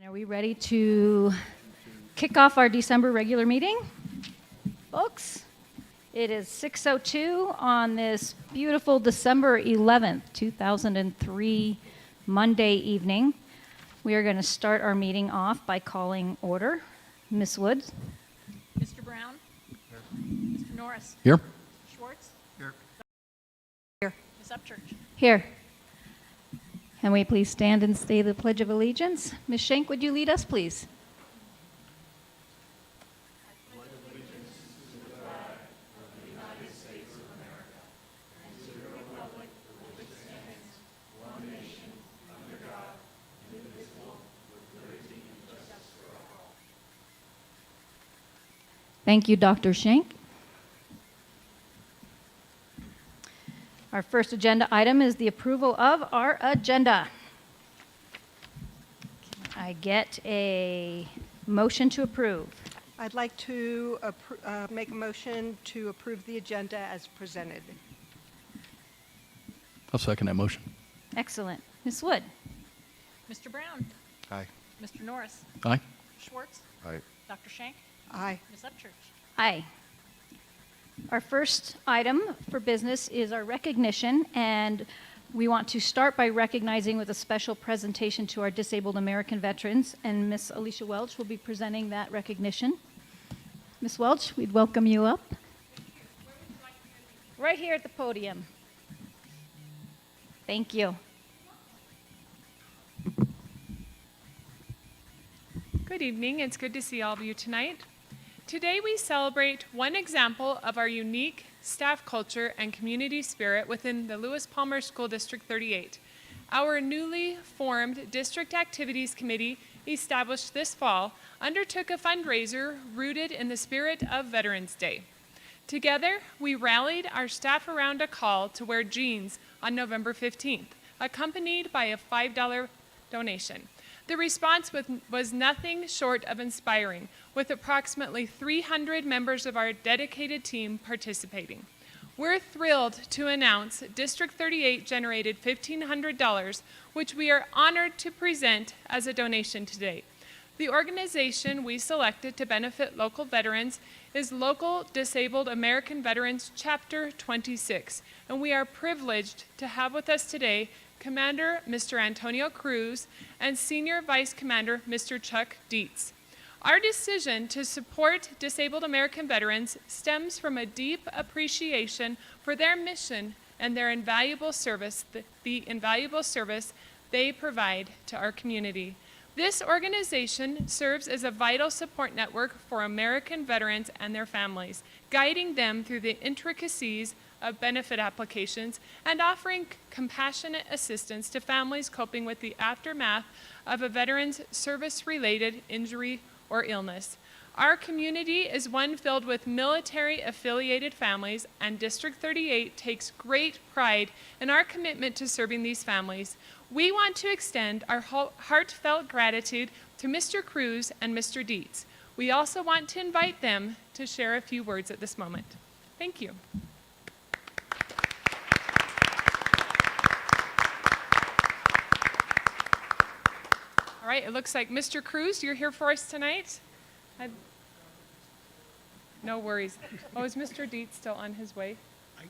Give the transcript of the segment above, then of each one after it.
Are we ready to kick off our December regular meeting? Folks, it is 6:02 on this beautiful December 11th, 2003 Monday evening. We are going to start our meeting off by calling order. Ms. Woods. Mr. Brown. Here. Mr. Norris. Here. Schwartz. Here. Here. Ms. Upchurch. Here. Can we please stand and say the Pledge of Allegiance? Ms. Schenk, would you lead us, please? Thank you, Dr. Schenk. Our first agenda item is the approval of our agenda. Can I get a motion to approve? I'd like to make a motion to approve the agenda as presented. I'll second that motion. Excellent. Ms. Wood? Mr. Brown. Aye. Mr. Norris. Aye. Schwartz. Aye. Dr. Schenk. Aye. Ms. Upchurch. Aye. Our first item for business is our recognition, and we want to start by recognizing with a special presentation to our disabled American veterans, and Ms. Alicia Welch will be presenting that recognition. Ms. Welch, we'd welcome you up. Right here at the podium. Thank you. Good evening. It's good to see all of you tonight. Today we celebrate one example of our unique staff culture and community spirit within the Lewis Palmer School District 38. Our newly formed District Activities Committee, established this fall, undertook a fundraiser rooted in the spirit of Veterans Day. Together, we rallied our staff around a call to wear jeans on November 15th, accompanied by a $5 donation. The response was nothing short of inspiring, with approximately 300 members of our dedicated team participating. We're thrilled to announce District 38 generated $1,500, which we are honored to present as a donation today. The organization we selected to benefit local veterans is Local Disabled American Veterans Chapter 26, and we are privileged to have with us today Commander Mr. Antonio Cruz and Senior Vice Commander Mr. Chuck Dietz. Our decision to support disabled American veterans stems from a deep appreciation for their mission and their invaluable service, the invaluable service they provide to our community. This organization serves as a vital support network for American veterans and their families, guiding them through the intricacies of benefit applications and offering compassionate assistance to families coping with the aftermath of a veteran's service-related injury or illness. Our community is one filled with military-affiliated families, and District 38 takes great pride in our commitment to serving these families. We want to extend our heartfelt gratitude to Mr. Cruz and Mr. Dietz. We also want to invite them to share a few words at this moment. Thank you. All right, it looks like Mr. Cruz, you're here for us tonight. No worries. Oh, is Mr. Dietz still on his way? I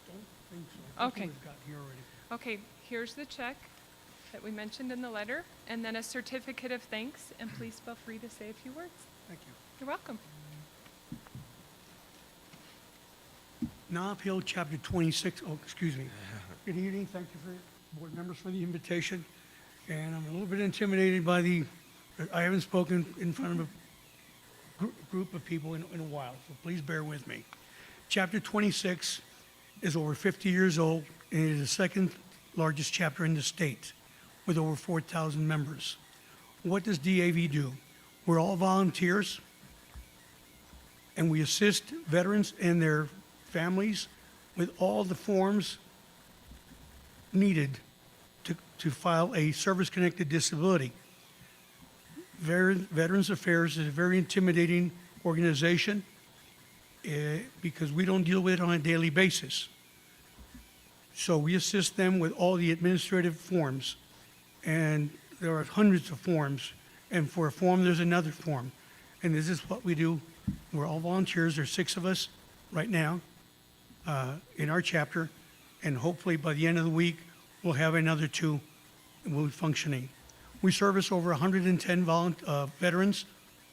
don't think so. Okay. We've got here already. Okay, here's the check that we mentioned in the letter, and then a certificate of thanks, and please feel free to say a few words. Thank you. You're welcome. Knob Hill, Chapter 26. Oh, excuse me. Good evening. Thank you for board members for the invitation. And I'm a little bit intimidated by I haven't spoken in front of a group of people in a while, so please bear with me. Chapter 26 is over 50 years old, and it is the second largest chapter in the state with over 4,000 members. What does DAV do? We're all volunteers, and we assist veterans and their families with all the forms needed to file a service-connected disability. Veterans Affairs is a very intimidating organization because we don't deal with it on a daily basis. So we assist them with all the administrative forms, and there are hundreds of forms, And for a form, there's another form. And this is what we do. We're all volunteers. There's 6 of us right now in our chapter. And hopefully by the end of the week, we'll have another 2 and we'll be functioning. We service over 110 veterans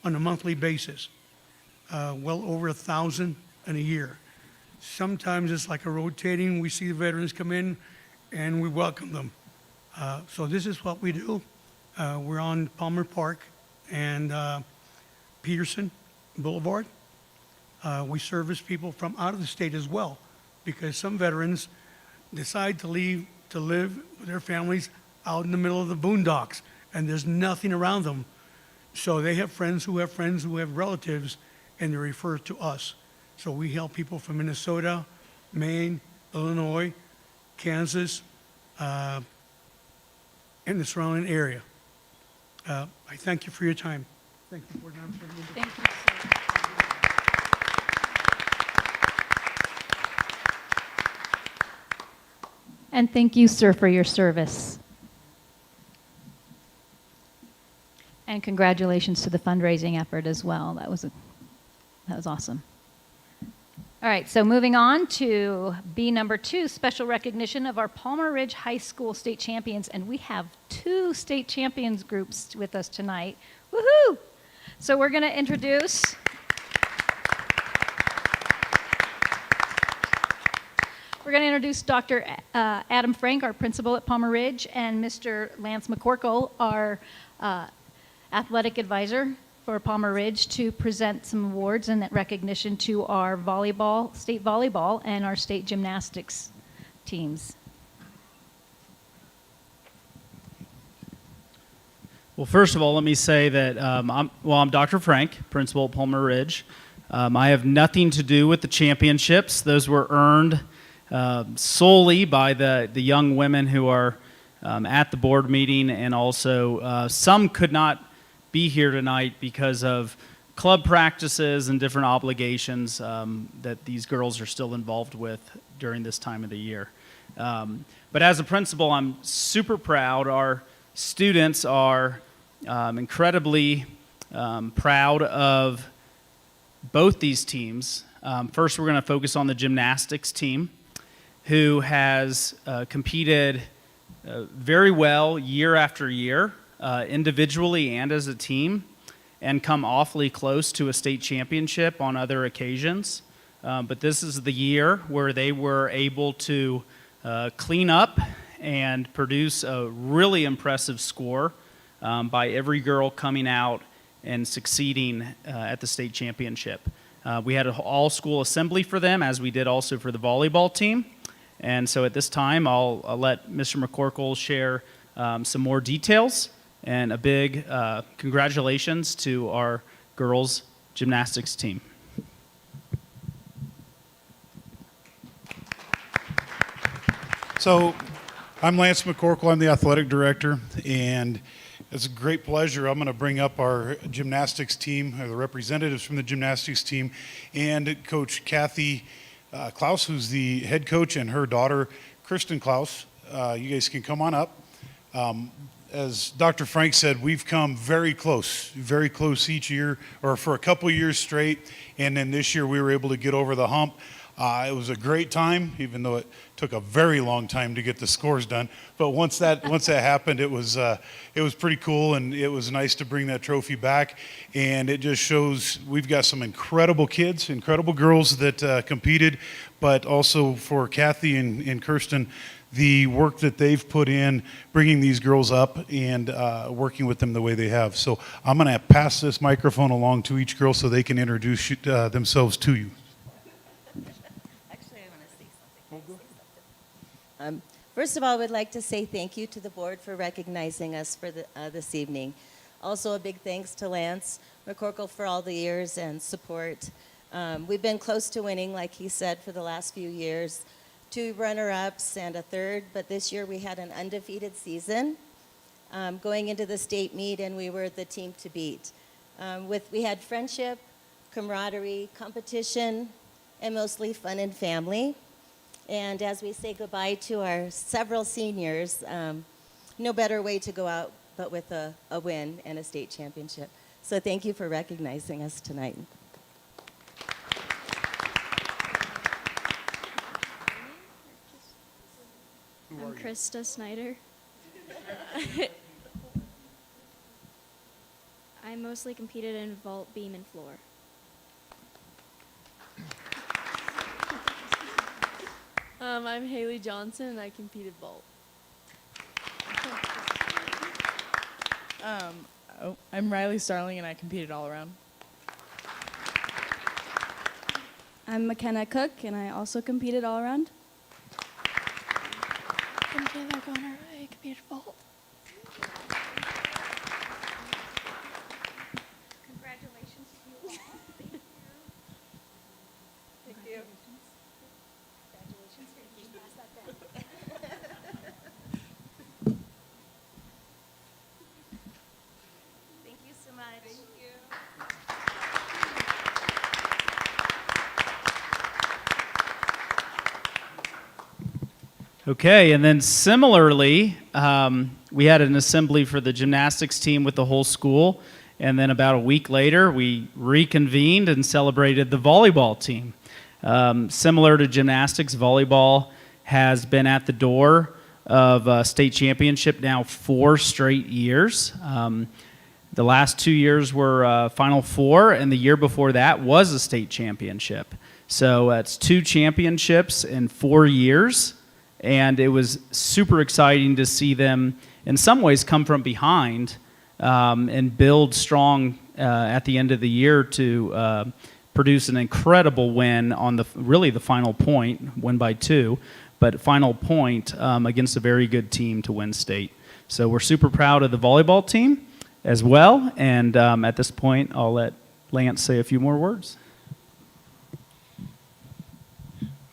on a monthly basis, well over 1,000 in a year. Sometimes it's like a rotating. We see the veterans come in and we welcome them. So this is what we do. We're on Palmer Park and Peterson Boulevard. We service people from out of the state as well, because some veterans decide to leave to live with their families out in the middle of the boondocks, and there's nothing around them. So they have friends who have relatives, and they refer to us. So we help people from Minnesota, Maine, Illinois, Kansas, and the surrounding area. I thank you for your time. Thank you, Board Member. Thank you, sir. And thank you, sir, for your service. And congratulations to the fundraising effort as well. That was awesome. All right, so moving on to B number 2, special recognition of our Palmer Ridge High School state champions. And we have 2 state champions groups with us tonight. Woohoo! So we're going to introduce Dr. Adam Frank, our principal at Palmer Ridge, and Mr. Lance McCorkle, our athletic advisor for Palmer Ridge, to present some awards and recognition to our state volleyball and our state gymnastics teams. Well, first of all, let me say that I'm Dr. Frank, principal at Palmer Ridge. I have nothing to do with the championships. Those were earned solely by the young women who are at the board meeting, and also some could not be here tonight because of club practices and different obligations that these girls are still involved with during this time of the year. But as a principal, I'm super proud. Our students are incredibly proud of both these teams. First, we're going to focus on the gymnastics team, who has competed very well year after year, individually and as a team, and come awfully close to a state championship on other occasions. But this is the year where they were able to clean up and produce a really impressive score by every girl coming out and succeeding at the state championship. We had an all-school assembly for them, as we did also for the volleyball team. And so at this time, I'll let Mr. McCorkle share some more details, and a big congratulations to our girls gymnastics team. So I'm Lance McCorkle. I'm the athletic director, and it's a great pleasure. I'm going to bring up our gymnastics team, or the representatives from the gymnastics team, and Coach Kathy Klaus, who's the head coach, and her daughter, Kristen Klaus. You guys can come on up. As Dr. Frank said, we've come very close each year, or for a couple years straight, and then this year we were able to get over the hump. It was a great time, even though it took a very long time to get the scores done. But once that happened, it was pretty cool, and it was nice to bring that trophy back. And it just shows we've got some incredible kids, incredible girls that competed, but also for Kathy and Kirsten, the work that they've put in bringing these girls up and working with them the way they have. So I'm going to pass this microphone along to each girl so they can introduce themselves to you. Actually, I want to say something. First of all, I would like to say thank you to the board for recognizing us for this evening. Also, a big thanks to Lance McCorkle for all the years and support. We've been close to winning, like he said, for the last few years. 2 runner-ups and a third, but this year we had an undefeated season going into the state meet, and we were the team to beat. We had friendship, camaraderie, competition, and mostly fun and family. And as we say goodbye to our several seniors, no better way to go out but with a win and a state championship. So thank you for recognizing us tonight. I'm Krista Snyder. I mostly competed in vault, beam, and floor. I'm Haley Johnson, and I competed vault. I'm Riley Starling, and I competed all around. I'm McKenna Cook, and I also competed all around. I'm Taylor Gunner. I competed vault. Congratulations to you all. Thank you. Thank you. Congratulations. Here, just pass that down. Thank you so much. Thank you. Okay, and then similarly, we had an assembly for the gymnastics team with the whole school, and then about a week later, we reconvened and celebrated the volleyball team. Similar to gymnastics, volleyball has been at the door of a state championship now 4 straight years. The last 2 years were Final Four, and the year before that was a state championship. So it's 2 championships in 4 years. And it was super exciting to see them, in some ways, come from behind and build strong at the end of the year to produce an incredible win on the final point, win by 2, but final point against a very good team to win state. So we're super proud of the volleyball team as well. And at this point, I'll let Lance say a few more words.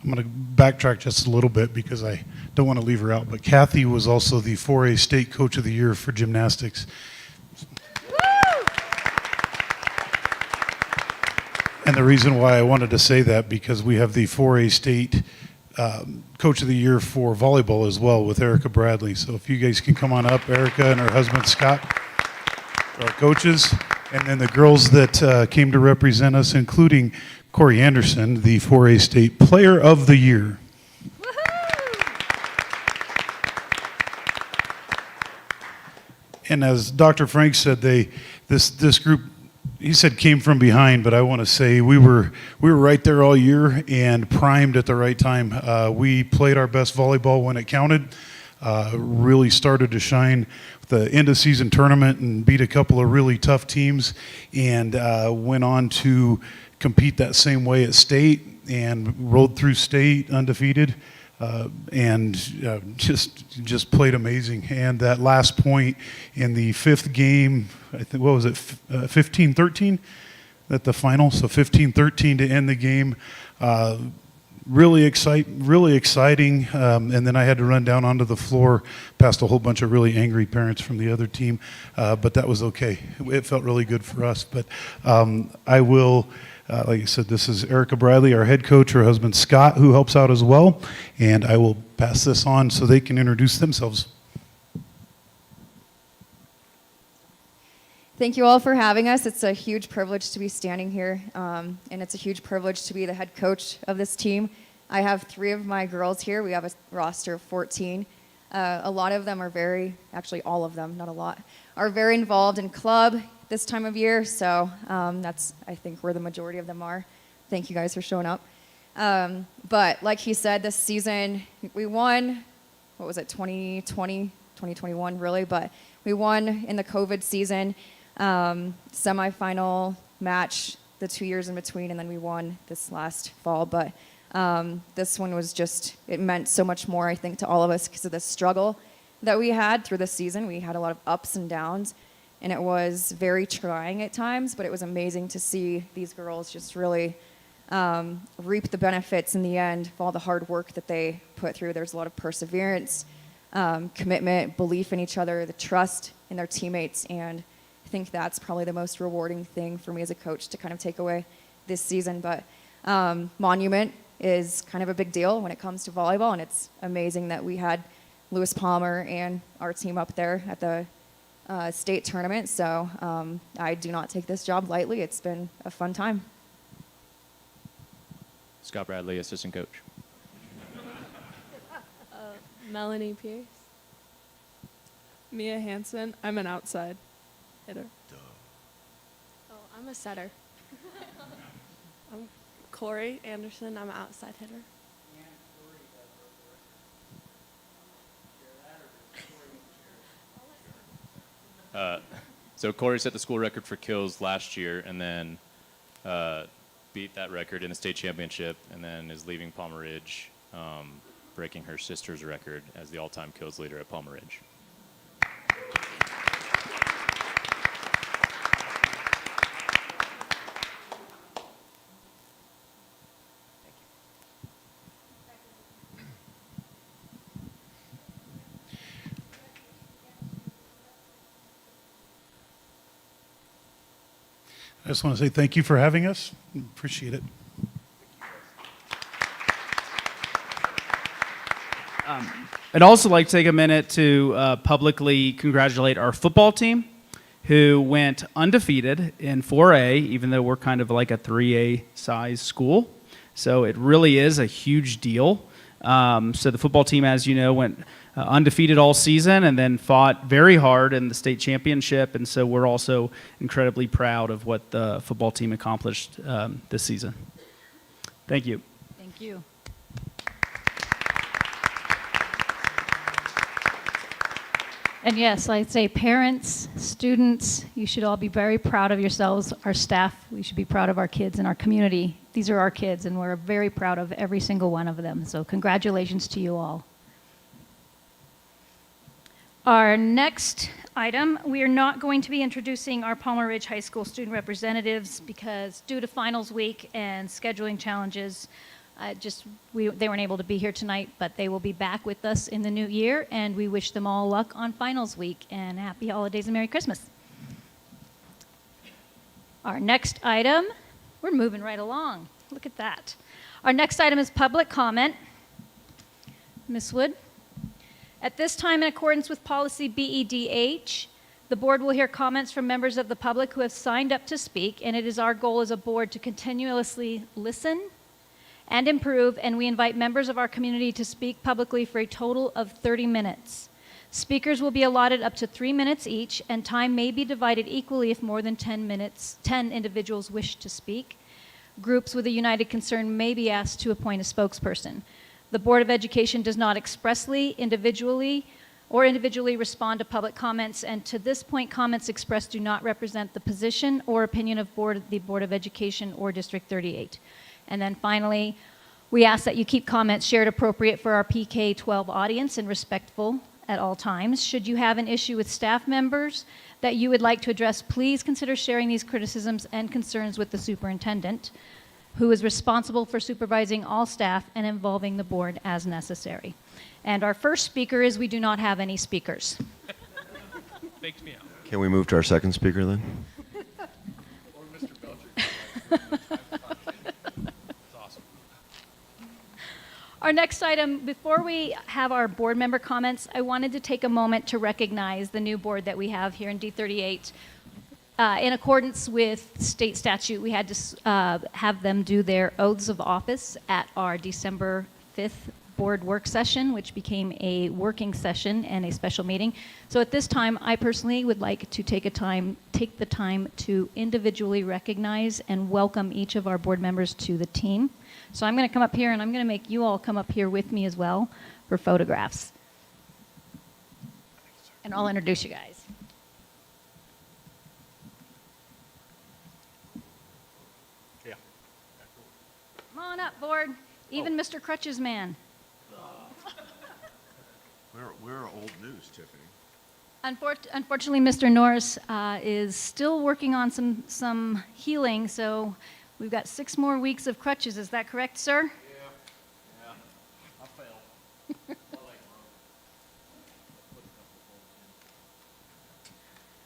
I'm going to backtrack just a little bit because I don't want to leave her out. But Kathy was also the 4A State Coach of the Year for gymnastics. And the reason why I wanted to say that, because we have the 4A State Coach of the Year for volleyball as well with Erica Bradley. So if you guys can come on up, Erica and her husband Scott, our coaches. And then the girls that came to represent us, including Corey Anderson, the 4A State Player of the Year. And as Dr. Frank said, this group, he said, came from behind, but I want to say we were right there all year and primed at the right time. We played our best volleyball when it counted. Really started to shine with the end of season tournament and beat a couple of really tough teams, and went on to compete that same way at state and rolled through state undefeated, and just played amazing. And that last point in the 5th game, I think, what was it, 15-13 at the final? So 15-13 to end the game. Really exciting. And then I had to run down onto the floor past a whole bunch of really angry parents from the other team, but that was okay. It felt really good for us. But I will, like I said, this is Erica Bradley, our head coach, her husband Scott, who helps out as well, and I will pass this on so they can introduce themselves. Thank you all for having us. It's a huge privilege to be standing here, and it's a huge privilege to be the head coach of this team. I have 3 of my girls here. We have a roster of 14. A lot of them are actually all of them, not a lot, are very involved in club this time of year, so that's, I think, where the majority of them are. Thank you guys for showing up. But like he said, this season we won, 2020, 2021 really, but we won in the COVID season. Semifinal match the 2 years in between, and then we won this last fall. But this one was it meant so much more, I think, to all of us because of the struggle that we had through the season. We had a lot of ups and downs, and it was very trying at times, but it was amazing to see these girls just really reap the benefits in the end of all the hard work that they put through. There's a lot of perseverance, commitment, belief in each other, the trust in their teammates, and I think that's probably the most rewarding thing for me as a coach to kind of take away this season. But Monument is kind of a big deal when it comes to volleyball, and it's amazing that we had Lewis Palmer and our team up there at the state tournament. So I do not take this job lightly. It's been a fun time. Scott Bradley, assistant coach. Melanie Pierce. Mia Hansen. I'm an outside hitter. Oh, I'm a setter. I'm Corey Anderson. I'm an outside hitter. So Corey set the school record for kills last year, and then beat that record in the state championship, and then is leaving Palmer Ridge, breaking her sister's record as the all-time kills leader at Palmer Ridge. I just want to say thank you for having us. Appreciate it. I'd also like to take a minute to publicly congratulate our football team, who went undefeated in 4A, even though we're kind of like a 3A size school. So it really is a huge deal. So the football team, as you know, went undefeated all season and then fought very hard in the state championship. And so we're also incredibly proud of what the football team accomplished this season. Thank you. Thank you. And yes, I'd say parents, students, you should all be very proud of yourselves. Our staff, we should be proud of our kids and our community. These are our kids, and we're very proud of every single one of them. So congratulations to you all. Our next item, we are not going to be introducing our Palmer Ridge High School student representatives because due to finals week and scheduling challenges, they weren't able to be here tonight, but they will be back with us in the new year, and we wish them all luck on finals week, and happy holidays and Merry Christmas. Our next item, we're moving right along. Look at that. Our next item is public comment. Ms. Wood? At this time, in accordance with policy BEDH, the board will hear comments from members of the public who have signed up to speak, and it is our goal as a board to continuously listen and improve, and we invite members of our community to speak publicly for a total of 30 minutes. Speakers will be allotted up to 3 minutes each, and time may be divided equally if more than 10 individuals wish to speak. Groups with a united concern may be asked to appoint a spokesperson. The Board of Education does not expressly, individually respond to public comments, and to this point, comments expressed do not represent the position or opinion of the Board of Education or District 38. And then finally, we ask that you keep comments shared appropriate for our PK-12 audience and respectful at all times. Should you have an issue with staff members that you would like to address, please consider sharing these criticisms and concerns with the superintendent, who is responsible for supervising all staff and involving the board as necessary. And our first speaker is we do not have any speakers. Faked me out. Can we move to our second speaker then? Or Mr. Belcher. Our next item, before we have our board member comments, I wanted to take a moment to recognize the new board that we have here in D38. In accordance with state statute, we had to have them do their oaths of office at our December 5th board work session, which became a working session and a special meeting. So at this time, I personally would like to take the time to individually recognize and welcome each of our board members to the team. So I'm going to come up here, and I'm going to make you all come up here with me as well for photographs. And I'll introduce you guys. Yeah. Come on up, board. Even Mr. Crutches Man. We're old news, Tiffany. Unfortunately, Mr. Norris is still working on some healing, so we've got 6 more weeks of crutches. Is that correct, sir? Yeah. I failed.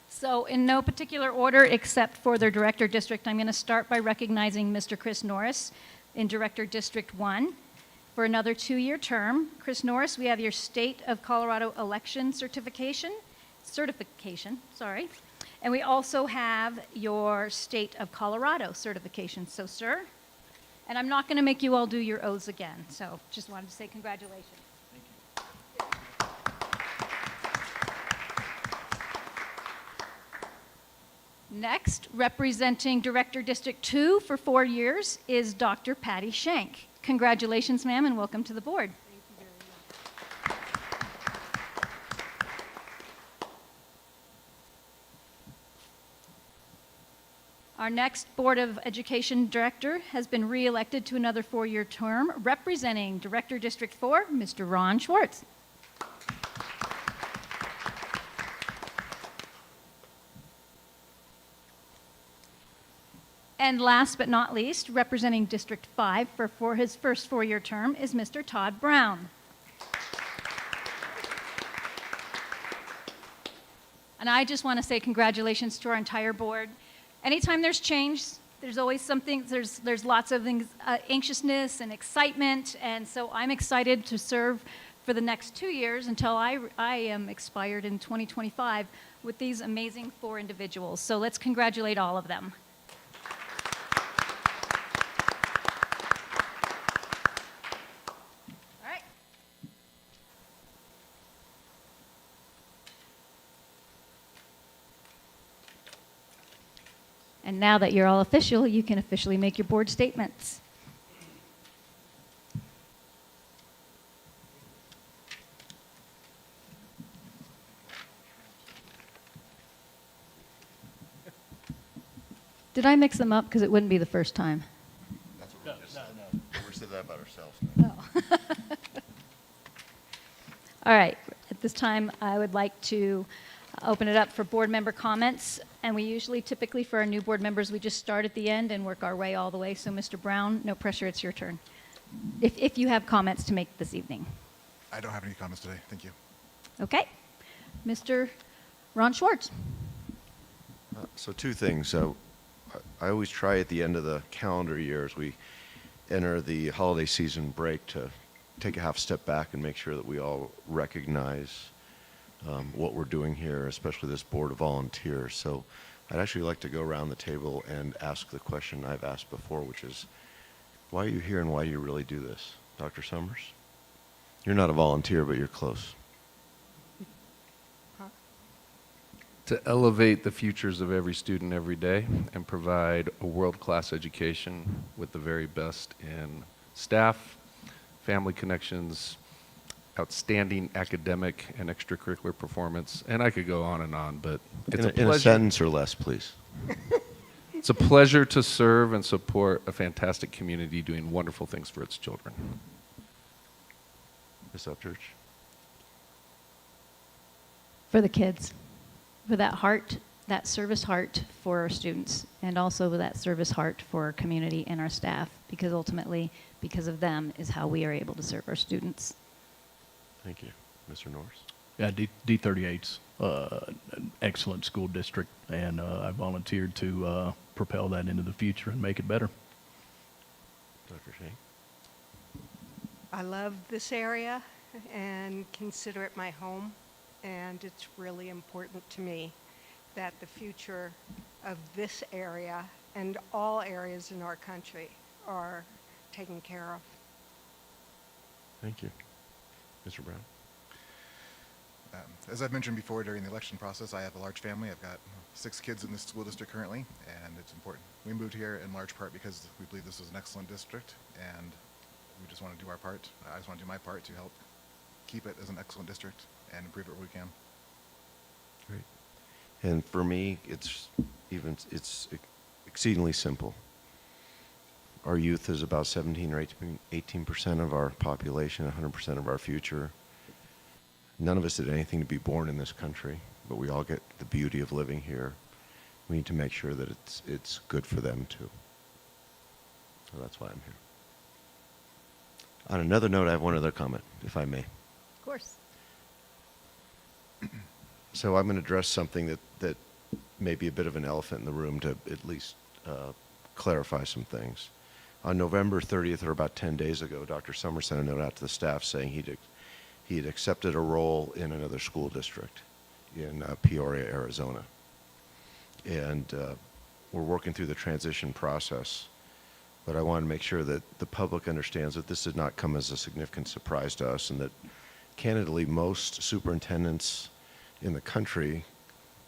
So in no particular order except for their Director District, I'm going to start by recognizing Mr. Chris Norris in Director District 1 for another 2-year term. Chris Norris, we have your State of Colorado election certification certification, sorry. And we also have your State of Colorado certification. So, sir, and I'm not going to make you all do your oaths again. So just wanted to say congratulations. Next, representing Director District 2 for 4 years is Dr. Patty Shank. Congratulations, ma'am, and welcome to the board. Our next Board of Education Director has been re-elected to another 4-year term, representing Director District 4, Mr. Ron Schwartz. And last but not least, representing District 5 for his first 4-year term is Mr. Todd Brown. And I just want to say congratulations to our entire board. Anytime there's change, there's always something, there's lots of things, anxiousness and excitement, and so I'm excited to serve for the next 2 years until I am expired in 2025 with these amazing 4 individuals. So let's congratulate all of them. All right. And now that you're all official, you can officially make your board statements. Did I mix them up? Because it wouldn't be the first time. That's what we just said. We said that about ourselves. Oh. All right. At this time, I would like to open it up for board member comments. And we usually, typically for our new board members, we just start at the end and work our way all the way. So Mr. Brown, no pressure, it's your turn. If you have comments to make this evening. I don't have any comments today. Thank you. Okay. Mr. Ron Schwartz. So 2 things. I always try at the end of the calendar year as we enter the holiday season break to take a half step back and make sure that we all recognize what we're doing here, especially this board of volunteers. So I'd actually like to go around the table and ask the question I've asked before, which is, why are you here and why do you really do this? Dr. Summers? You're not a volunteer, but you're close. To elevate the futures of every student every day and provide a world-class education with the very best in staff, family connections, outstanding academic and extracurricular performance, and I could go on, but it's In a sentence or less, please. It's a pleasure to serve and support a fantastic community doing wonderful things for its children. Ms. Upchurch? For the kids. For that heart, that service heart for our students, and also that service heart for our community and our staff, because ultimately, because of them is how we are able to serve our students. Thank you. Mr. Norris? Yeah, D38's an excellent school district, and I volunteered to propel that into the future and make it better. Dr. Shane? I love this area and consider it my home, and it's really important to me that the future of this area and all areas in our country are taken care of. Thank you. Mr. Brown? As I've mentioned before during the election process, I have a large family. I've got 6 kids in this school district currently, and it's important. We moved here in large part because we believe this is an excellent district, and we just want to do our part. I just want to do my part to help keep it as an excellent district and improve it where we can. Great. And for me, it's exceedingly simple. Our youth is about 17 or 18% of our population, 100% of our future. None of us did anything to be born in this country, but we all get the beauty of living here. We need to make sure that it's good for them too. So that's why I'm here. On another note, I have one other comment, if I may. Of course. So I'm going to address something that may be a bit of an elephant in the room to at least clarify some things. On November 30th, or about 10 days ago, Dr. Summers sent a note out to the staff saying he had accepted a role in another school district. in Peoria, Arizona. And we're working through the transition process. But I want to make sure that the public understands that this did not come as a significant surprise to us, and that candidly most superintendents in the country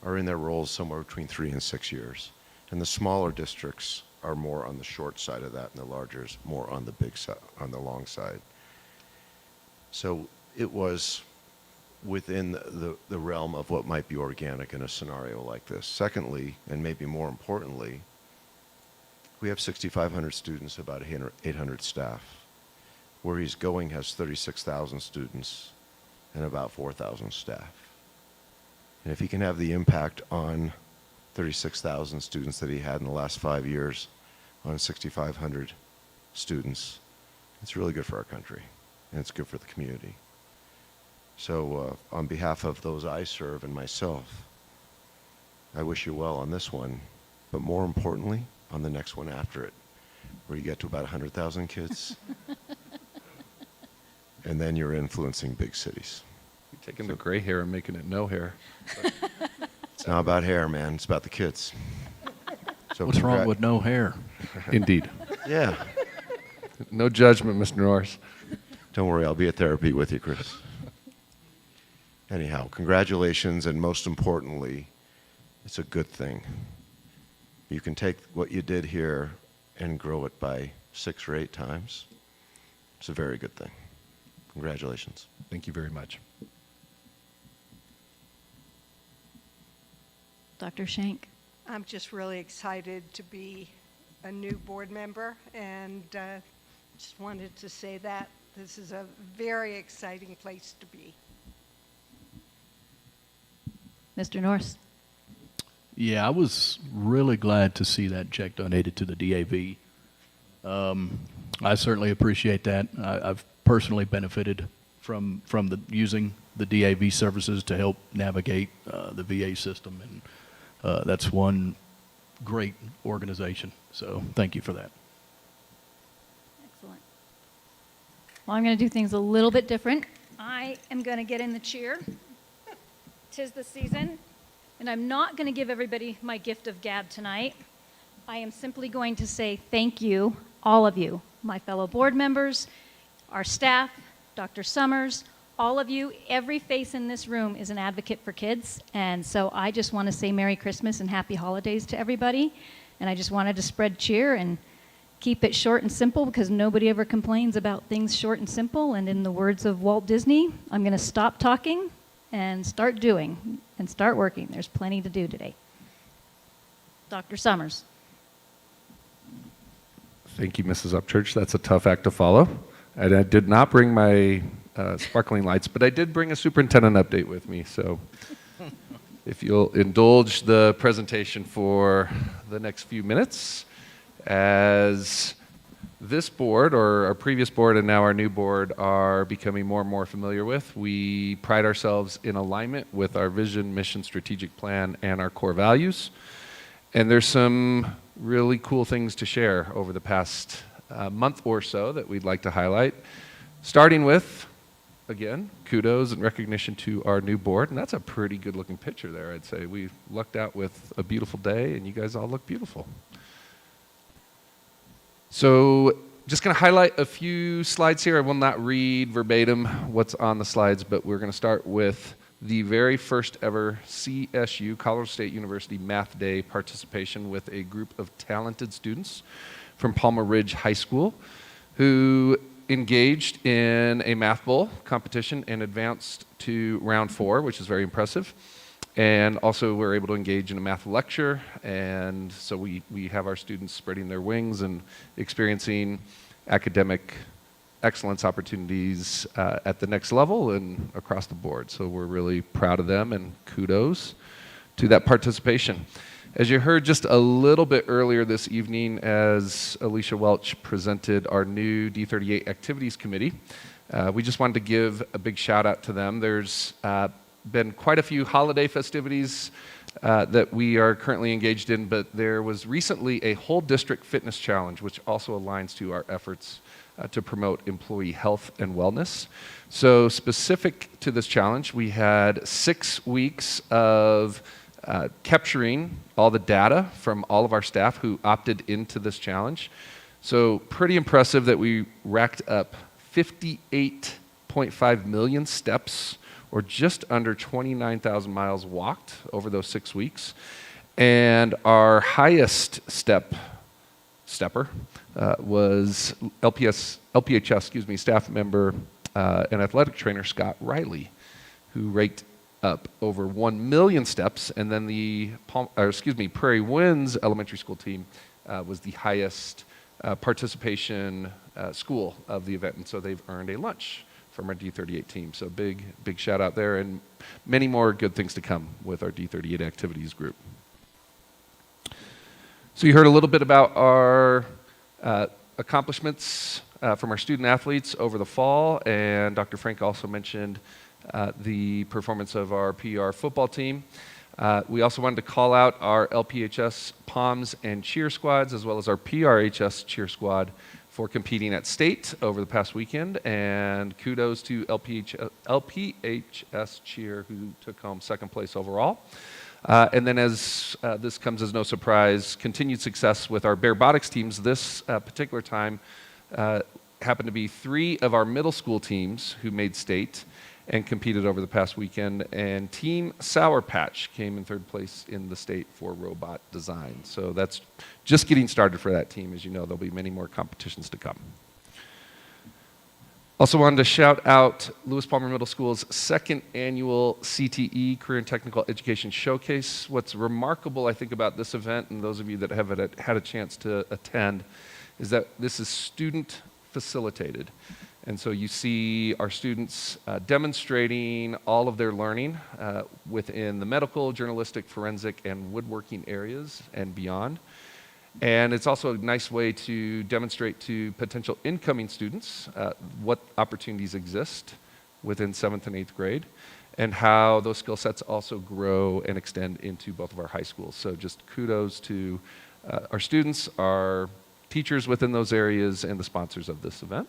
are in their roles somewhere between 3 and 6 years. And the smaller districts are more on the short side of that, and the larger is more on the big side, on the long side. So it was within the realm of what might be organic in a scenario like this. Secondly, and maybe more importantly, we have 6,500 students, about 800 staff. Where he's going has 36,000 students and about 4,000 staff. And if he can have the impact on 36,000 students that he had in the last 5 years on 6,500 students, it's really good for our country, and it's good for the community. So on behalf of those I serve and myself, I wish you well on this one, but more importantly, on the next one after it, where you get to about 100,000 kids, and then you're influencing big cities. You're taking the gray hair and making it no hair. It's not about hair, man. It's about the kids. So What's wrong with no hair? Indeed. Yeah. No judgment, Mr. Norris. Don't worry, I'll be at therapy with you, Chris. Anyhow, congratulations, and most importantly, it's a good thing. You can take what you did here and grow it by 6 or 8 times. It's a very good thing. Congratulations. Thank you very much. Dr. Shank. I'm just really excited to be a new board member, and just wanted to say that this is a very exciting place to be. Mr. Norris. Yeah, I was really glad to see that check donated to the DAV. I certainly appreciate that. I've personally benefited from using the DAV services to help navigate the VA system, and that's one great organization. So thank you for that. Excellent. Well, I'm going to do things a little bit different. I am going to get in the cheer. 'Tis the season. And I'm not going to give everybody my gift of gab tonight. I am simply going to say thank you, all of you, my fellow board members, our staff, Dr. Summers, all of you. Every face in this room is an advocate for kids. And so I just want to say Merry Christmas and Happy Holidays to everybody. And I just wanted to spread cheer and keep it short and simple, because nobody ever complains about things short and simple. And in the words of Walt Disney, I'm going to stop talking and start doing and start working. There's plenty to do today. Dr. Summers. Thank you, Mrs. Upchurch. That's a tough act to follow. And I did not bring my sparkling lights, but I did bring a superintendent update with me. So if you'll indulge the presentation for the next few minutes, as this board, or our previous board and now our new board, are becoming more and more familiar with, we pride ourselves in alignment with our vision, mission, strategic plan, and our core values. And there's some really cool things to share over the past month or so that we'd like to highlight. Starting with, again, kudos and recognition to our new board. And that's a pretty good looking picture there, I'd say. We lucked out with a beautiful day, and you guys all look beautiful. So just going to highlight a few slides here. I will not read verbatim what's on the slides, but we're going to start with the very first ever CSU, Colorado State University Math Day participation with a group of talented students from Palmer Ridge High School who engaged in a math bowl competition and advanced to round 4, which is very impressive. And also we're able to engage in a math lecture, and so we have our students spreading their wings and experiencing academic excellence opportunities at the next level and across the board. So we're really proud of them, and kudos to that participation. As you heard just a little bit earlier this evening, as Alicia Welch presented our new D38 Activities Committee, we just wanted to give a big shout out to them. There's been quite a few holiday festivities that we are currently engaged in, but there was recently a whole district fitness challenge, which also aligns to our efforts to promote employee health and wellness. So specific to this challenge, we had 6 weeks of capturing all the data from all of our staff who opted into this challenge. So pretty impressive that we racked up 58.5 million steps, or just under 29,000 miles walked over those 6 weeks. And our highest stepper was LPHS staff member and athletic trainer Scott Riley, who raked up over 1 million steps. And then the Prairie Winds elementary school team was the highest participation school of the event, and so they've earned a lunch from our D38 team. So big shout out there, and many more good things to come with our D38 activities group. So you heard a little bit about our accomplishments from our student athletes over the fall, and Dr. Frank also mentioned the performance of our PR football team. We also wanted to call out our LPHS POMS and cheer squads, as well as our PRHS cheer squad, for competing at state over the past weekend, and kudos to LPHS cheer, who took home second place overall. And then, as this comes as no surprise, continued success with our Barobotics teams. This particular time happened to be 3 of our middle school teams who made state and competed over the past weekend, and Team Sour Patch came in 3rd place in the state for robot design. So that's just getting started for that team. As you know, there'll be many more competitions to come. Also wanted to shout out Lewis Palmer Middle School's 2nd annual CTE, Career and Technical Education Showcase. What's remarkable, I think, about this event, and those of you that have had a chance to attend, is that this is student facilitated. And so you see our students demonstrating all of their learning within the medical, journalistic, forensic, and woodworking areas and beyond. And it's also a nice way to demonstrate to potential incoming students what opportunities exist within 7th and 8th grade, and how those skill sets also grow and extend into both of our high schools. So just kudos to our students, our teachers within those areas, and the sponsors of this event.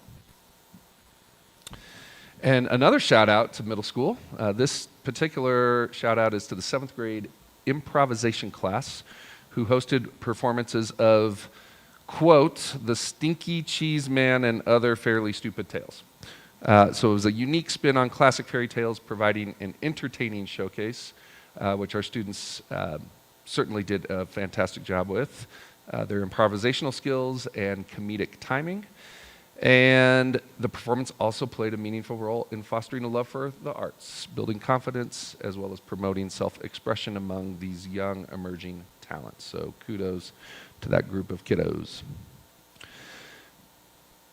And another shout out to middle school. This particular shout out is to the 7th grade improvisation class, who hosted performances of, quote, The Stinky Cheese Man and Other Fairly Stupid Tales. So it was a unique spin on classic fairy tales, providing an entertaining showcase, which our students certainly did a fantastic job with. Their improvisational skills and comedic timing. And the performance also played a meaningful role in fostering a love for the arts, building confidence, as well as promoting self-expression among these young emerging talents. So kudos to that group of kiddos.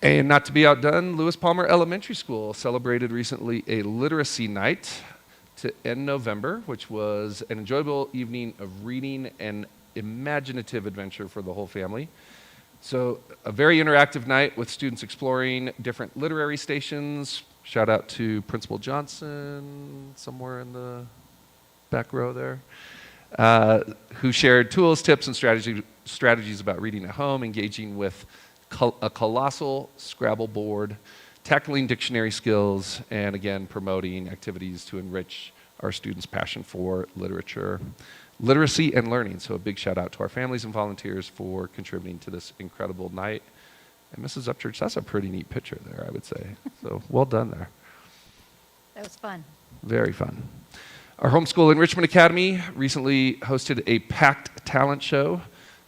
And not to be outdone, Lewis Palmer Elementary School celebrated recently a literacy night to end November, which was an enjoyable evening of reading and imaginative adventure for the whole family. So a very interactive night with students exploring different literary stations. Shout out to Principal Johnson, somewhere in the back row there, who shared tools, tips, and strategies about reading at home, engaging with a colossal Scrabble board, tackling dictionary skills, and again, promoting activities to enrich our students' passion for literature, literacy, and learning. So a big shout out to our families and volunteers for contributing to this incredible night. And Mrs. Upchurch, that's a pretty neat picture there, I would say. So well done there. That was fun. Very fun. Our Homeschool Enrichment Academy recently hosted a packed talent show.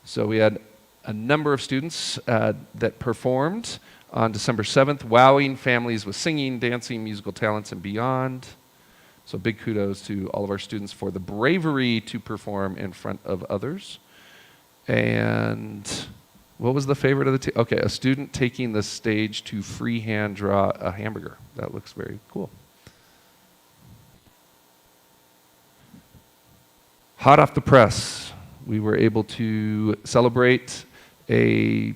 So we had a number of students that performed on December 7th, wowing families with singing, dancing, musical talents, and beyond. So big kudos to all of our students for the bravery to perform in front of others. And what was the favorite of the team? Okay, a student taking the stage to freehand draw a hamburger. That looks very cool. Hot off the press, we were able to celebrate a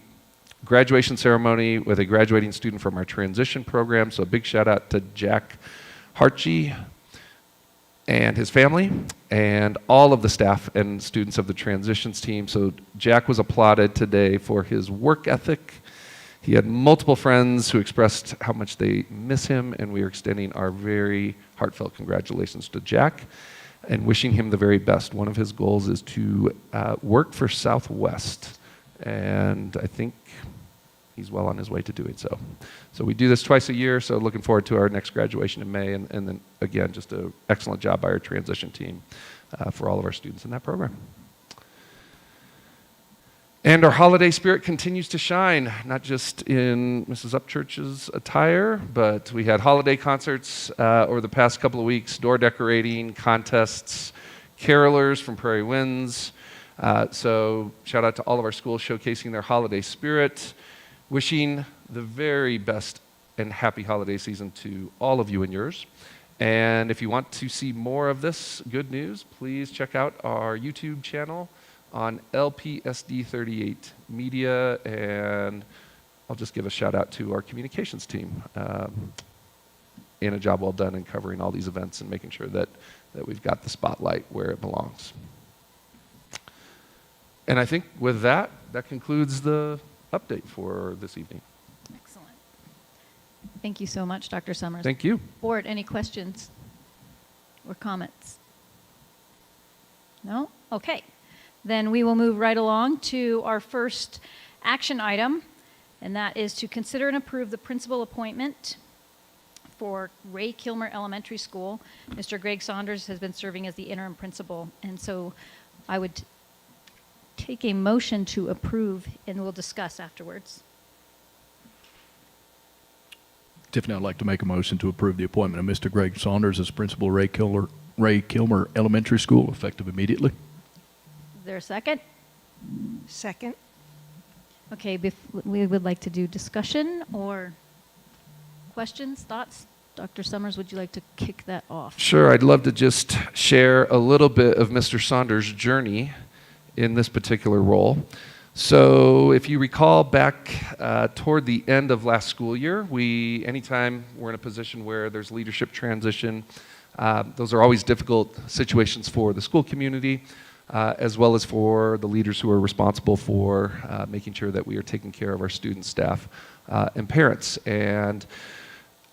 graduation ceremony with a graduating student from our transition program. So a big shout out to Jack Hartje and his family. and all of the staff and students of the transitions team. So Jack was applauded today for his work ethic. He had multiple friends who expressed how much they miss him, and we are extending our very heartfelt congratulations to Jack and wishing him the very best. One of his goals is to work for Southwest, and I think he's well on his way to doing so. So we do this twice a year, so looking forward to our next graduation in May, and then again, just an excellent job by our transition team for all of our students in that program. And our holiday spirit continues to shine, not just in Mrs. Upchurch's attire, but we had holiday concerts over the past couple of weeks, door decorating, contests, carolers from Prairie Winds. So shout out to all of our schools showcasing their holiday spirit, wishing the very best and happy holiday season to all of you and yours. And if you want to see more of this good news, please check out our YouTube channel on LPSD38 Media, and I'll just give a shout out to our communications team in a job well done in covering all these events and making sure that we've got the spotlight where it belongs. And I think with that concludes the update for this evening. Excellent. Thank you so much, Dr. Summers. Thank you. Board, any questions or comments? No? Okay. Then we will move right along to our first action item, and that is to consider and approve the principal appointment for Ray Kilmer Elementary School. Mr. Greg Saunders has been serving as the interim principal, and so I would take a motion to approve, and we'll discuss afterwards. Tiffany, I'd like to make a motion to approve the appointment of Mr. Greg Saunders as principal Ray Kilmer Elementary School, effective immediately. Is there a second? Second. Okay, we would like to do discussion or questions, thoughts? Dr. Summers, would you like to kick that off? Sure, I'd love to just share a little bit of Mr. Saunders' journey in this particular role. So if you recall back toward the end of last school year, anytime we're in a position where there's leadership transition, those are always difficult situations for the school community, as well as for the leaders who are responsible for making sure that we are taking care of our students, staff, and parents. And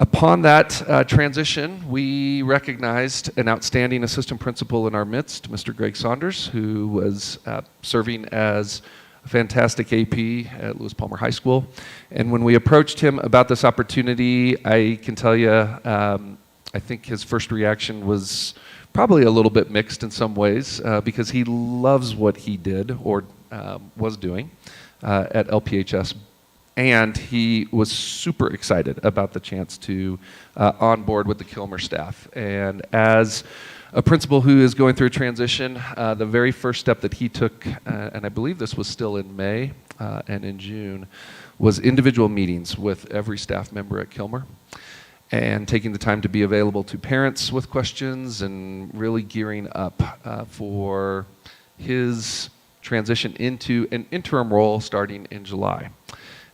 upon that transition, we recognized an outstanding assistant principal in our midst, Mr. Greg Saunders, who was serving as a fantastic AP at Lewis Palmer High School. And when we approached him about this opportunity, I can tell you, I think his first reaction was probably a little bit mixed in some ways, because he loves what he did or was doing at LPHS. And he was super excited about the chance to onboard with the Kilmer staff. And as a principal who is going through a transition, the very first step that he took, and I believe this was still in May and in June, was individual meetings with every staff member at Kilmer, and taking the time to be available to parents with questions and really gearing up for his transition into an interim role starting in July.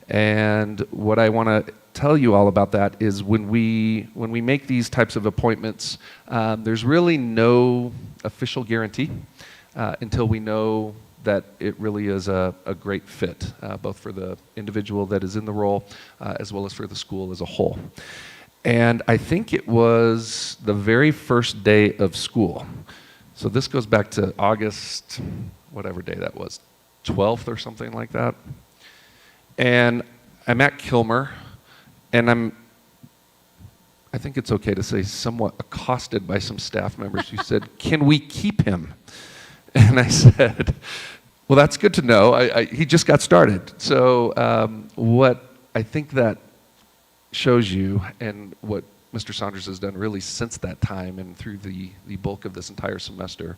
And what I want to tell you all about that is when we make these types of appointments, there's really no official guarantee until we know that it really is a great fit, both for the individual that is in the role as well as for the school as a whole. And I think it was the very first day of school. So this goes back to August, whatever day that was, 12th or something like that. And I'm at Kilmer, and I think it's okay to say, somewhat accosted by some staff members who said, "Can we keep him?" And I said, "Well, that's good to know. He just got started." So what I think that shows you, and what Mr. Saunders has done really since that time and through the bulk of this entire semester,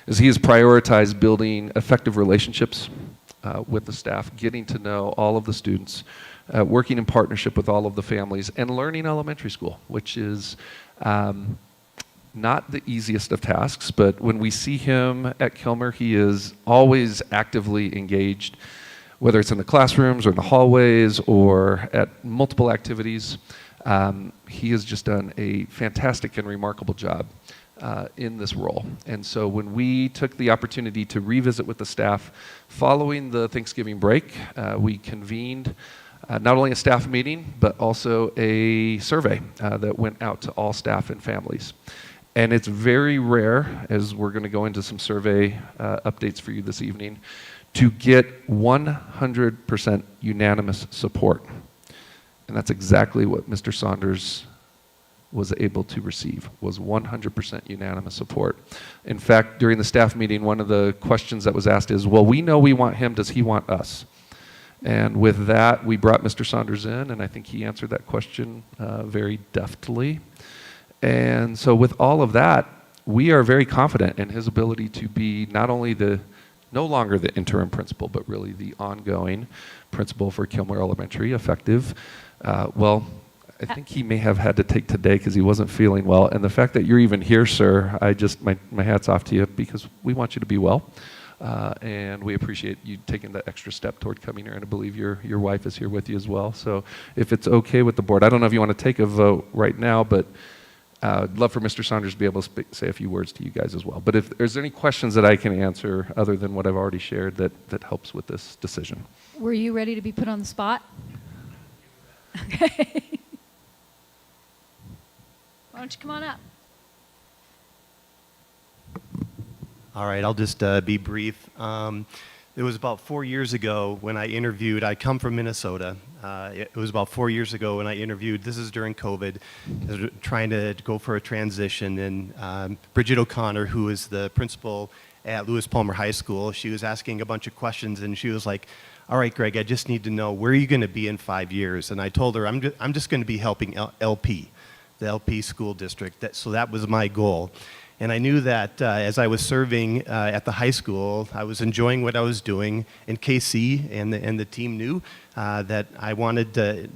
is he has prioritized building effective relationships with the staff, getting to know all of the students, working in partnership with all of the families, and learning elementary school, which is not the easiest of tasks. But when we see him at Kilmer, he is always actively engaged, whether it's in the classrooms or in the hallways or at multiple activities. He has just done a fantastic and remarkable job in this role. And so when we took the opportunity to revisit with the staff following the Thanksgiving break, we convened not only a staff meeting, but also a survey that went out to all staff and families. And it's very rare, as we're going to go into some survey updates for you this evening, to get 100% unanimous support. And that's exactly what Mr. Saunders was able to receive, was 100% unanimous support. In fact, during the staff meeting, one of the questions that was asked is, well, we know we want him, does he want us? And with that, we brought Mr. Saunders in, and I think he answered that question very deftly. And so with all of that, we are very confident in his ability to be not only no longer the interim principal, but really the ongoing principal for Kilmer Elementary, effective. I think he may have had to take today because he wasn't feeling well. And the fact that you're even here, sir, my hat's off to you, because we want you to be well. And we appreciate you taking that extra step toward coming here. And I believe your wife is here with you as well. So if it's okay with the board, I don't know if you want to take a vote right now, but I'd love for Mr. Saunders to be able to say a few words to you guys as well. But if there's any questions that I can answer other than what I've already shared that helps with this decision. Were you ready to be put on the spot? Okay. Why don't you come on up? All right, I'll just be brief. It was about 4 years ago when I interviewed. I come from Minnesota. It was about 4 years ago when I interviewed. This is during COVID, trying to go for a transition. And Bridget O'Connor, who is the principal at Lewis Palmer High School, she was asking a bunch of questions, and she was like, all right, Greg, I just need to know, where are you going to be in 5 years? And I told her, I'm just going to be helping LP, the LP school district. So that was my goal. And I knew that as I was serving at the high school, I was enjoying what I was doing. And KC and the team knew that I wanted to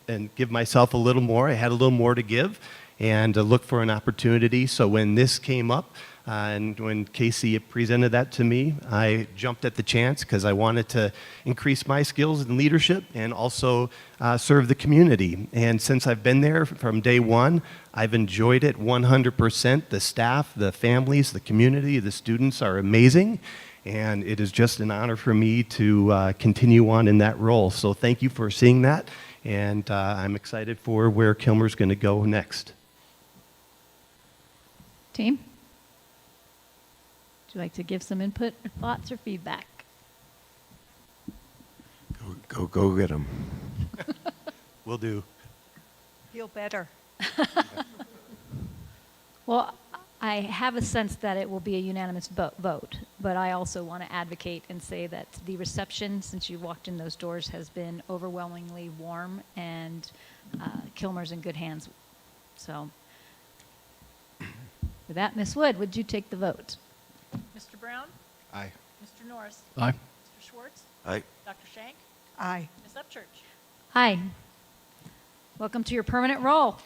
and give myself a little more. I had a little more to give and to look for an opportunity. So when this came up, and when Casey presented that to me, I jumped at the chance because I wanted to increase my skills in leadership and also serve the community. And since I've been there from day one, I've enjoyed it 100%. The staff, the families, the community, the students are amazing. And it is just an honor for me to continue on in that role. So thank you for seeing that. And I'm excited for where Kilmer's going to go next. Team? Would you like to give some input or thoughts or feedback? Go get them. Will do. Feel better. Well, I have a sense that it will be a unanimous vote, but I also want to advocate and say that the reception since you walked in those doors has been overwhelmingly warm, and Kilmer's in good hands. So with that, Ms. Wood, would you take the vote? Mr. Brown? Aye. Mr. Norris? Aye. Mr. Schwartz? Aye. Dr. Shank? Aye. Ms. Upchurch? Aye. Welcome to your permanent role.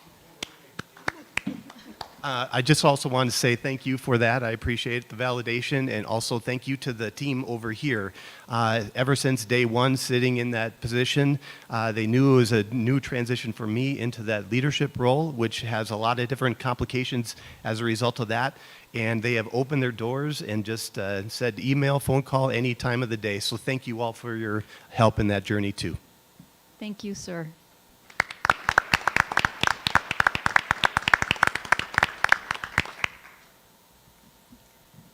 I just also want to say thank you for that. I appreciate the validation, and also thank you to the team over here. Ever since day one sitting in that position, they knew it was a new transition for me into that leadership role, which has a lot of different complications as a result of that. And they have opened their doors and just said email, phone call, any time of the day. So thank you all for your help in that journey too. Thank you, sir.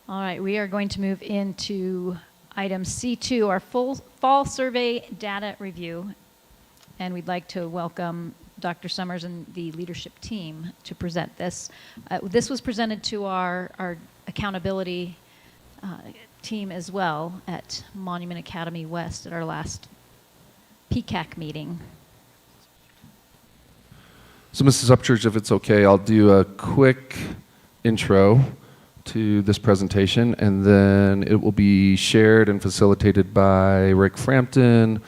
All right, we are going to move into item C2, our fall survey data review. And we'd like to welcome Dr. Summers and the leadership team to present this. This was presented to our accountability team as well at Monument Academy West at our last PCAC meeting. So Mrs. Upchurch, if it's okay, I'll do a quick intro to this presentation, and then it will be shared and facilitated by Rick Frampton,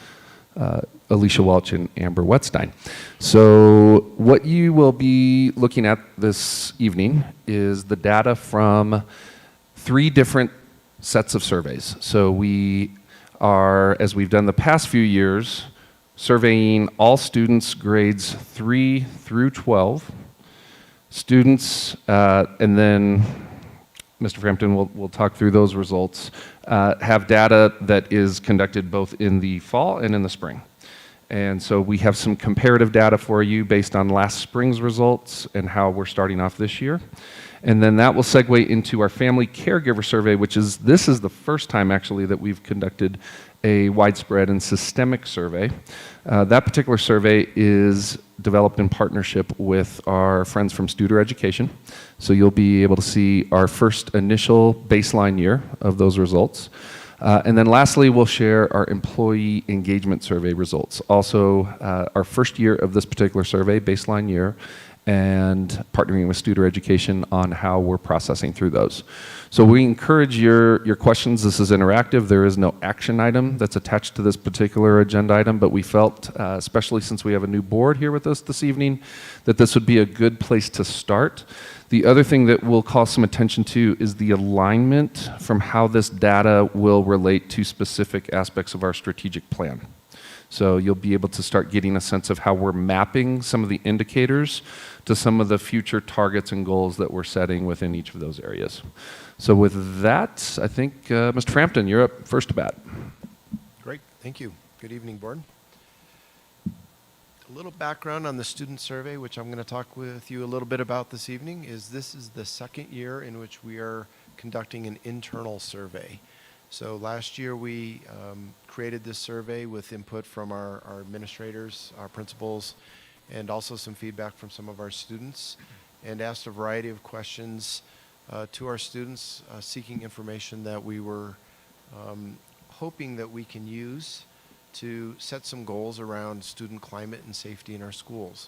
Alicia Walsh, and Amber Wetstein. So what you will be looking at this evening is the data from 3 different sets of surveys. So we are, as we've done the past few years, surveying all students grades 3 through 12. Students, and then Mr. Frampton will talk through those results, have data that is conducted both in the fall and in the spring. And so we have some comparative data for you based on last spring's results and how we're starting off this year. And then that will segue into our family caregiver survey, this is the first time actually that we've conducted a widespread and systemic survey. That particular survey is developed in partnership with our friends from Studer Education. So you'll be able to see our first initial baseline year of those results. And then lastly, we'll share our employee engagement survey results. Also, our first year of this particular survey, baseline year, and partnering with Studer Education on how we're processing through those. So we encourage your questions. This is interactive. There is no action item that's attached to this particular agenda item, but we felt, especially since we have a new board here with us this evening, that this would be a good place to start. The other thing that we'll call some attention to is the alignment from how this data will relate to specific aspects of our strategic plan. So you'll be able to start getting a sense of how we're mapping some of the indicators to some of the future targets and goals that we're setting within each of those areas. So with that, I think, Mr. Frampton, you're up first to bat. Great, thank you. Good evening, board. A little background on the student survey, which I'm going to talk with you a little bit about this evening, is this is the second year in which we are conducting an internal survey. So last year we created this survey with input from our administrators, our principals, and also some feedback from some of our students, and asked a variety of questions to our students, seeking information that we were hoping that we can use to set some goals around student climate and safety in our schools.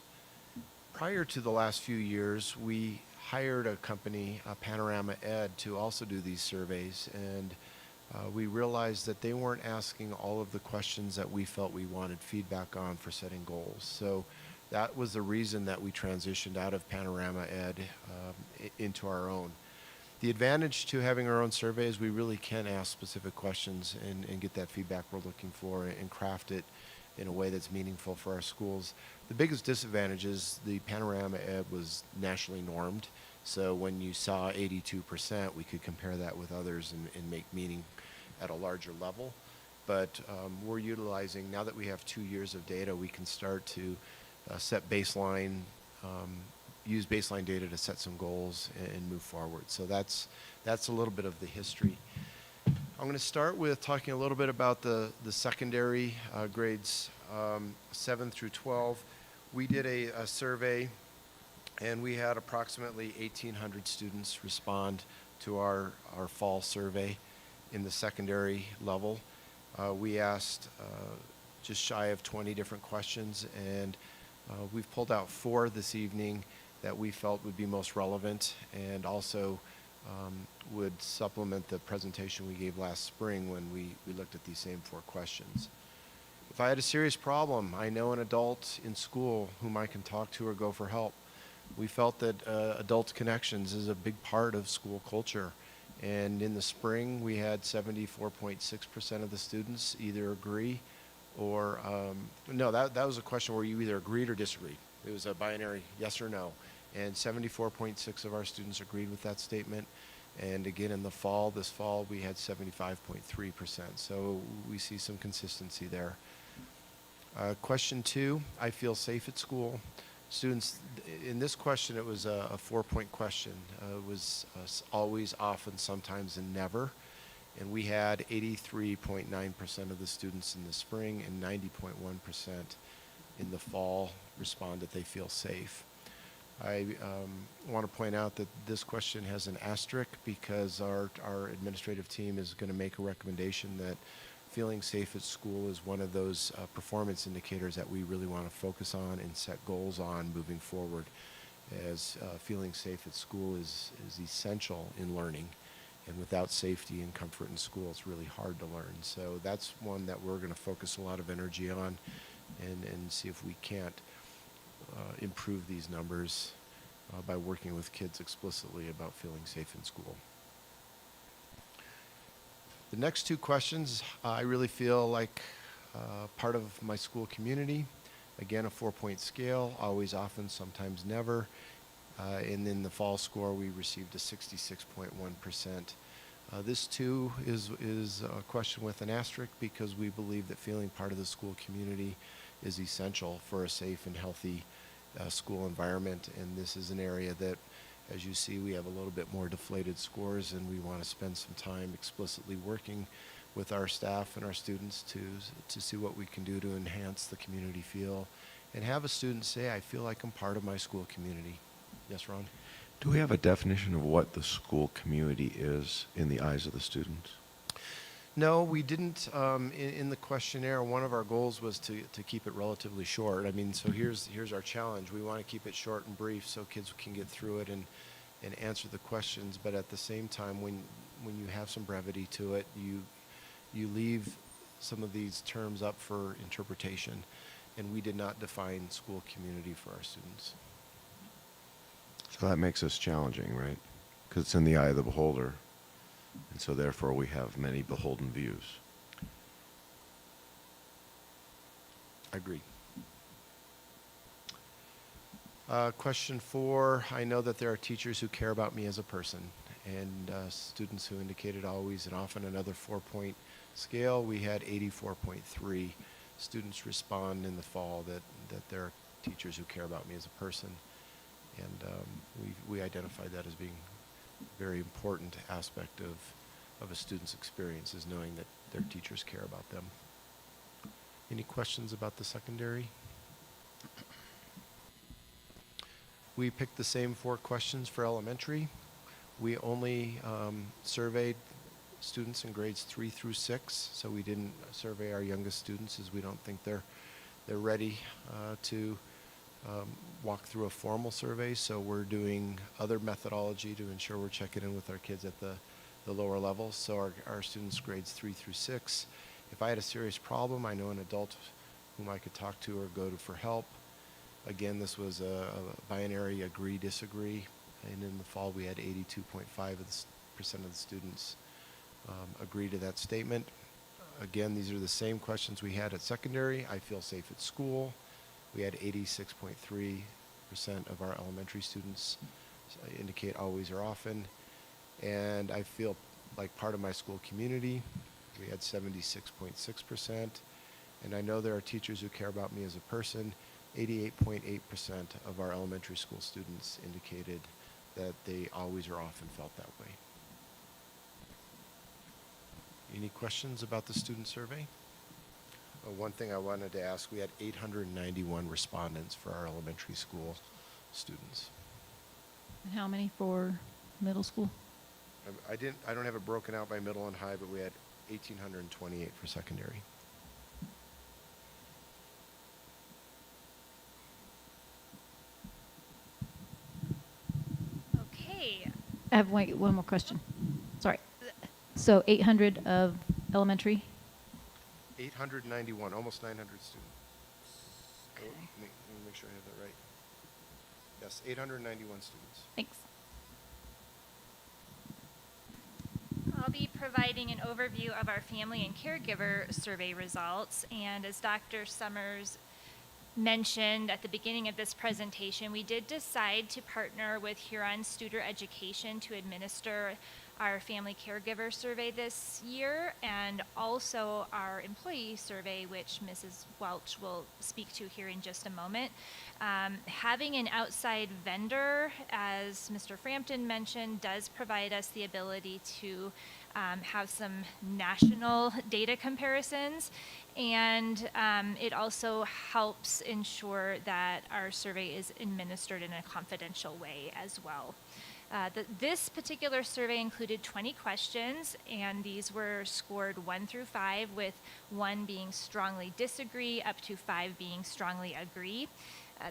Prior to the last few years, we hired a company, Panorama Ed, to also do these surveys, and we realized that they weren't asking all of the questions that we felt we wanted feedback on for setting goals. So that was the reason that we transitioned out of Panorama Ed into our own. The advantage to having our own survey is we really can ask specific questions and get that feedback we're looking for and craft it in a way that's meaningful for our schools. The biggest disadvantage is the Panorama Ed was nationally normed. So when you saw 82%, we could compare that with others and make meaning at a larger level. But we're utilizing, now that we have 2 years of data, we can start to set baseline, use baseline data to set some goals and move forward. So that's a little bit of the history. I'm going to start with talking a little bit about the secondary grades 7 through 12. We did a survey, and we had approximately 1,800 students respond to our fall survey in the secondary level. We asked just shy of 20 different questions, and we've pulled out 4 this evening that we felt would be most relevant and also would supplement the presentation we gave last spring when we looked at these same 4 questions. If I had a serious problem, I know an adult in school whom I can talk to or go for help. We felt that adult connections is a big part of school culture. And in the spring, we had 74.6% of the students either agree or, no, that was a question where you either agreed or disagreed. It was a binary yes or no. And 74.6 of our students agreed with that statement. And again, in the fall, this fall, we had 75.3%. So we see some consistency there. Question 2, I feel safe at school. Students, in this question, it was a 4-point question. It was always, often, sometimes, and never. And we had 83.9% of the students in the spring and 90.1% in the fall respond that they feel safe. I want to point out that this question has an asterisk because our administrative team is going to make a recommendation that feeling safe at school is one of those performance indicators that we really want to focus on and set goals on moving forward, as feeling safe at school is essential in learning. And without safety and comfort in school, it's really hard to learn. So that's one that we're going to focus a lot of energy on and see if we can't improve these numbers by working with kids explicitly about feeling safe in school. The next 2 questions, I really feel like part of my school community. Again, a 4-point scale, always, often, sometimes, never. And in the fall score, we received a 66.1%. This too is a question with an asterisk because we believe that feeling part of the school community is essential for a safe and healthy school environment. And this is an area that, as you see, we have a little bit more deflated scores, and we want to spend some time explicitly working with our staff and our students to see what we can do to enhance the community feel and have a student say, I feel like I'm part of my school community. Yes, Ron? Do we have a definition of what the school community is in the eyes of the students? No, we didn't. In the questionnaire, one of our goals was to keep it relatively short. I mean, so here's our challenge. We want to keep it short and brief so kids can get through it and answer the questions. But at the same time, when you have some brevity to it, you leave some of these terms up for interpretation. And we did not define school community for our students. So that makes us challenging, right? Because it's in the eye of the beholder. And so therefore we have many beholden views. I agree. Question 4, I know that there are teachers who care about me as a person, and students who indicated always and often another 4-point scale. We had 84.3 students respond in the fall that there are teachers who care about me as a person. And we identified that as being a very important aspect of a student's experience, is knowing that their teachers care about them. Any questions about the secondary? We picked the same 4 questions for elementary. We only surveyed students in grades 3 through 6, so we didn't survey our youngest students as we don't think they're ready to walk through a formal survey. So we're doing other methodology to ensure we're checking in with our kids at the lower levels. So our students grades 3 through 6. If I had a serious problem, I know an adult whom I could talk to or go to for help. Again, this was a binary agree, disagree. And in the fall, we had 82.5% of the students agree to that statement. Again, these are the same questions we had at secondary. I feel safe at school. We had 86.3% of our elementary students indicate always or often. And I feel like part of my school community. We had 76.6%. And I know there are teachers who care about me as a person. 88.8% of our elementary school students indicated that they always or often felt that way. Any questions about the student survey? One thing I wanted to ask, we had 891 respondents for our elementary school students. And how many for middle school? I don't have it broken out by middle and high, but we had 1,828 for secondary. Okay. I have one more question. Sorry. So 800 of elementary? 891, almost 900 students. Okay. Let me make sure I have that right. Yes, 891 students. Thanks. I'll be providing an overview of our family and caregiver survey results. And as Dr. Summers mentioned at the beginning of this presentation, we did decide to partner with Huron Student Education to administer our family caregiver survey this year, and also our employee survey, which Mrs. Welch will speak to here in just a moment. Having an outside vendor, as Mr. Frampton mentioned, does provide us the ability to have some national data comparisons, and it also helps ensure that our survey is administered in a confidential way as well. This particular survey included 20 questions, and these were scored 1 through 5, with 1 being strongly disagree, up to 5 being strongly agree.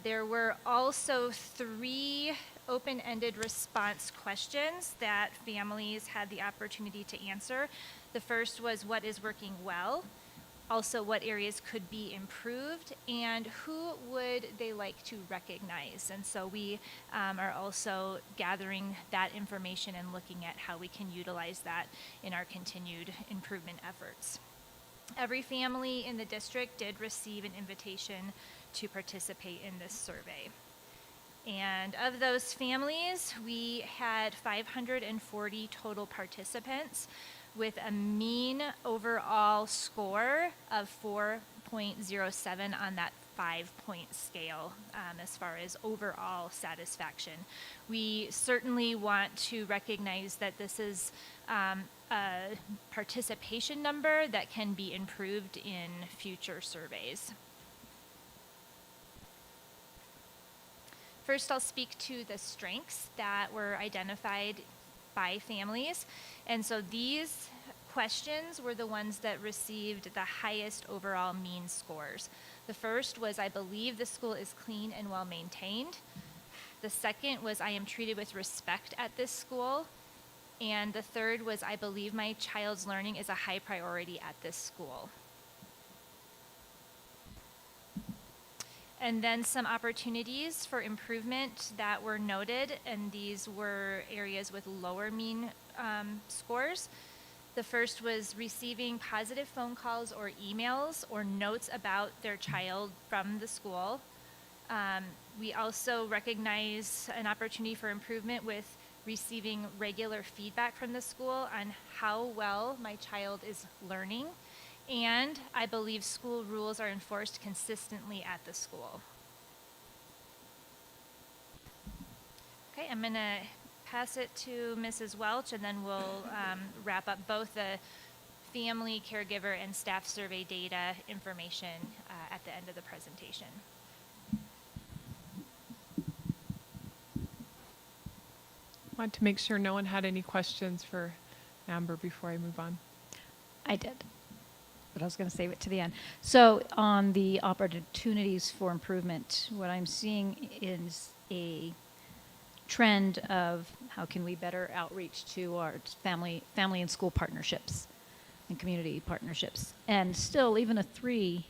There were also 3 open-ended response questions that families had the opportunity to answer. The first was, what is working well? Also, what areas could be improved, and who would they like to recognize? And so we are also gathering that information and looking at how we can utilize that in our continued improvement efforts. Every family in the district did receive an invitation to participate in this survey. And of those families, we had 540 total participants with a mean overall score of 4.07 on that 5-point scale as far as overall satisfaction. We certainly want to recognize that this is a participation number that can be improved in future surveys. First, I'll speak to the strengths that were identified by families. And so these questions were the ones that received the highest overall mean scores. The first was, I believe the school is clean and well maintained. The second was, I am treated with respect at this school. And the third was, I believe my child's learning is a high priority at this school. And then some opportunities for improvement that were noted, and these were areas with lower mean scores. The first was receiving positive phone calls or emails or notes about their child from the school. We also recognize an opportunity for improvement with receiving regular feedback from the school on how well my child is learning. And I believe school rules are enforced consistently at the school. Okay, I'm going to pass it to Mrs. Welch, and then we'll wrap up both the family, caregiver, and staff survey data information at the end of the presentation. I want to make sure no one had any questions for Amber before I move on. I did, but I was going to save it to the end. So on the opportunities for improvement, what I'm seeing is a trend of how can we better outreach to our family and school partnerships and community partnerships. And still, even a 3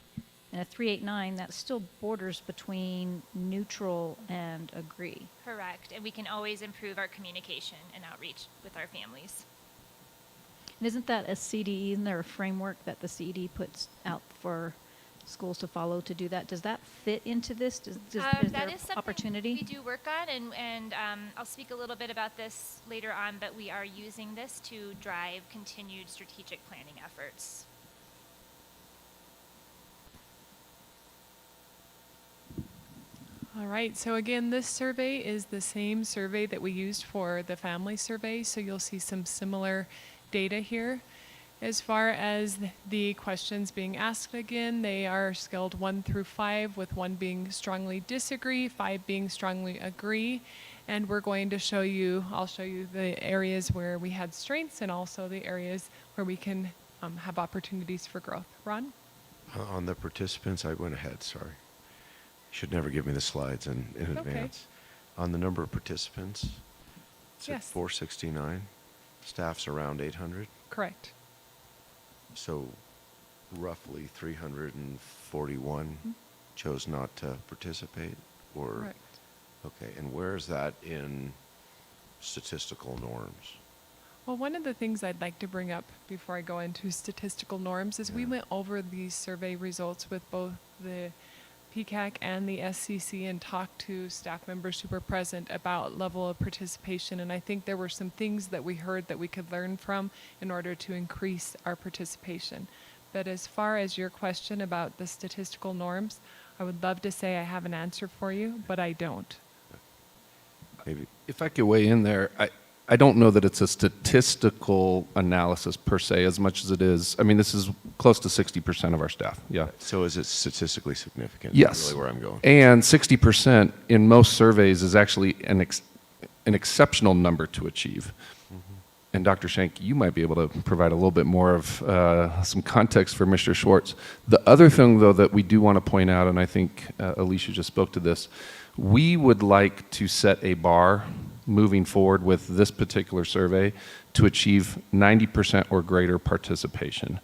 and a 389, that still borders between neutral and agree. Correct, and we can always improve our communication and outreach with our families. And isn't that a CDE? Isn't there a framework that the CDE puts out for schools to follow to do that? Does that fit into this? Is That there is something opportunity? we do work on, and I'll speak a little bit about this later on, but we are using this to drive continued strategic planning efforts. All right, so again, this survey is the same survey that we used for the family survey, so you'll see some similar data here. As far as the questions being asked again, they are scaled 1 through 5, with 1 being strongly disagree, 5 being strongly agree. And we're going to show you, I'll show you the areas where we had strengths and also the areas where we can have opportunities for growth. Ron? On the participants, I went ahead, sorry. Should never give me the slides in advance. On the number of participants, it's at 469. Staff's around 800. Correct. So roughly 341 chose not to participate, or? Correct. Okay, and where is that in statistical norms? Well, one of the things I'd like to bring up before I go into statistical norms is we went over these survey results with both the PCAC and the SCC and talked to staff members who were present about level of participation, and I think there were some things that we heard that we could learn from in order to increase our participation. But as far as your question about the statistical norms, I would love to say I have an answer for you, but I don't. Maybe. If I could weigh in there, I don't know that it's a statistical analysis per se as much as it is. I mean, this is close to 60% of our staff. Yeah. So is it statistically significant? Yes. That's really where I'm going. And 60% in most surveys is actually an exceptional number to achieve. And Dr. Schenk, you might be able to provide a little bit more of some context for Mr. Schwartz. The other thing, though, that we do want to point out, and I think Alicia just spoke to this, we would like to set a bar moving forward with this particular survey to achieve 90% or greater participation.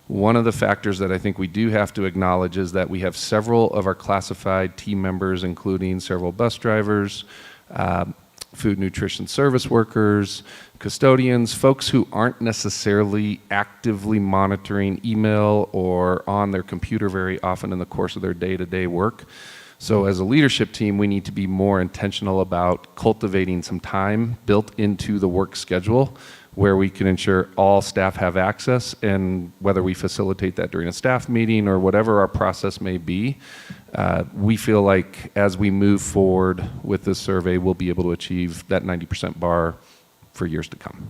One of the factors that I think we do have to acknowledge is that we have several of our classified team members, including several bus drivers, food nutrition service workers, custodians, folks who aren't necessarily actively monitoring email or on their computer very often in the course of their day-to-day work. So as a leadership team, we need to be more intentional about cultivating some time built into the work schedule where we can ensure all staff have access, and whether we facilitate that during a staff meeting or whatever our process may be, we feel like as we move forward with this survey, we'll be able to achieve that 90% bar for years to come.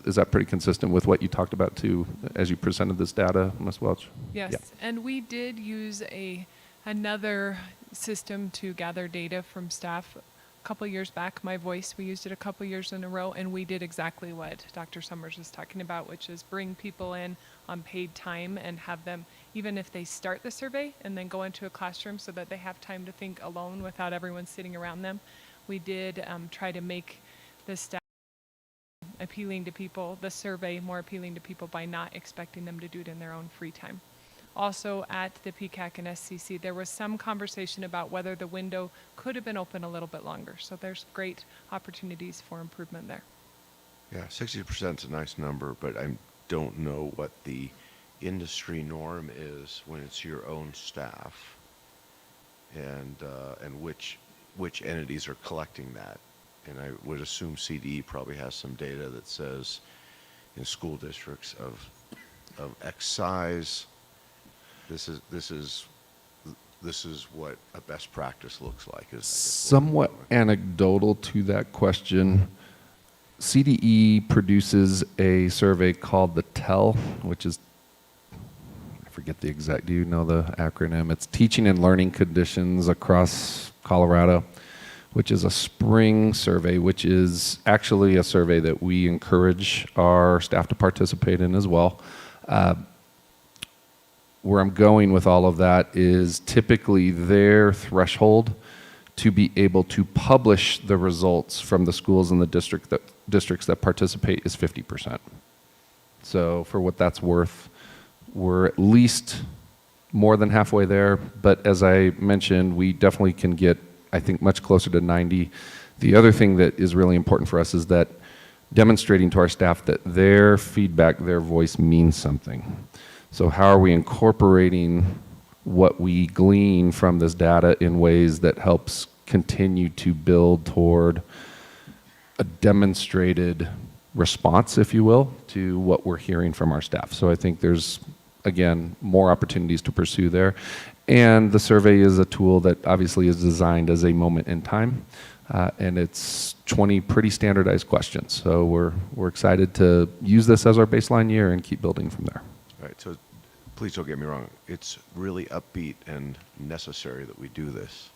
Is that pretty consistent with what you talked about too as you presented this data, Ms. Welch? Yes, Yeah. and we did use another system to gather data from staff a couple years back. My Voice, we used it a couple years in a row, and we did exactly what Dr. Summers is talking about, which is bring people in on paid time and have them, even if they start the survey and then go into a classroom so that they have time to think alone without everyone sitting around them. We did try to make the staff appealing to people, the survey more appealing to people by not expecting them to do it in their own free time. Also at the PCAC and SCC, there was some conversation about whether the window could have been open a little bit longer. So there's great opportunities for improvement there. Yeah, 60% is a nice number, but I don't know what the industry norm is when it's your own staff, and which entities are collecting that. And I would assume CDE probably has some data that says in school districts of X size, this is what a best practice looks like. Is, I guess, Somewhat anecdotal to that question, CDE produces a survey called the TEL, which is, I forget the exact, do you know the acronym? It's Teaching and Learning Conditions Across Colorado, which is a spring survey, which is actually a survey that we encourage our staff to participate in as well. Where I'm going with all of that is typically their threshold to be able to publish the results from the schools in the districts that participate is 50%. So for what that's worth, we're at least more than halfway there, but as I mentioned, we definitely can get, I think, much closer to 90. The other thing that is really important for us is that demonstrating to our staff that their feedback, their voice means something. So how are we incorporating what we glean from this data in ways that helps continue to build toward a demonstrated response, if you will, to what we're hearing from our staff. So I think there's, again, more opportunities to pursue there. And the survey is a tool that obviously is designed as a moment in time, and it's 20 pretty standardized questions. So we're excited to use this as our baseline year and keep building from there. All right, so please don't get me wrong. It's really upbeat and necessary that we do this.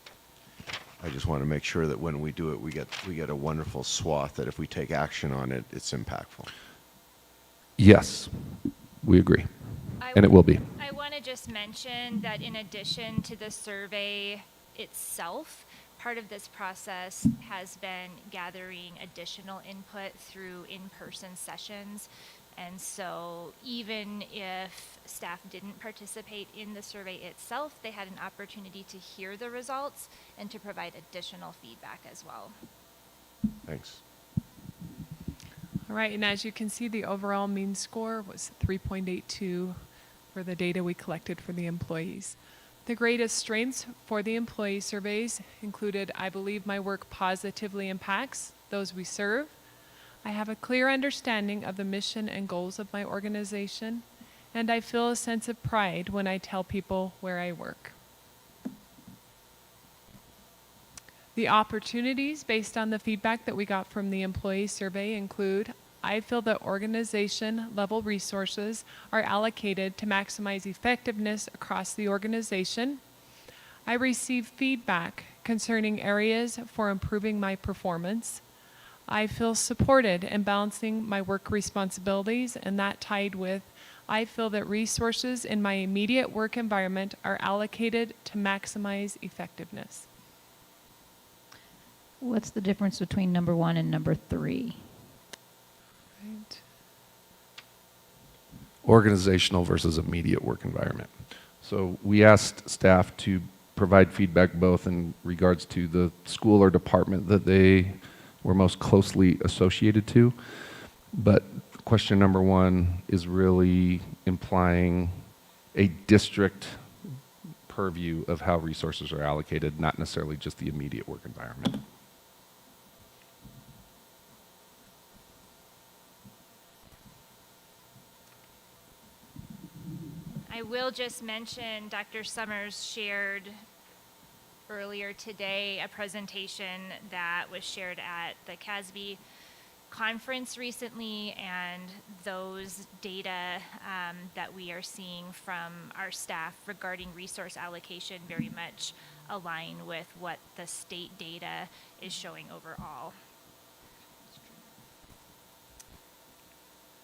I just want to make sure that when we do it, we get a wonderful swath that if we take action on it, it's impactful. Yes, we agree, and it will be. I want to just mention that in addition to the survey itself, part of this process has been gathering additional input through in-person sessions. And so even if staff didn't participate in the survey itself, they had an opportunity to hear the results and to provide additional feedback as well. Thanks. All right, and as you can see, the overall mean score was 3.82 for the data we collected for the employees. The greatest strengths for the employee surveys included, I believe my work positively impacts those we serve. I have a clear understanding of the mission and goals of my organization, and I feel a sense of pride when I tell people where I work. The opportunities based on the feedback that we got from the employee survey include, I feel that organization level resources are allocated to maximize effectiveness across the organization. I receive feedback concerning areas for improving my performance. I feel supported in balancing my work responsibilities, and that tied with, I feel that resources in my immediate work environment are allocated to maximize effectiveness. What's the difference between number 1 and number 3? Right. Organizational versus immediate work environment. So we asked staff to provide feedback both in regards to the school or department that they were most closely associated to. But question number 1 is really implying a district purview of how resources are allocated, not necessarily just the immediate work environment. I will just mention Dr. Summers shared earlier today a presentation that was shared at the CASB conference recently, and those data that we are seeing from our staff regarding resource allocation very much align with what the state data is showing overall.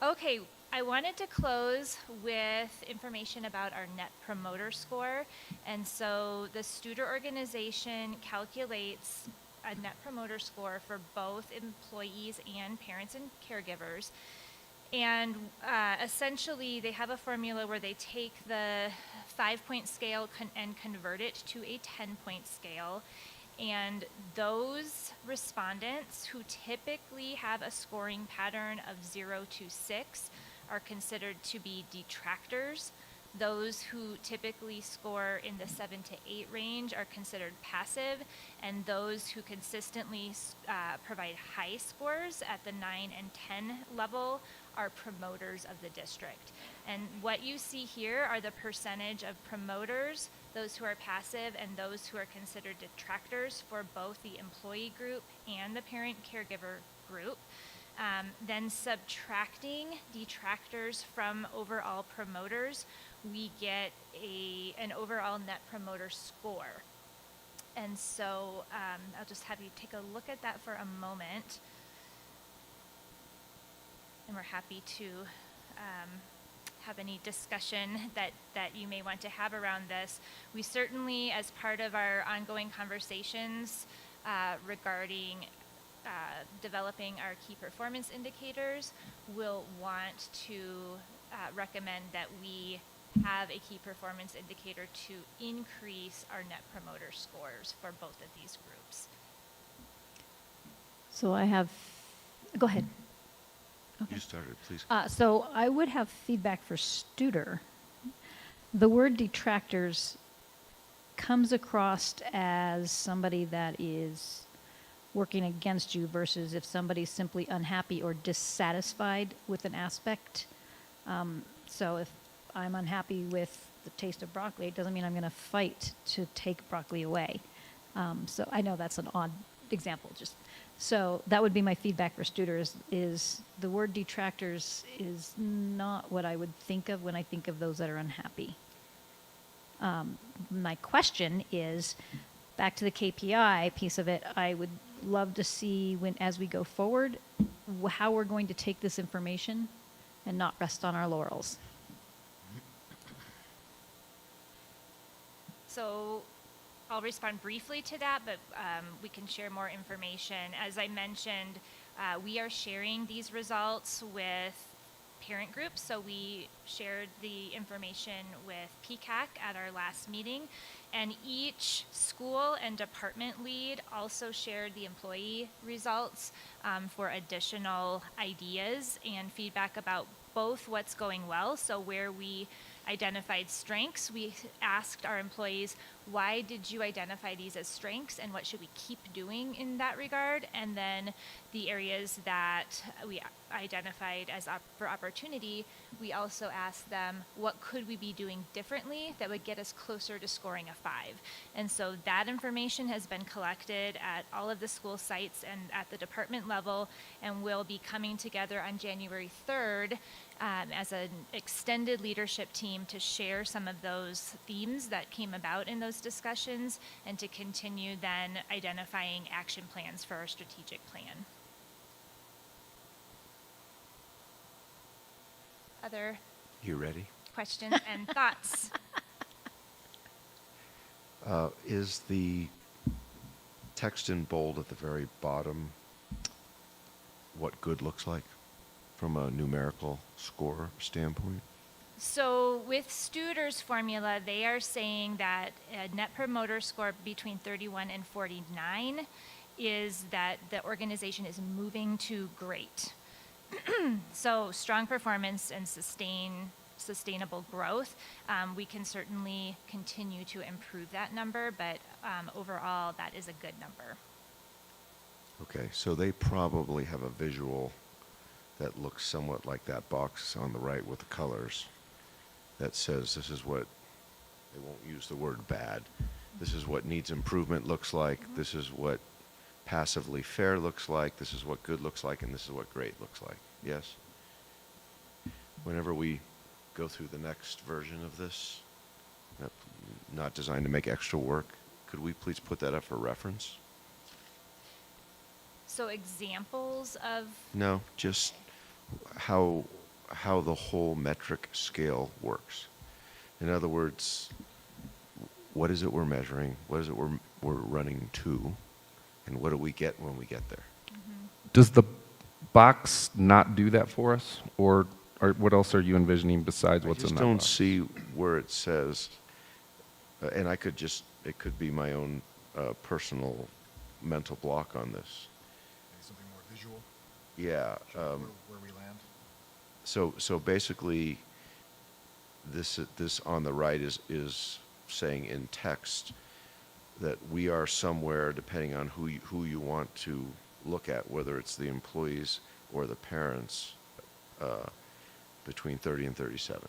Okay, I wanted to close with information about our Net Promoter Score. And so the Studer organization calculates a Net Promoter Score for both employees and parents and caregivers. And essentially, they have a formula where they take the 5-point scale and convert it to a 10-point scale. And those respondents who typically have a scoring pattern of 0 to 6 are considered to be detractors. Those who typically score in the 7 to 8 range are considered passive, and those who consistently provide high scores at the 9 and 10 level are promoters of the district. And what you see here are the percentage of promoters, those who are passive, and those who are considered detractors for both the employee group and the parent caregiver group. Then subtracting detractors from overall promoters, we get an overall Net Promoter Score. And so I'll just have you take a look at that for a moment. And we're happy to have any discussion that you may want to have around this. We certainly, as part of our ongoing conversations regarding developing our key performance indicators, will want to recommend that we have a key performance indicator to increase our Net Promoter Scores for both of these groups. So I have, go ahead. Okay. You started, please. So I would have feedback for Studer. The word detractors comes across as somebody that is working against you versus if somebody's simply unhappy or dissatisfied with an aspect. So if I'm unhappy with the taste of broccoli, it doesn't mean I'm going to fight to take broccoli away. So I know that's an odd example. So that would be my feedback for Studer is the word detractors is not what I would think of when I think of those that are unhappy. My question is, back to the KPI piece of it, I would love to see as we go forward, how we're going to take this information and not rest on our laurels. So I'll respond briefly to that, but we can share more information. As I mentioned, we are sharing these results with parent groups. So we shared the information with PCAC at our last meeting, and each school and department lead also shared the employee results for additional ideas and feedback about both what's going well, so where we identified strengths, we asked our employees, why did you identify these as strengths and what should we keep doing in that regard? And then the areas that we identified as for opportunity, we also asked them, what could we be doing differently that would get us closer to scoring a 5? And so that information has been collected at all of the school sites and at the department level, and will be coming together on January 3rd as an extended leadership team to share some of those themes that came about in those discussions, and to continue then identifying action plans for our strategic plan. Other You ready? questions and thoughts? Is the text in bold at the very bottom what good looks like from a numerical score standpoint? So with Studer's formula, they are saying that a Net Promoter Score between 31 and 49 is that the organization is moving to great. So strong performance and sustained sustainable growth. We can certainly continue to improve that number, but overall, that is a good number. Okay, so they probably have a visual that looks somewhat like that box on the right with the colors that says this is what, they won't use the word bad, this is what needs improvement looks like, this is what passively fair looks like, this is what good looks like, and this is what great looks like. Yes? Whenever we go through the next version of this, not designed to make extra work, could we please put that up for reference? So examples of? No, just how the whole metric scale works. In other words, what is it we're measuring? What is it we're running to? And what do we get when we get there? Does the box not do that for us? Or what else are you envisioning besides what's in that box? I just don't see where it says, and it could be my own personal mental block on this. Maybe something more visual? Yeah. Where we land? So basically, this on the right is saying in text that we are somewhere, depending on who you want to look at, whether it's the employees or the parents, between 30 and 37,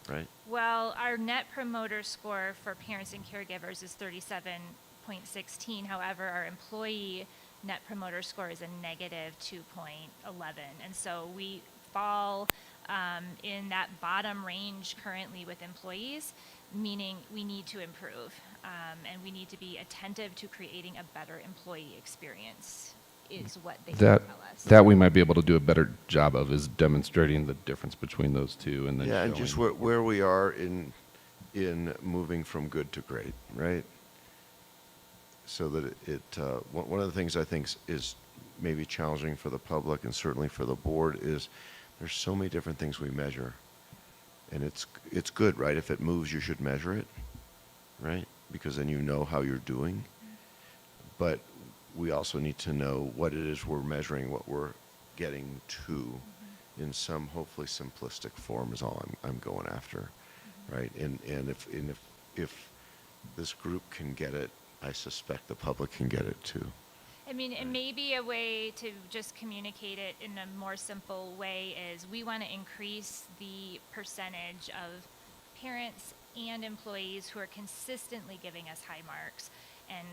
right? Well, our net promoter score for parents and caregivers is 37.16. However, our employee net promoter score is a negative 2.11. And so we fall in that bottom range currently with employees, meaning we need to improve. And we need to be attentive to creating a better employee experience is what they tell us. That we might be able to do a better job of is demonstrating the difference between those two and then Yeah, showing. and just where we are in moving from good to great, right? So that one of the things I think is maybe challenging for the public and certainly for the board is there's so many different things we measure. And it's good, right? If it moves, you should measure it, right? Because then you know how you're doing. But we also need to know what it is we're measuring, what we're getting to in some hopefully simplistic form is all I'm going after, right? And if this group can get it, I suspect the public can get it too. I mean, and maybe a way to just communicate it in a more simple way is we want to increase the percentage of parents and employees who are consistently giving us high marks and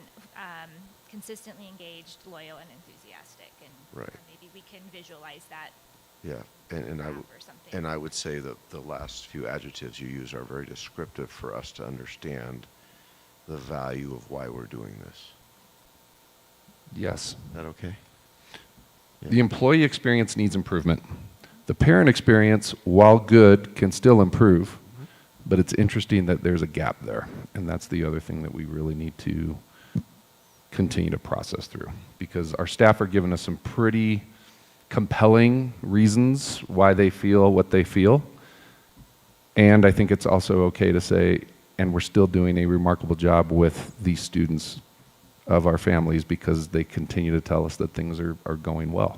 consistently engaged, loyal, and enthusiastic. And Right. maybe we can visualize that. Yeah, and graph or something. I would say that the last few adjectives you use are very descriptive for us to understand the value of why we're doing this. Yes. Is that okay? Yeah. The employee experience needs improvement. The parent experience, while good, can still improve, but it's interesting that there's a gap there. And that's the other thing that we really need to continue to process through, because our staff are giving us some pretty compelling reasons why they feel what they feel. And I think it's also okay to say, and we're still doing a remarkable job with these students of our families because they continue to tell us that things are going well.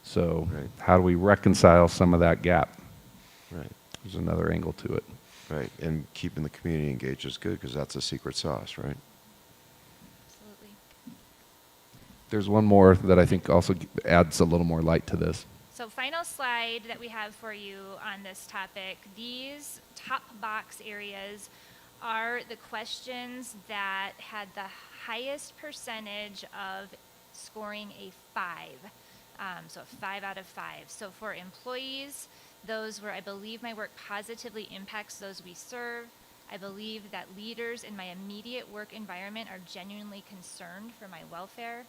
So Right. how do we reconcile some of that gap? Right. There's another angle to it. Right, and keeping the community engaged is good because that's a secret sauce, right? Absolutely. There's one more that I think also adds a little more light to this. So final slide that we have for you on this topic. These top box areas are the questions that had the highest percentage of scoring a 5. So a 5 out of 5. So for employees, those were, I believe my work positively impacts those we serve. I believe that leaders in my immediate work environment are genuinely concerned for my welfare,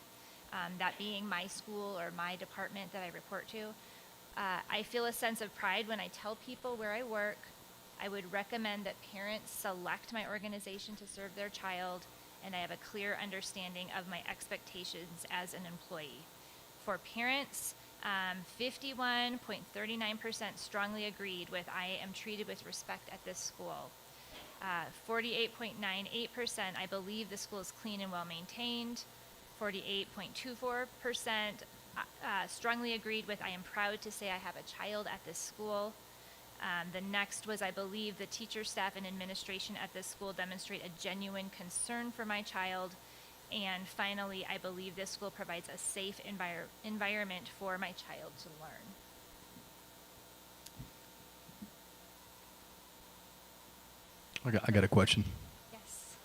that being my school or my department that I report to. I feel a sense of pride when I tell people where I work. I would recommend that parents select my organization to serve their child, and I have a clear understanding of my expectations as an employee. For parents, 51.39% strongly agreed with I am treated with respect at this school. 48.98% I believe the school is clean and well maintained. 48.24% strongly agreed with I am proud to say I have a child at this school. The next was, I believe, the teacher, staff, and administration at this school demonstrate a genuine concern for my child. And finally, I believe this school provides a safe environment for my child to learn. I got a question. Yes.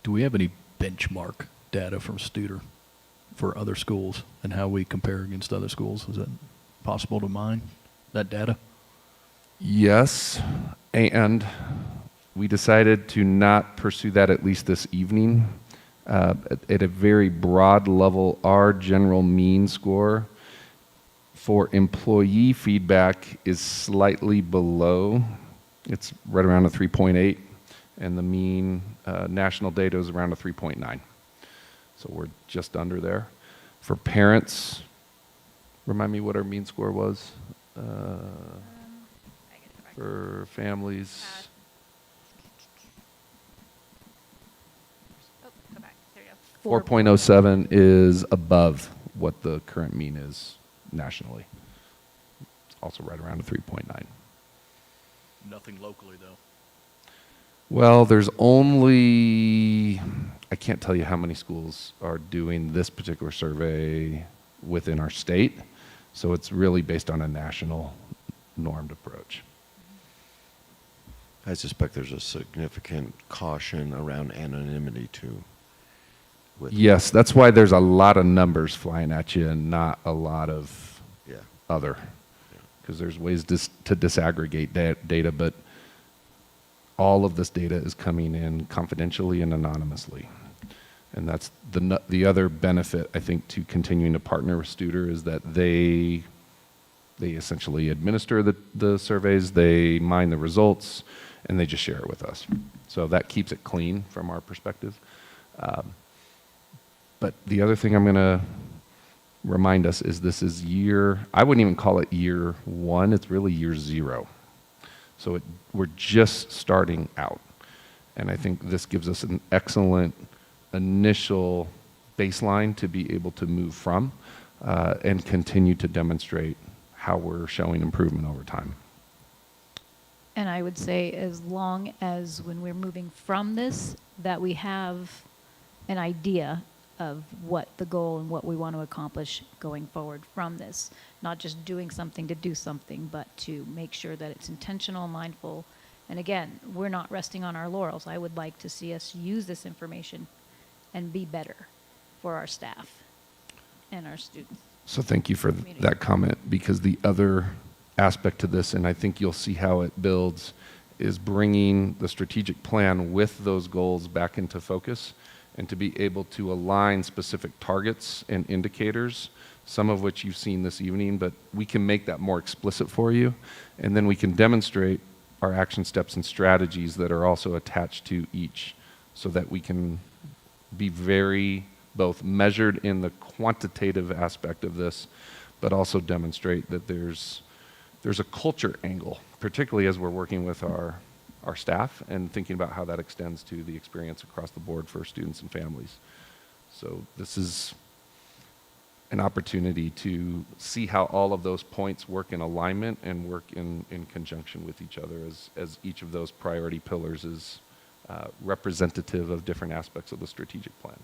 Do we have any benchmark data from Studer for other schools and how we compare against other schools? Is that possible to mine that data? Yes, and we decided to not pursue that at least this evening. At a very broad level, our general mean score for employee feedback is slightly below. It's right around a 3.8, and the mean national data is around a 3.9. So we're just under there. For parents, remind me what our mean score was for families. Go back. There you go. 4.07 is above what the current mean is nationally. It's also right around a 3.9. Nothing locally, though. Well, there's only, I can't tell you how many schools are doing this particular survey within our state. So it's really based on a national normed approach. I suspect there's a significant caution around anonymity too. Yes, that's why there's a lot of numbers flying at you and not a lot of other. Because there's ways to disaggregate data, but all of this data is coming in confidentially and anonymously. And that's the other benefit, I think, to continuing to partner with Studer is that they essentially administer the surveys, they mine the results, and they just share it with us. So that keeps it clean from our perspective. But the other thing I'm going to remind us is this is I wouldn't even call it year one, it's really year zero. So we're just starting out. And I think this gives us an excellent initial baseline to be able to move from and continue to demonstrate how we're showing improvement over time. And I would say as long as when we're moving from this, that we have an idea of what the goal and what we want to accomplish going forward from this. Not just doing something to do something, but to make sure that it's intentional, mindful. And again, we're not resting on our laurels. I would like to see us use this information and be better for our staff and our students. So thank you for that comment, because the other aspect to this, and I think you'll see how it builds, is bringing the strategic plan with those goals back into focus and to be able to align specific targets and indicators, some of which you've seen this evening, but we can make that more explicit for you, and then we can demonstrate our action steps and strategies that are also attached to each, so that we can be very both measured in the quantitative aspect of this, but also demonstrate that there's a culture angle, particularly as we're working with our staff and thinking about how that extends to the experience across the board for students and families. So this is an opportunity to see how all of those points work in alignment and work in conjunction with each other as each of those priority pillars is representative of different aspects of the strategic plan.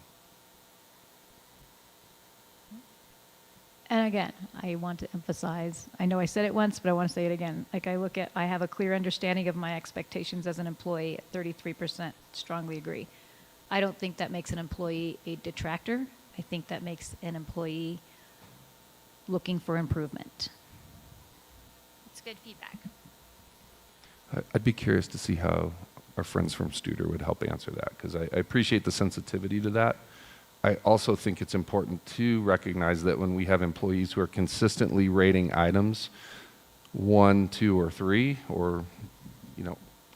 And again, I want to emphasize, I know I said it once, but I want to say it again. Like I have a clear understanding of my expectations as an employee at 33%, strongly agree. I don't think that makes an employee a detractor. I think that makes an employee looking for improvement. It's good feedback. I'd be curious to see how our friends from Studer would help answer that, because I appreciate the sensitivity to that. I also think it's important to recognize that when we have employees who are consistently rating items 1, 2, or 3, or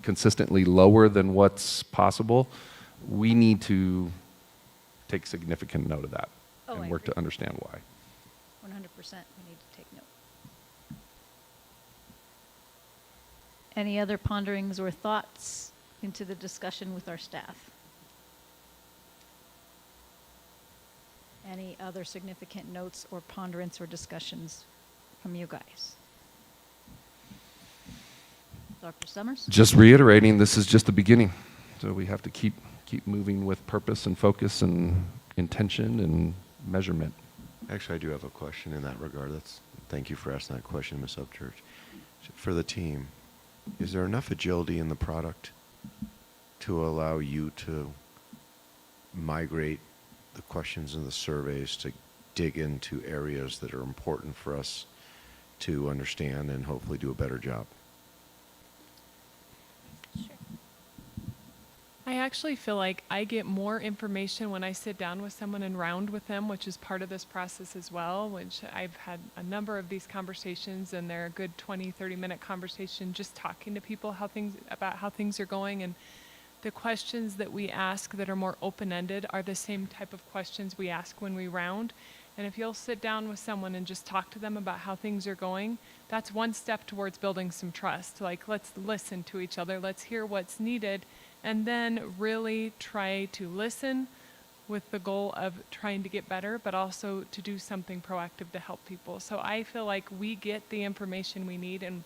consistently lower than what's possible, we need to take significant note of that and work to understand why. 100% we need to take note. Any other ponderings or thoughts into the discussion with our staff? Any other significant notes or ponderance or discussions from you guys? Dr. Summers? Just reiterating, this is just the beginning. So we have to keep moving with purpose and focus and intention and measurement. Actually, I do have a question in that regard. Thank you for asking that question, Ms. Upchurch. For the team, is there enough agility in the product to allow you to migrate the questions in the surveys to dig into areas that are important for us to understand and hopefully do a better job? I actually feel like I get more information when I sit down with someone and round with them, which is part of this process as well, which I've had a number of these conversations, and they're a good 20, 30-minute conversation just talking to people about how things are going. And the questions that we ask that are more open-ended are the same type of questions we ask when we round. And if you'll sit down with someone and just talk to them about how things are going, that's one step towards building some trust. Like, let's listen to each other, let's hear what's needed, and then really try to listen with the goal of trying to get better, but also to do something proactive to help people. So I feel like we get the information we need, and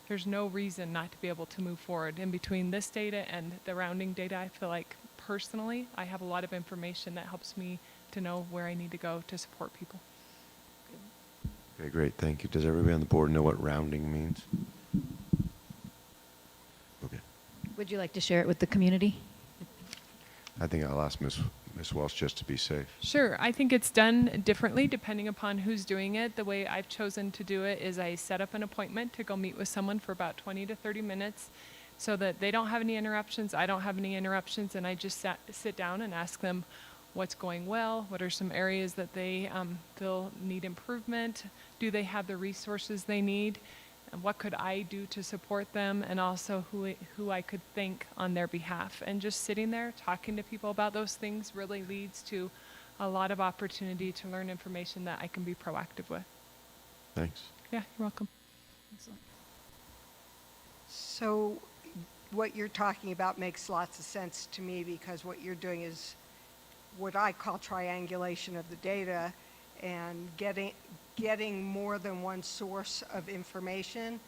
there's no reason not to be able to move forward. In between this data and the rounding data, I feel like personally I have a lot of information that helps me to know where I need to go to support people. Okay, great. Thank you. Does everybody on the board know what rounding means? Okay. Would you like to share it with the community? I think I'll ask Ms. Welch just to be safe. Sure. I think it's done differently depending upon who's doing it. The way I've chosen to do it is I set up an appointment to go meet with someone for about 20 to 30 minutes so that they don't have any interruptions, I don't have any interruptions, and I just sit down and ask them what's going well, what are some areas that they feel need improvement, do they have the resources they need, and what could I do to support them, and also who I could thank on their behalf. And just sitting there talking to people about those things really leads to a lot of opportunity to learn information that I can be proactive with. Thanks. Yeah, you're welcome. Excellent. So what you're talking about makes lots of sense to me, because what you're doing is what I call triangulation of the data and getting more than one source of information.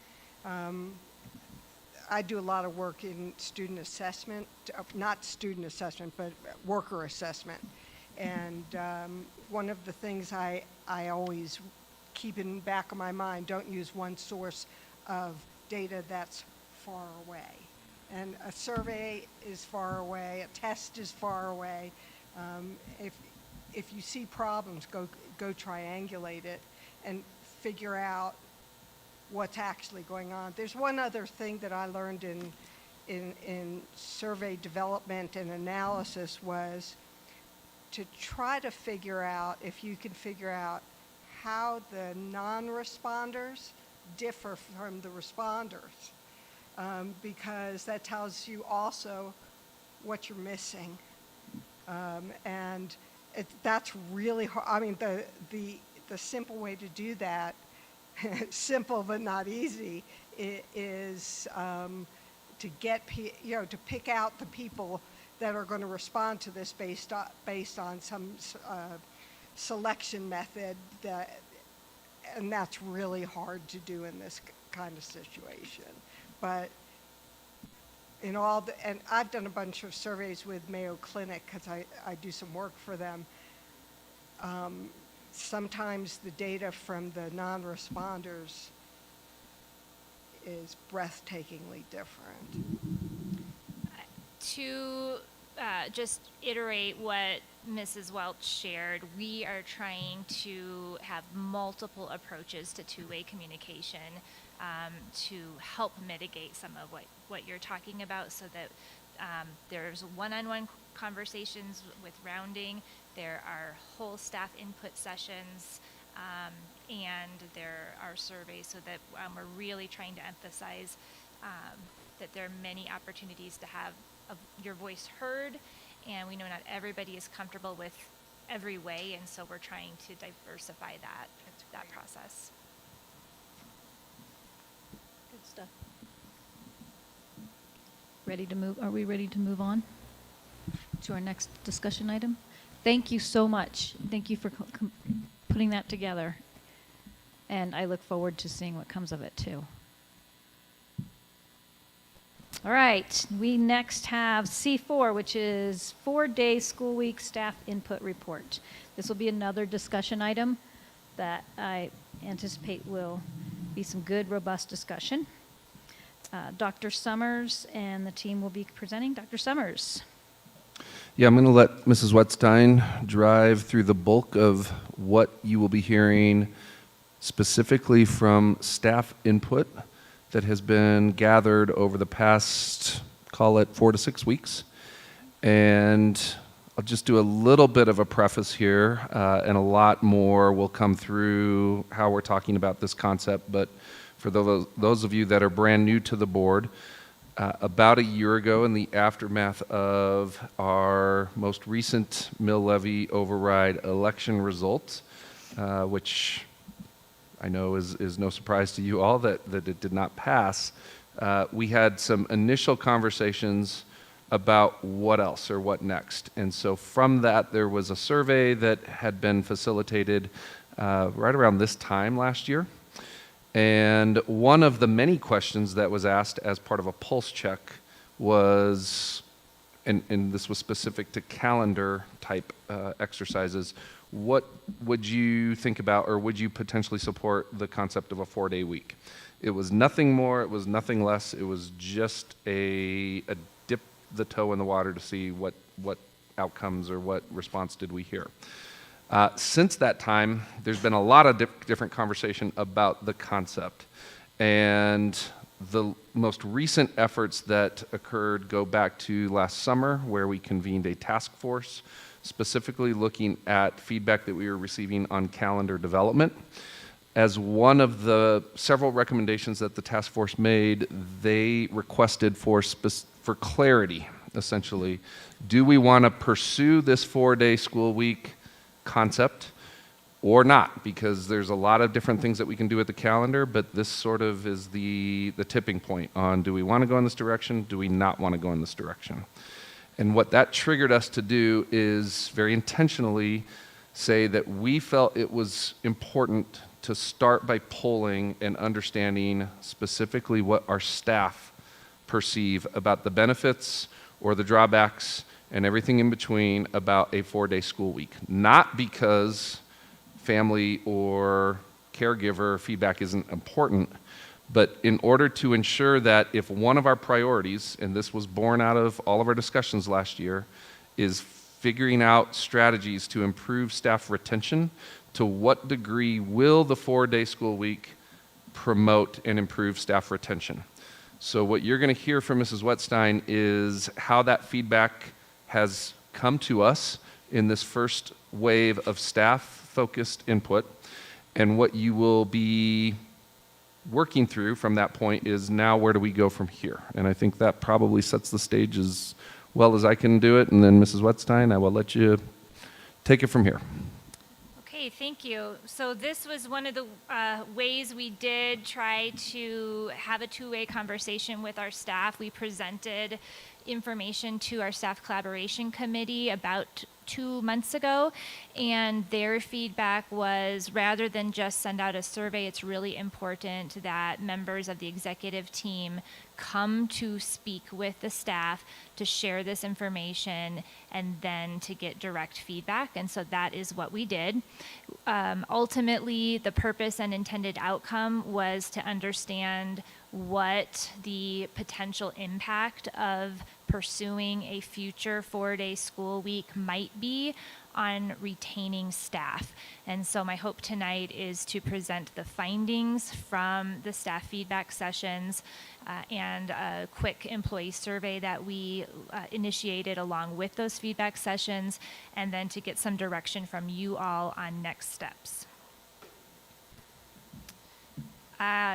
I do a lot of work in student assessment, not student assessment, but worker assessment. And one of the things I always keep in the back of my mind, don't use one source of data that's far away. And a survey is far away, a test is far away. If you see problems, go triangulate it and figure out what's actually going on. There's one other thing that I learned in survey development and analysis was to try to figure out, if you can figure out how the non-responders differ from the responders, because that tells you also what you're missing. And that's really hard. I mean, the simple way to do that, simple but not easy, is to get to pick out the people that are going to respond to this based on some selection method, and that's really hard to do in this kind of situation. But and I've done a bunch of surveys with Mayo Clinic because I do some work for them. Sometimes the data from the non-responders is breathtakingly different. To just iterate what Mrs. Welch shared, we are trying to have multiple approaches to two-way communication to help mitigate some of what you're talking about, so that there's one-on-one conversations with rounding, there are whole staff input sessions, and there are surveys, so that we're really trying to emphasize that there are many opportunities to have your voice heard, and we know not everybody is comfortable with every way, and so we're trying to diversify that process. Good stuff. Ready to move? Are we ready to move on to our next discussion item? Thank you so much. Thank you for putting that together, and I look forward to seeing what comes of it too. All right, we next have C4, which is 4-day school week staff input report. This will be another discussion item that I anticipate will be some good, robust discussion. Dr. Summers and the team will be presenting. Dr. Summers. Yeah, I'm going to let Mrs. Wetstein drive through the bulk of what you will be hearing specifically from staff input that has been gathered over the past, call it 4 to 6 weeks. And I'll just do a little bit of a preface here, and a lot more will come through how we're talking about this concept. But for those of you that are brand new to the board, about a year ago, in the aftermath of our most recent mill levy override election results, which I know is no surprise to you all that it did not pass, we had some initial conversations about what else or what next. And so from that, there was a survey that had been facilitated right around this time last year. And one of the many questions that was asked as part of a pulse check was, and this was specific to calendar type exercises, what would you think about, or would you potentially support the concept of a 4-day week? It was nothing more, it was nothing less, it was just a dip the toe in the water to see what outcomes or what response did we hear. Since that time, there's been a lot of different conversation about the concept. And the most recent efforts that occurred go back to last summer, where we convened a task force specifically looking at feedback that we were receiving on calendar development. As one of the several recommendations that the task force made, they requested for clarity, essentially. Do we want to pursue this 4-day school week concept or not? Because there's a lot of different things that we can do with the calendar, but this sort of is the tipping point on, do we want to go in this direction? Do we not want to go in this direction? And what that triggered us to do is very intentionally say that we felt it was important to start by polling and understanding specifically what our staff perceive about the benefits or the drawbacks and everything in between about a 4-day school week. Not because family or caregiver feedback isn't important, but in order to ensure that if one of our priorities, and this was born out of all of our discussions last year, is figuring out strategies to improve staff retention, to what degree will the 4-day school week promote and improve staff retention? So what you're going to hear from Mrs. Wetstein is how that feedback has come to us in this first wave of staff-focused input, and what you will be working through from that point is, now where do we go from here? And I think that probably sets the stage as well as I can do it, and then Mrs. Wetstein, I will let you take it from here. Okay, thank you. So this was one of the ways we did try to have a two-way conversation with our staff. We presented information to our staff collaboration committee about 2 months ago, and their feedback was, rather than just send out a survey, it's really important that members of the executive team come to speak with the staff to share this information and then to get direct feedback. And so that is what we did. Ultimately, the purpose and intended outcome was to understand what the potential impact of pursuing a future 4-day school week might be on retaining staff. And so my hope tonight is to present the findings from the staff feedback sessions and a quick employee survey that we initiated along with those feedback sessions, and then to get some direction from you all on next steps.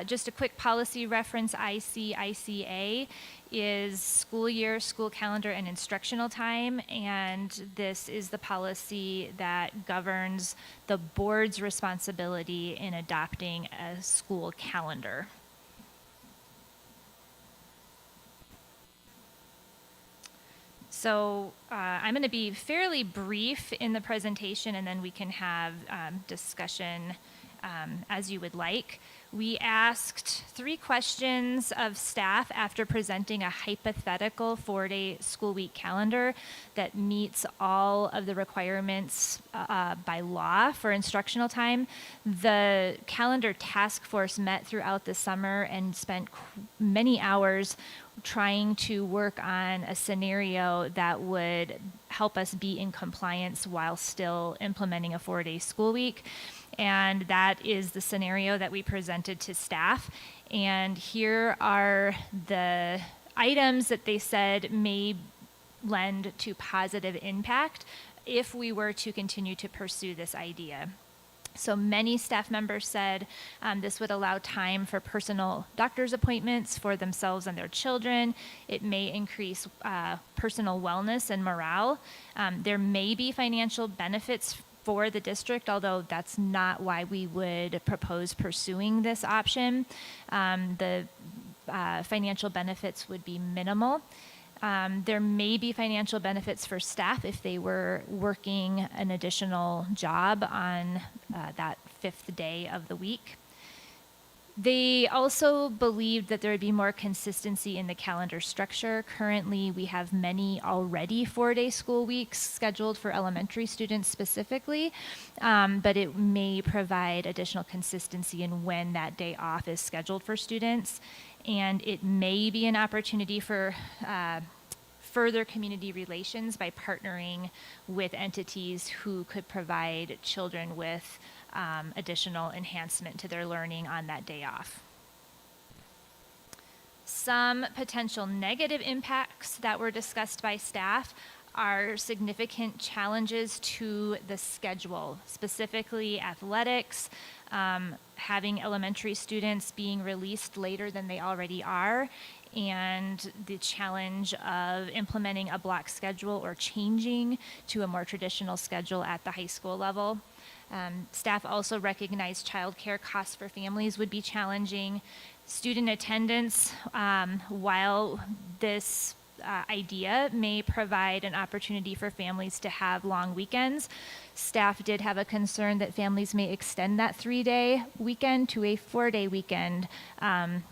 Just a quick policy reference, ICA is school year, school calendar, and instructional time, and this is the policy that governs the board's responsibility in adopting a school calendar. So I'm going to be fairly brief in the presentation, and then we can have discussion as you would like. We asked 3 questions of staff after presenting a hypothetical 4-day school week calendar that meets all of the requirements by law for instructional time. The calendar task force met throughout the summer and spent many hours trying to work on a scenario that would help us be in compliance while still implementing a 4-day school week. And that is the scenario that we presented to staff. And here are the items that they said may lend to positive impact if we were to continue to pursue this idea. So many staff members said this would allow time for personal doctor's appointments for themselves and their children. It may increase personal wellness and morale. There may be financial benefits for the district, although that's not why we would propose pursuing this option. The financial benefits would be minimal. There may be financial benefits for staff if they were working an additional job on that 5th day of the week. They also believed that there would be more consistency in the calendar structure. Currently, we have many already 4-day school weeks scheduled for elementary students specifically, but it may provide additional consistency in when that day off is scheduled for students. And it may be an opportunity for further community relations by partnering with entities who could provide children with additional enhancement to their learning on that day off. Some potential negative impacts that were discussed by staff are significant challenges to the schedule, specifically athletics, having elementary students being released later than they already are, and the challenge of implementing a block schedule or changing to a more traditional schedule at the high school level. Staff also recognized childcare costs for families would be challenging. Student attendance, while this idea may provide an opportunity for families to have long weekends, staff did have a concern that families may extend that 3-day weekend to a 4-day weekend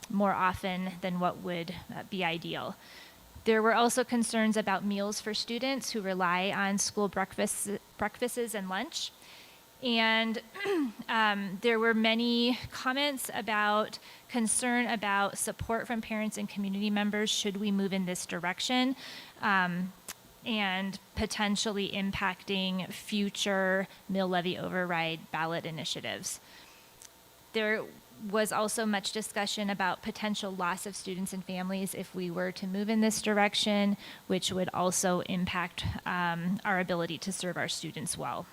more often than what would be ideal. There were also concerns about meals for students who rely on school breakfasts and lunch. And there were many comments about concern about support from parents and community members should we move in this direction, and potentially impacting future mill levy override ballot initiatives. There was also much discussion about potential loss of students and families if we were to move in this direction, which would also impact our ability to serve our students well.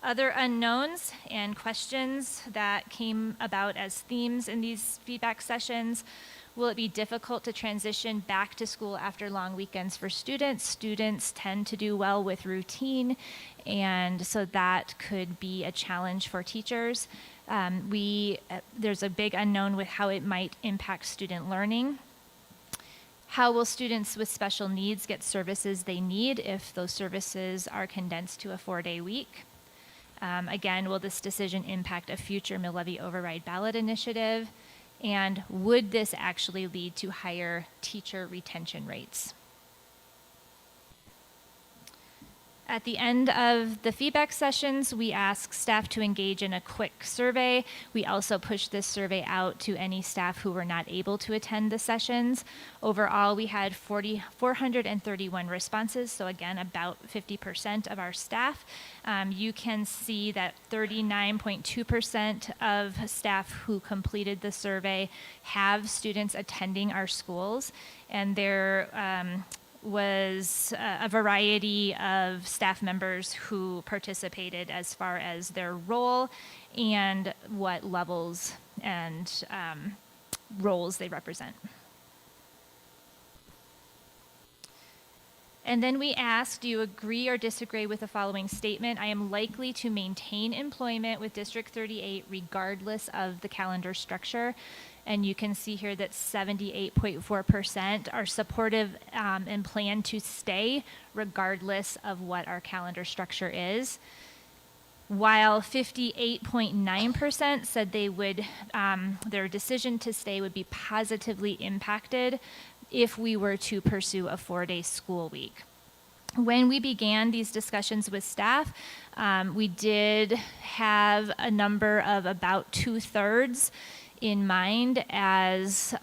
Other unknowns and questions that came about as themes in these feedback sessions: will it be difficult to transition back to school after long weekends for students? Students tend to do well with routine, and so that could be a challenge for teachers. There's a big unknown with how it might impact student learning. How will students with special needs get services they need if those services are condensed to a 4-day week? Again, will this decision impact a future mill levy override ballot initiative? And would this actually lead to higher teacher retention rates? At the end of the feedback sessions, we asked staff to engage in a quick survey. We also pushed this survey out to any staff who were not able to attend the sessions. Overall, we had 431 responses, so again, about 50% of our staff. You can see that 39.2% of staff who completed the survey have students attending our schools, and there was a variety of staff members who participated as far as their role and what levels and roles they represent. And then we asked, do you agree or disagree with the following statement? I am likely to maintain employment with District 38 regardless of the calendar structure. And you can see here that 78.4% are supportive and plan to stay regardless of what our calendar structure is. while 58.9% said they would, their decision to stay would be positively impacted if we were to pursue a 4-day school week. When we began these discussions with staff, we did have a number of about 2/3 in mind as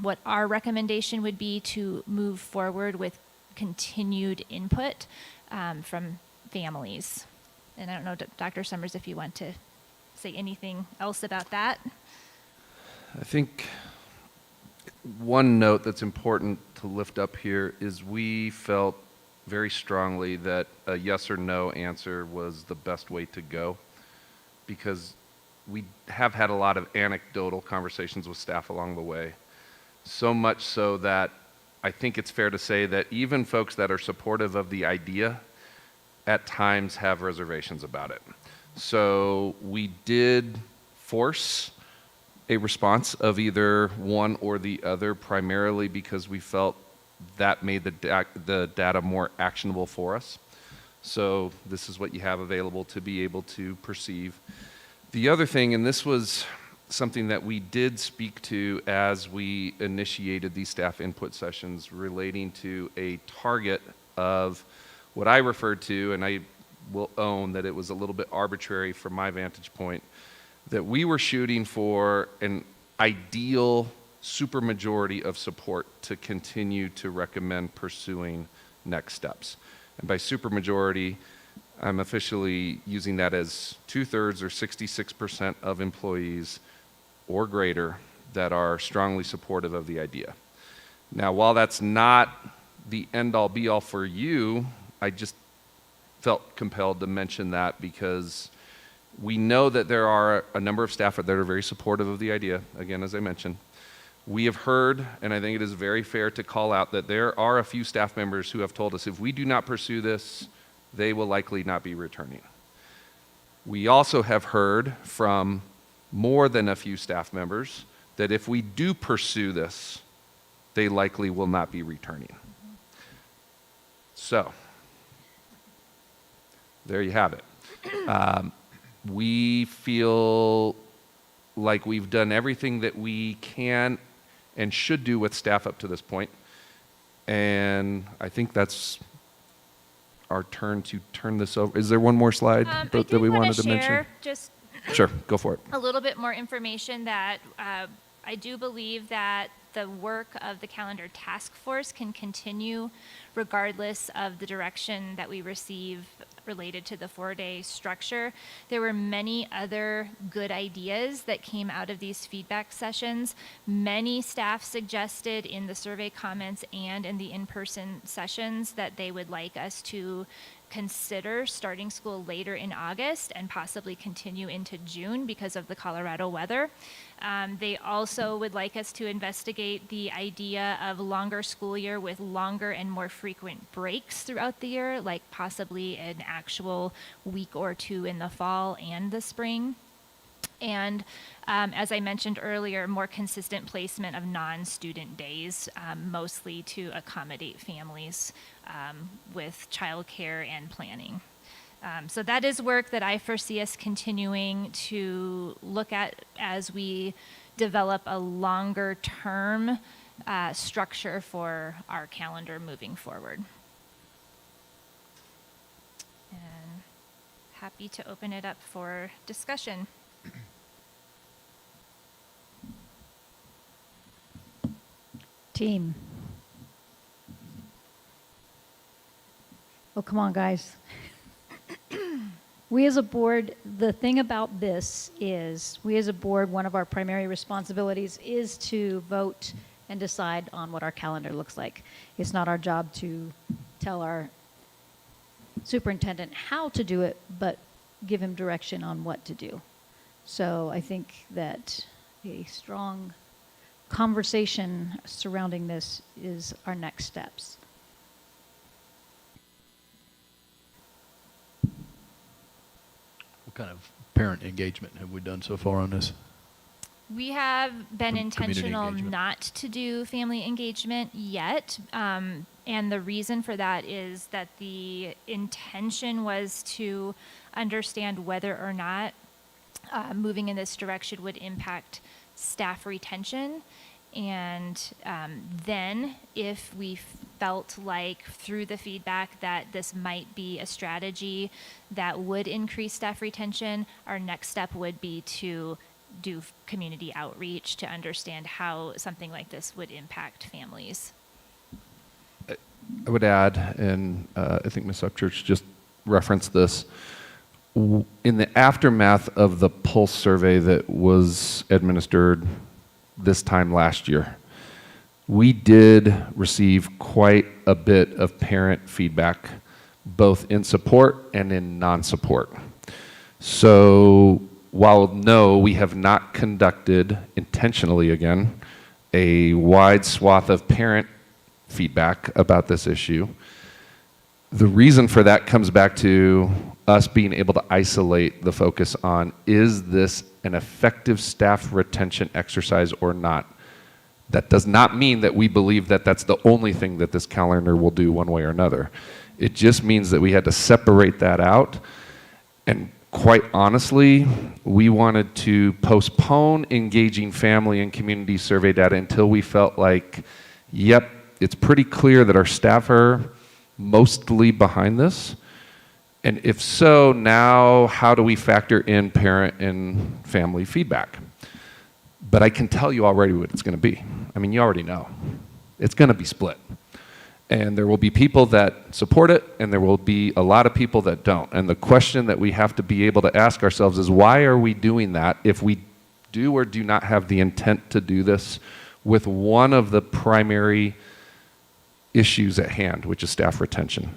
what our recommendation would be to move forward with continued input from families. And I don't know, Dr. Summers, if you want to say anything else about that. I think one note that's important to lift up here is we felt very strongly that a yes or no answer was the best way to go, because we have had a lot of anecdotal conversations with staff along the way. So much so that I think it's fair to say that even folks that are supportive of the idea at times have reservations about it. So we did force a response of either one or the other, primarily because we felt that made the data more actionable for us. So this is what you have available to be able to perceive. The other thing, and this was something that we did speak to as we initiated these staff input sessions, relating to a target of what I referred to, and I will own that it was a little bit arbitrary from my vantage point, that we were shooting for an ideal supermajority of support to continue to recommend pursuing next steps. And by supermajority, I'm officially using that as 2/3 or 66% of employees or greater that are strongly supportive of the idea. Now, while that's not the end-all be-all for you, I just felt compelled to mention that because we know that there are a number of staff that are very supportive of the idea, again, as I mentioned. We have heard, and I think it is very fair to call out, that there are a few staff members who have told us if we do not pursue this, they will likely not be returning. We also have heard from more than a few staff members that if we do pursue this, they likely will not be returning. So, there you have it. We feel like we've done everything that we can and should do with staff up to this point. And I think that's our turn to turn this over. Is there one more slide that we wanted to mention? Just Sure, go for it. a little bit more information that I do believe that the work of the calendar task force can continue regardless of the direction that we receive related to the 4-day structure. There were many other good ideas that came out of these feedback sessions. Many staff suggested in the survey comments and in the in-person sessions that they would like us to consider starting school later in August and possibly continue into June because of the Colorado weather. They also would like us to investigate the idea of longer school year with longer and more frequent breaks throughout the year, like possibly an actual week or two in the fall and the spring. And as I mentioned earlier, more consistent placement of non-student days, mostly to accommodate families with childcare and planning. So that is work that I foresee us continuing to look at as we develop a longer term structure for our calendar moving forward. And happy to open it up for discussion. Team. Oh, come on, guys. We as a board, the thing about this is, we as a board, one of our primary responsibilities is to vote and decide on what our calendar looks like. It's not our job to tell our superintendent how to do it, but give him direction on what to do. So I think that a strong conversation surrounding this is our next steps. What kind of parent engagement have we done so far on this? We have been Community intentional engagement. not to do family engagement yet. And the reason for that is that the intention was to understand whether or not moving in this direction would impact staff retention. And then if we felt like through the feedback that this might be a strategy that would increase staff retention, our next step would be to do community outreach to understand how something like this would impact families. I would add, and I think Ms. Upchurch just referenced this, in the aftermath of the pulse survey that was administered this time last year, we did receive quite a bit of parent feedback, both in support and in non-support. So while no, we have not conducted intentionally, again, a wide swath of parent feedback about this issue, the reason for that comes back to us being able to isolate the focus on, is this an effective staff retention exercise or not? That does not mean that we believe that that's the only thing that this calendar will do one way or another. It just means that we had to separate that out. And quite honestly, we wanted to postpone engaging family and community survey data until we felt like, yep, it's pretty clear that our staff are mostly behind this. And if so, now how do we factor in parent and family feedback? But I can tell you already what it's going to be. I mean, you already know. It's going to be split. And there will be people that support it, and there will be a lot of people that don't. And the question that we have to be able to ask ourselves is, why are we doing that if we do or do not have the intent to do this with one of the primary issues at hand, which is staff retention?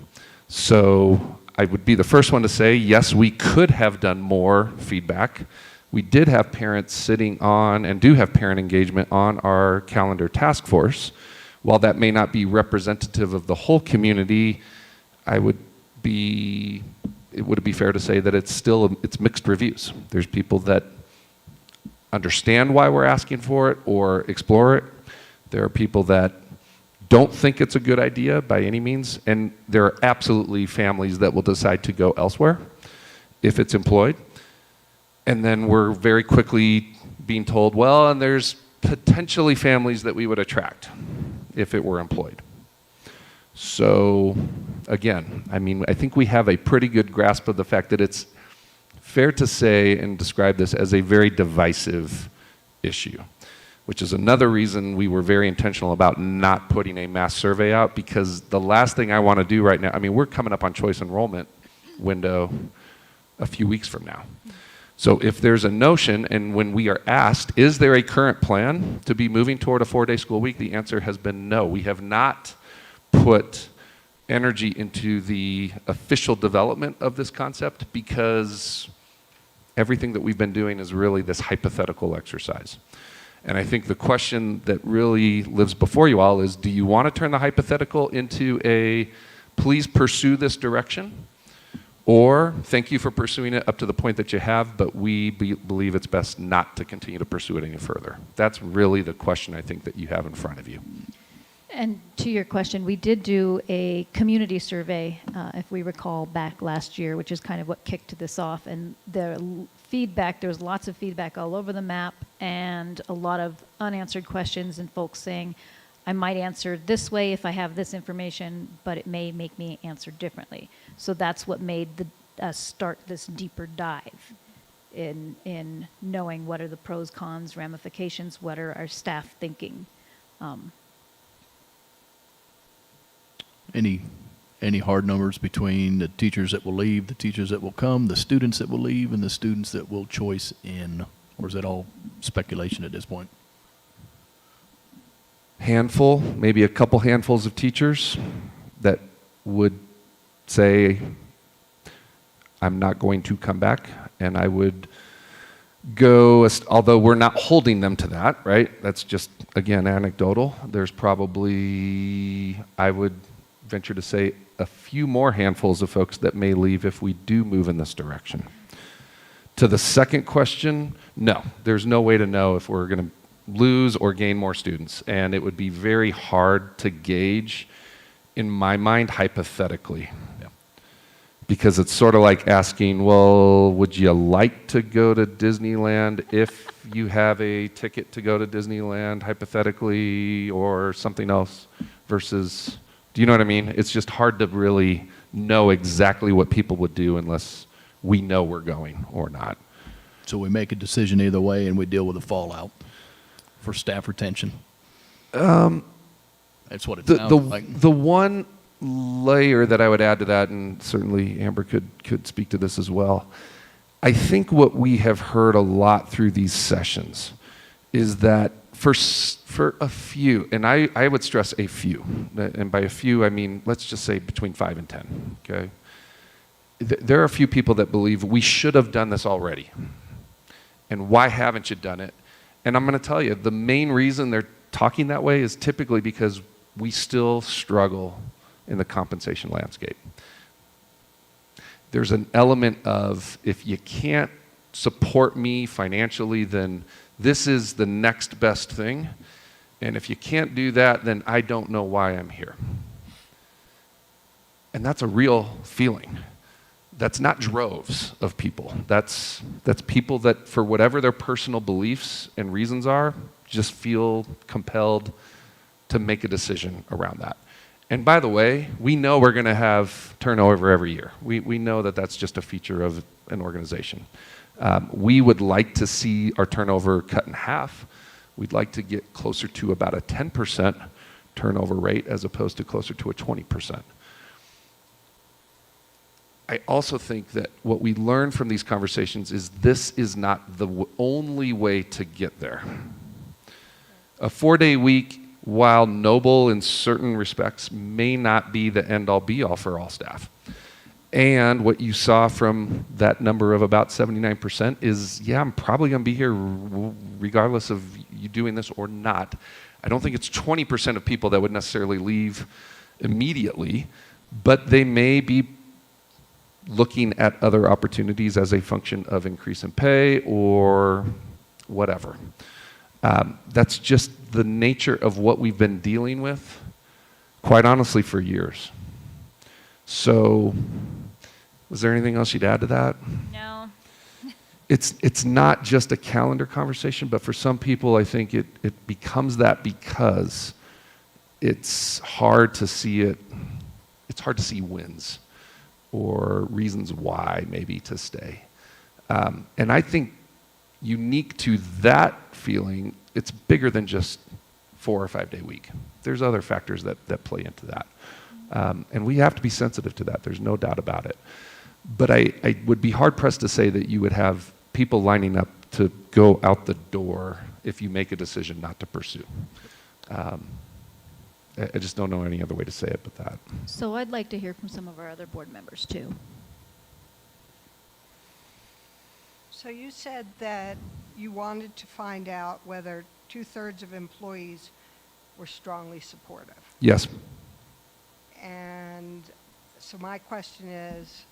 So I would be the first one to say, yes, we could have done more feedback. We did have parents sitting on, and do have parent engagement on our calendar task force. While that may not be representative of the whole community, it would be fair to say that it's mixed reviews. There's people that understand why we're asking for it or explore it. There are people that don't think it's a good idea by any means, and there are absolutely families that will decide to go elsewhere if it's employed. And then we're very quickly being told, well, and there's potentially families that we would attract if it were employed. So again, I mean, I think we have a pretty good grasp of the fact that it's fair to say and describe this as a very divisive issue, which is another reason we were very intentional about not putting a mass survey out, because the last thing I want to do right now, I mean, we're coming up on choice enrollment window a few weeks from now. So if there's a notion, and when we are asked, is there a current plan to be moving toward a 4-day school week, the answer has been no. We have not put energy into the official development of this concept because everything that we've been doing is really this hypothetical exercise. And I think the question that really lives before you all is, do you want to turn the hypothetical into a please pursue this direction? Or thank you for pursuing it up to the point that you have, but we believe it's best not to continue to pursue it any further. That's really the question I think that you have in front of you. And to your question, we did do a community survey, if we recall, back last year, which is kind of what kicked this off. And the feedback, there was lots of feedback all over the map and a lot of unanswered questions and folks saying, I might answer this way if I have this information, but it may make me answer differently. So that's what made us start this deeper dive in knowing what are the pros, cons, ramifications, what are our staff thinking. Any hard numbers between the teachers that will leave, the teachers that will come, the students that will leave, and the students that will choice in? Or is that all speculation at this point? Handful, maybe a couple handfuls of teachers that would say, I'm not going to come back, and I would go, although we're not holding them to that, right? That's just, again, anecdotal. There's probably, I would venture to say, a few more handfuls of folks that may leave if we do move in this direction. To the second question, no, there's no way to know if we're going to lose or gain more students. And it would be very hard to gauge, in my mind, hypothetically. Because it's sort of like asking, well, would you like to go to Disneyland if you have a ticket to go to Disneyland, hypothetically, or something else versus, do you know what I mean? It's just hard to really know exactly what people would do unless we know we're going or not. So we make a decision either way and we deal with the fallout for staff retention. That's what it sounds like. The one layer that I would add to that, and certainly Amber could speak to this as well, I think what we have heard a lot through these sessions is that for a few, and I would stress a few, and by a few I mean, let's just say between 5 and 10, okay? There are a few people that believe we should have done this already. And why haven't you done it? And I'm going to tell you, the main reason they're talking that way is typically because we still struggle in the compensation landscape. There's an element of, if you can't support me financially, then this is the next best thing. And if you can't do that, then I don't know why I'm here. And that's a real feeling. That's not droves of people. That's people that, for whatever their personal beliefs and reasons are, just feel compelled to make a decision around that. And by the way, we know we're going to have turnover every year. We know that that's just a feature of an organization. We would like to see our turnover cut in half. We'd like to get closer to about a 10% turnover rate as opposed to closer to a 20%. I also think that what we learn from these conversations is this is not the only way to get there. A 4-day week, while noble in certain respects, may not be the end-all be-all for all staff. And what you saw from that number of about 79% is, yeah, I'm probably going to be here regardless of you doing this or not. I don't think it's 20% of people that would necessarily leave immediately, but they may be looking at other opportunities as a function of increase in pay or whatever. That's just the nature of what we've been dealing with, quite honestly, for years. So, was there anything else you'd add to that? No. It's not just a calendar conversation, but for some people, I think it becomes that because it's hard to see it. It's hard to see wins or reasons why maybe to stay. And I think unique to that feeling, it's bigger than just 4 or 5 day week. There's other factors that play into that. And we have to be sensitive to that. There's no doubt about it. But I would be hard pressed to say that you would have people lining up to go out the door if you make a decision not to pursue. I just don't know any other way to say it but that. So I'd like to hear from some of our other board members too. So you said that you wanted to find out whether 2/3 of employees were strongly supportive. Yes. And so my question is,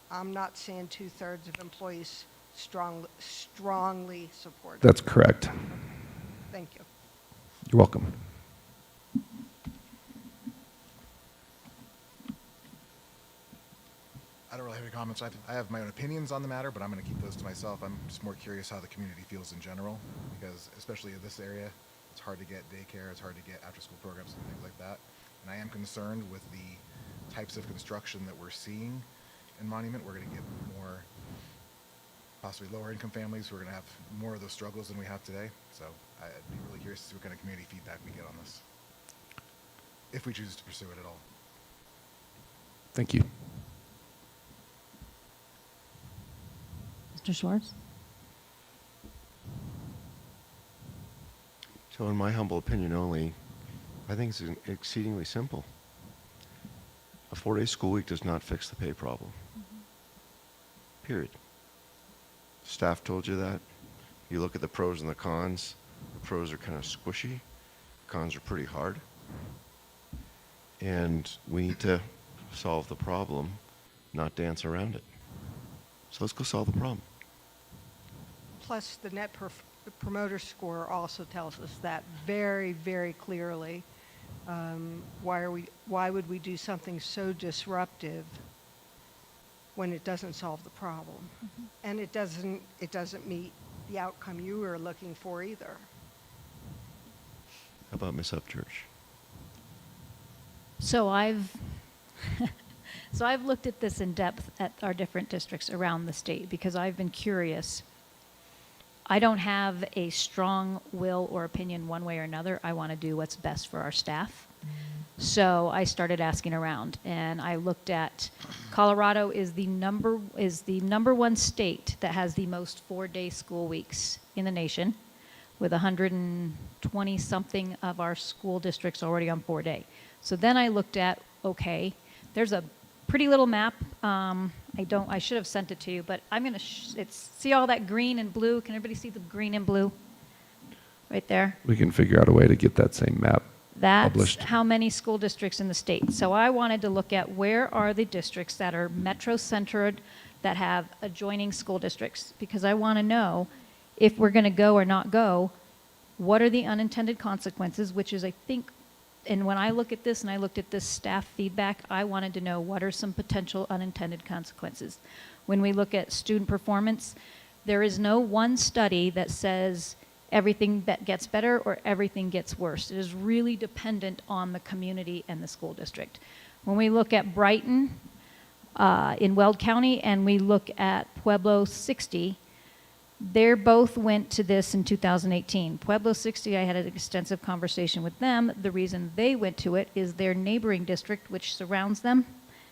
I'm not seeing 2/3 of employees strongly supportive. That's correct. Thank you. You're welcome. I don't really have any comments. I have my own opinions on the matter, but I'm going to keep those to myself. I'm just more curious how the community feels in general, because especially in this area, it's hard to get daycare, it's hard to get after-school programs and things like that. And I am concerned with the types of construction that we're seeing in Monument. We're going to get more possibly lower-income families who are going to have more of those struggles than we have today. So I'd be really curious to see what kind of community feedback we get on this, if we choose to pursue it at all. Thank you. Mr. Schwartz? So in my humble opinion only, I think it's exceedingly simple. A 4-day school week does not fix the pay problem. Period. Staff told you that. You look at the pros and the cons. The pros are kind of squishy. Cons are pretty hard. And we need to solve the problem, not dance around it. So let's go solve the problem. Plus, the promoter score also tells us that very, very clearly. Why would we do something so disruptive when it doesn't solve the problem? Mm-hmm. And it doesn't meet the outcome you were looking for either. How about Miss Upchurch? So I've looked at this in depth at our different districts around the state because I've been curious. I don't have a strong will or opinion one way or another. I want to do what's best for our staff. So I started asking around, and I looked at Colorado is the number one state that has the most 4-day school weeks in the nation, with 120 something of our school districts already on 4-day. So then I looked at, okay, there's a pretty little map. I should have sent it to you, but I'm gonna. See all that green and blue? Can everybody see the green and blue? Right there. We can figure out a way to get that same map That's published. how many school districts in the state. So I wanted to look at where are the districts that are metro-centered that have adjoining school districts, because I want to know if we're going to go or not go, what are the unintended consequences, which is, I think, and when I look at this and I looked at this staff feedback, I wanted to know what are some potential unintended consequences. When we look at student performance, there is no one study that says everything that gets better or everything gets worse. It is really dependent on the community and the school district. When we look at Brighton in Weld County and we look at Pueblo 60, they both went to this in 2018. Pueblo 60, I had an extensive conversation with them. The reason they went to it is their neighboring district, which surrounds them.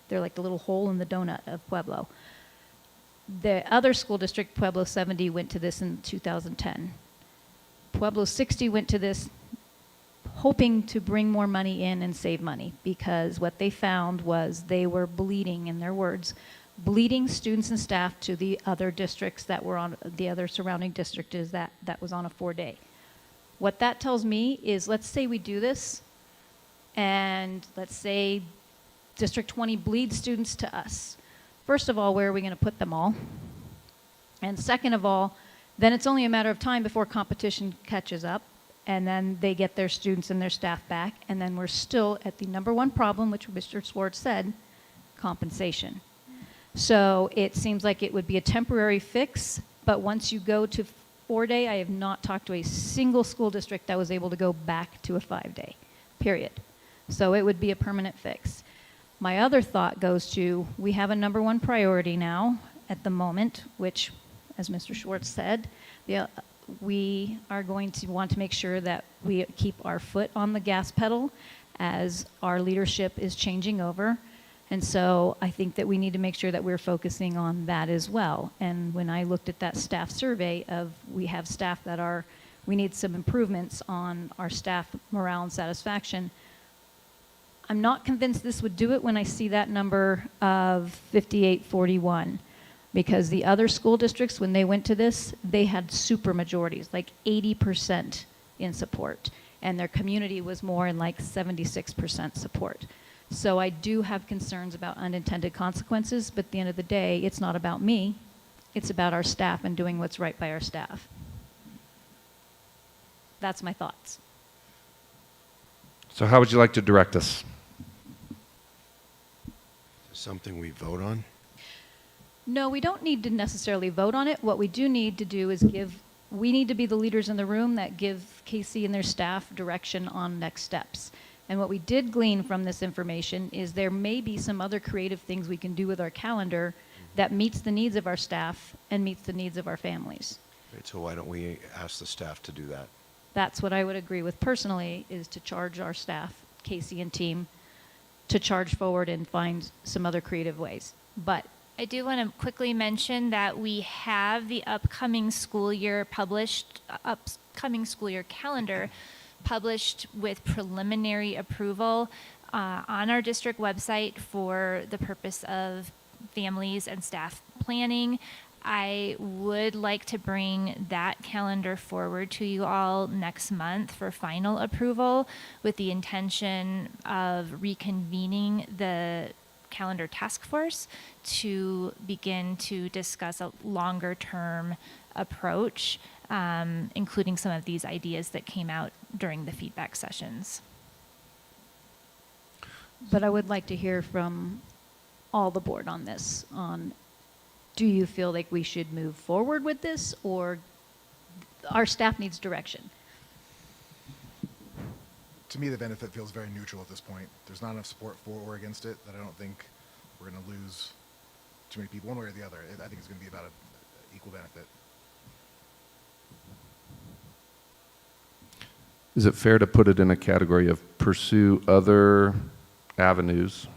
They're like the little hole in the donut of Pueblo. The other school district, Pueblo 70, went to this in 2010. Pueblo 60 went to this hoping to bring more money in and save money, because what they found was they were bleeding, in their words, bleeding students and staff to the other districts that were on the other surrounding district is that was on a 4-day. What that tells me is, let's say we do this, and let's say District 20 bleeds students to us. First of all, where are we going to put them all? And second of all, then it's only a matter of time before competition catches up, and then they get their students and their staff back, and then we're still at the number one problem, which Mr. Swartz said, compensation. So it seems like it would be a temporary fix, but once you go to 4-day, I have not talked to a single school district that was able to go back to a 5-day, period. So it would be a permanent fix. My other thought goes to, we have a number one priority now at the moment, which, as Mr. Schwartz said, we are going to want to make sure that we keep our foot on the gas pedal as our leadership is changing over. And so I think that we need to make sure that we're focusing on that as well. And when I looked at that staff survey of, we have staff that we need some improvements on our staff morale and satisfaction, I'm not convinced this would do it when I see that number of 58-41. Because the other school districts, when they went to this, they had super majorities, like 80% in support. And their community was more in like 76% support. So I do have concerns about unintended consequences, but at the end of the day, it's not about me. It's about our staff and doing what's right by our staff. That's my thoughts. So how would you like to direct us? Something we vote on? No, we don't need to necessarily vote on it. What we do need to do is we need to be the leaders in the room that give Casey and their staff direction on next steps. And what we did glean from this information is there may be some other creative things we can do with our calendar that meets the needs of our staff and meets the needs of our families. Right, so why don't we ask the staff to do that? That's what I would agree with personally, is to charge our staff, Casey and team, to charge forward and find some other creative ways. But I do want to quickly mention that we have the upcoming school year calendar published with preliminary approval on our district website for the purpose of families and staff planning. I would like to bring that calendar forward to you all next month for final approval, with the intention of reconvening the calendar task force to begin to discuss a longer term approach, including some of these ideas that came out during the feedback sessions. But I would like to hear from all the board on this, on do you feel like we should move forward with this, or our staff needs direction? To me, the benefit feels very neutral at this point. There's not enough support for or against it that I don't think we're going to lose too many people one way or the other. I think it's going to be about an equal benefit. Is it fair to put it in a category of pursue other avenues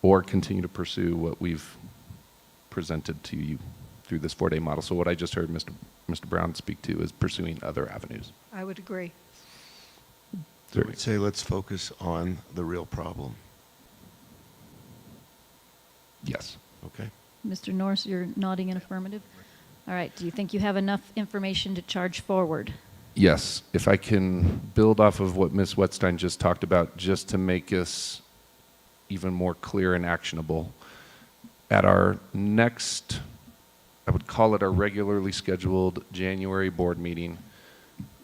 or continue to pursue what we've presented to you through this 4-day model? So what I just heard Mr. Brown speak to is pursuing other avenues. I would agree. I would say let's focus on the real problem. Yes. Okay. Mr. Norris, you're nodding in affirmative. All right, do you think you have enough information to charge forward? Yes, if I can build off of what Ms. Wetstein just talked about, just to make us even more clear and actionable. At our next, I would call it our regularly scheduled January board meeting,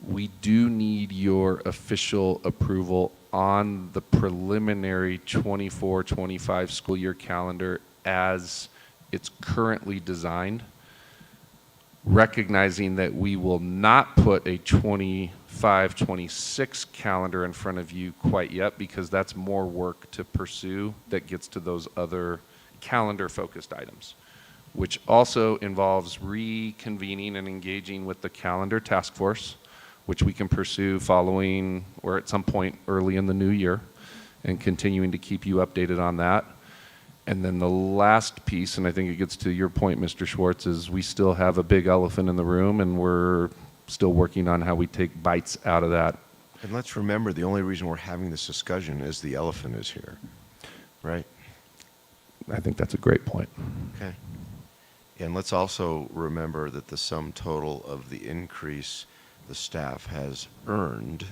we do need your official approval on the preliminary 24-25 school year calendar as it's currently designed, recognizing that we will not put a 25-26 calendar in front of you quite yet, because that's more work to pursue that gets to those other calendar-focused items, which also involves reconvening and engaging with the calendar task force, which we can pursue following or at some point early in the new year, and continuing to keep you updated on that. And then the last piece, and I think it gets to your point, Mr. Schwartz, is we still have a big elephant in the room, and we're still working on how we take bites out of that. And let's remember, the only reason we're having this discussion is the elephant is here, right? I think that's a great point. Okay. And let's also remember that the sum total of the increase the staff has earned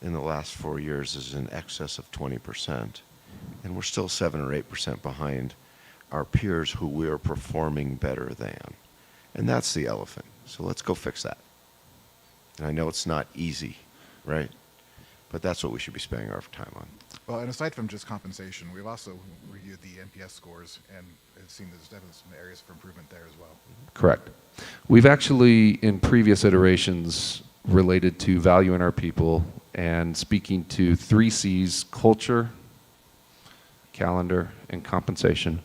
in the last 4 years is in excess of 20%. And we're still 7 or 8% behind our peers who we are performing better than. And that's the elephant. So let's go fix that. And I know it's not easy, right? But that's what we should be spending our time on. Well, and aside from just compensation, we've also reviewed the NPS scores and have seen there's definitely some areas for improvement there as well. Correct. We've actually, in previous iterations, related to value in our people and speaking to 3 C's: culture, calendar, and compensation.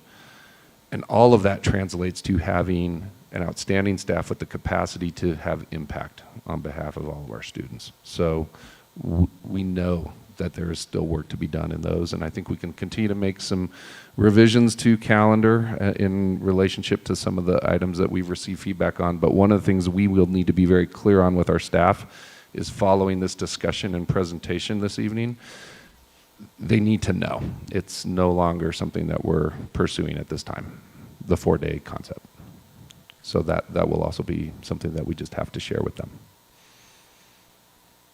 And all of that translates to having an outstanding staff with the capacity to have impact on behalf of all of our students. So we know that there is still work to be done in those, and I think we can continue to make some revisions to calendar in relationship to some of the items that we've received feedback on. But one of the things we will need to be very clear on with our staff is, following this discussion and presentation this evening, they need to know it's no longer something that we're pursuing at this time, the 4-day concept. So that will also be something that we just have to share with them.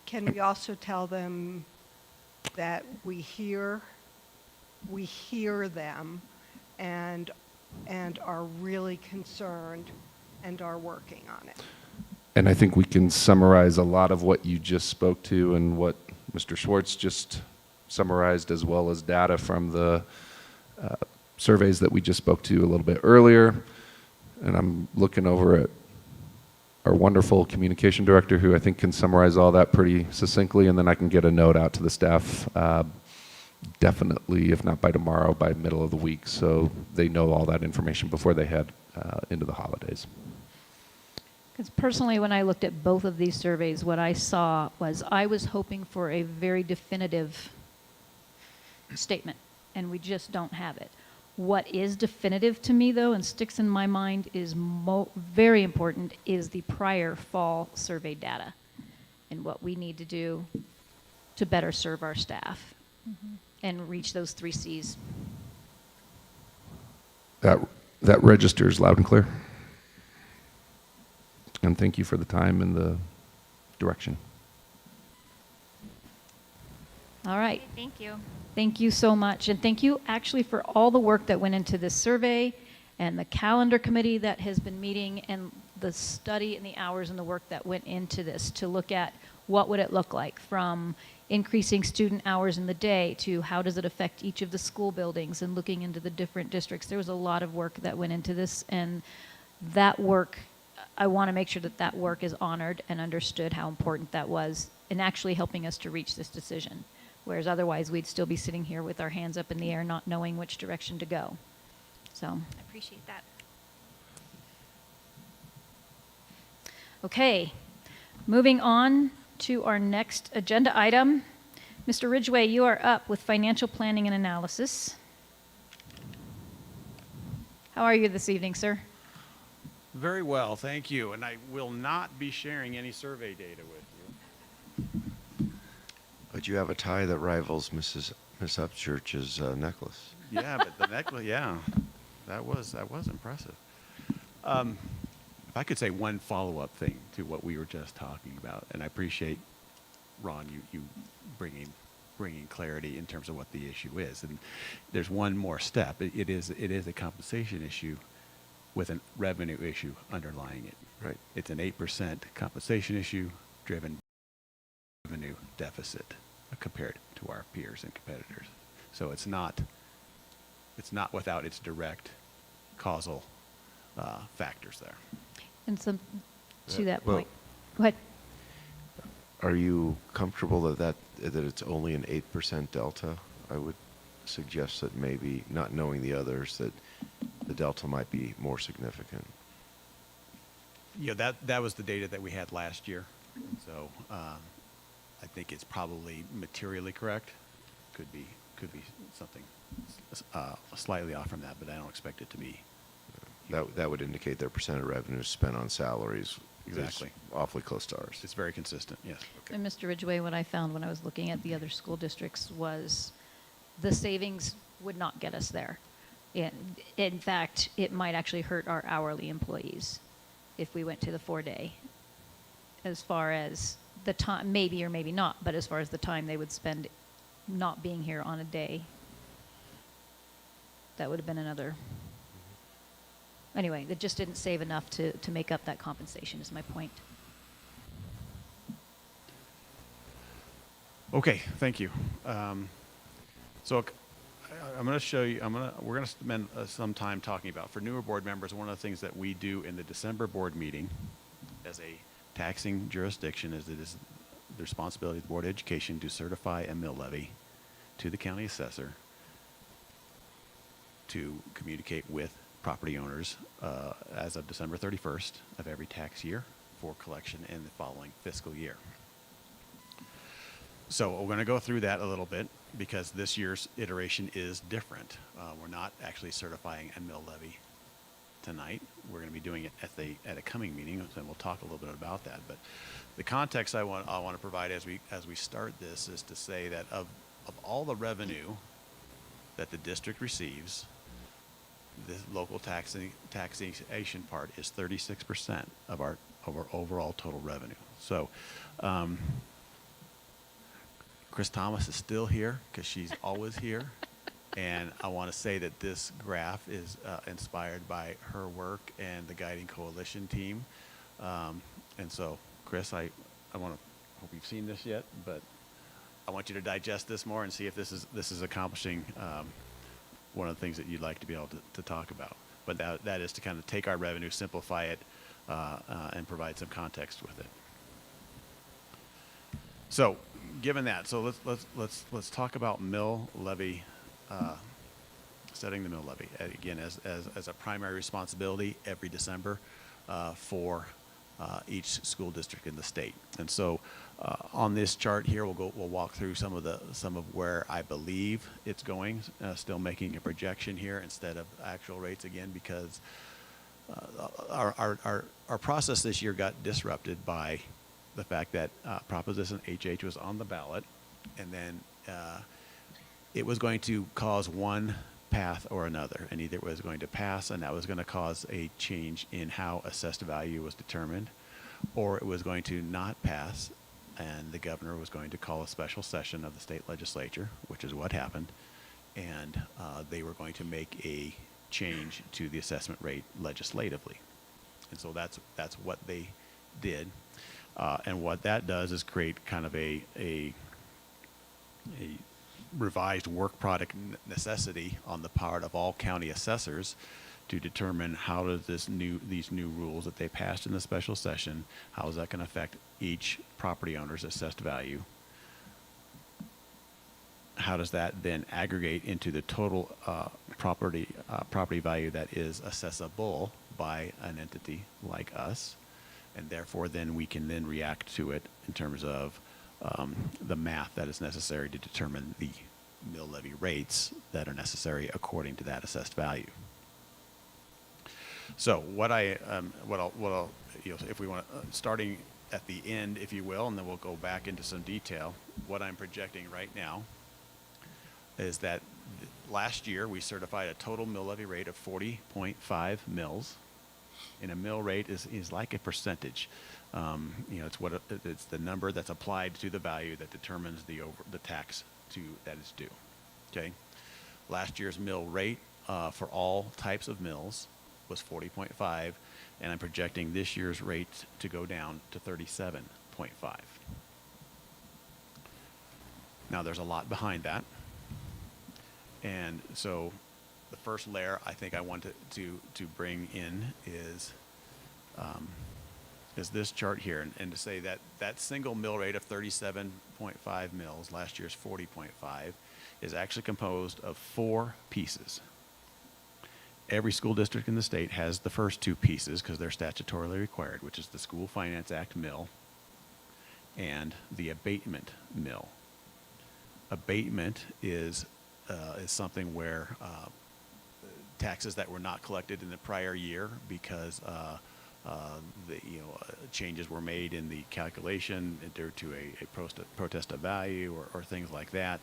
Can we also tell them that we hear them and are really concerned and are working on it? And I think we can summarize a lot of what you just spoke to and what Mr. Schwartz just summarized, as well as data from the surveys that we just spoke to a little bit earlier. And I'm looking over at our wonderful communication director, who I think can summarize all that pretty succinctly, and then I can get a note out to the staff definitely, if not by tomorrow, by middle of the week, so they know all that information before they head into the holidays. Because personally, when I looked at both of these surveys, what I saw was I was hoping for a very definitive statement, and we just don't have it. What is definitive to me, though, and sticks in my mind, is very important, is the prior fall survey data and what we need to do to better serve our staff and reach those 3 C's. That registers loud and clear. And thank you for the time and the direction. All right. Thank you. Thank you so much. And thank you actually for all the work that went into this survey and the calendar committee that has been meeting and the study and the hours and the work that went into this to look at what would it look like from increasing student hours in the day to how does it affect each of the school buildings and looking into the different districts. There was a lot of work that went into this, and that work, I want to make sure that that work is honored and understood how important that was in actually helping us to reach this decision. Whereas otherwise we'd still be sitting here with our hands up in the air not knowing which direction to go. So I appreciate that. okay, moving on to our next agenda item. Mr. Ridgway, you are up with financial planning and analysis. How are you this evening, sir? Very well, thank you. And I will not be sharing any survey data with you. But you have a tie that rivals Miss Upchurch's necklace. Yeah, but the necklace, yeah, that was impressive. If I could say one follow-up thing to what we were just talking about, and I appreciate, Ron, you bringing clarity in terms of what the issue is. And there's one more step. It is a compensation issue with a revenue issue underlying it. Right. It's an 8% compensation issue driven by revenue deficit compared to our peers and competitors. So it's not without its direct causal factors there. And some to that well, point. Go ahead. Are you comfortable that it's only an 8% delta? I would suggest that maybe, not knowing the others, that the delta might be more significant. Yeah, that was the data that we had last year. So I think it's probably materially correct. Could be something slightly off from that, but I don't expect it to be. That would indicate their percent of revenue spent on salaries Exactly. is awfully close to ours. It's very consistent, yes. Okay. And Mr. Ridgway, what I found when I was looking at the other school districts was the savings would not get us there. In fact, it might actually hurt our hourly employees if we went to the 4-day, as far as the time, maybe or maybe not, but as far as the time they would spend not being here on a day, that would have been another. Anyway, it just didn't save enough to make up that compensation is my point. Okay, thank you. So I'm going to show you, we're going to spend some time talking about, for newer board members, one of the things that we do in the December board meeting as a taxing jurisdiction is it is the responsibility of the Board of Education to certify a mill levy to the county assessor to communicate with property owners as of December 31st of every tax year for collection in the following fiscal year. So we're going to go through that a little bit because this year's iteration is different. We're not actually certifying a mill levy tonight. We're going to be doing it at a coming meeting, and we'll talk a little bit about that. But the context I want to provide as we start this is to say that of all the revenue that the district receives, the local taxation part is 36% of our overall total revenue. So Chris Thomas is still here because she's always here. And I want to say that this graph is inspired by her work and the Guiding Coalition team. And so, Chris, I want to hope you've seen this yet, but I want you to digest this more and see if this is accomplishing one of the things that you'd like to be able to talk about. But that is to kind of take our revenue, simplify it, and provide some context with it. So, given that, so let's talk about mill levy, setting the mill levy again as a primary responsibility every December for each school district in the state. And so, on this chart here, we'll walk through some of where I believe it's going. Still making a projection here instead of actual rates again because our process this year got disrupted by the fact that Proposition HH was on the ballot, and then it was going to cause one path or another, and either it was going to pass, and that was going to cause a change in how assessed value was determined, or it was going to not pass, and the governor was going to call a special session of the state legislature, which is what happened, and they were going to make a change to the assessment rate legislatively. And so that's what they did. And what that does is create kind of a revised work product necessity on the part of all county assessors to determine how does these new rules that they passed in the special session, how is that going to affect each property owner's assessed value? How does that then aggregate into the total property value that is assessable by an entity like us? And therefore then we can then react to it in terms of the math that is necessary to determine the mill levy rates that are necessary according to that assessed value. So what I'll if we want starting at the end, if you will, and then we'll go back into some detail. What I'm projecting right now is that last year we certified a total mill levy rate of 40.5 mills. And a mill rate is like a percentage. It's the number that's applied to the value that determines the tax that is due. Okay. Last year's mill rate for all types of mills was 40.5, and I'm projecting this year's rate to go down to 37.5. Now there's a lot behind that, and so the first layer I think I want to bring in is this chart here, and to say that single mill rate of 37.5 mills, last year's 40.5, is actually composed of 4 pieces. Every school district in the state has the first 2 pieces because they're statutorily required, which is the School Finance Act mill and the abatement mill. Abatement is something where taxes that were not collected in the prior year because changes were made in the calculation due to a protest of value or things like that.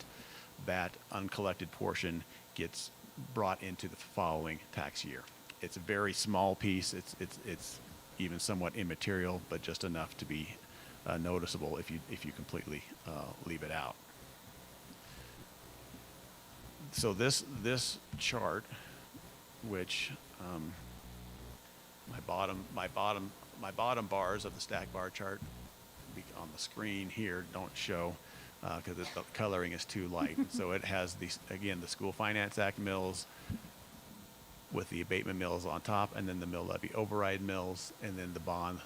That uncollected portion gets brought into the following tax year. It's a very small piece. It's even somewhat immaterial, but just enough to be noticeable if you completely leave it out. So this chart, which my bottom bars of the stack bar chart on the screen here don't show because the coloring is too light. So it has the School Finance Act mills with the abatement mills on top, and then the mill levy override mills, and then the bond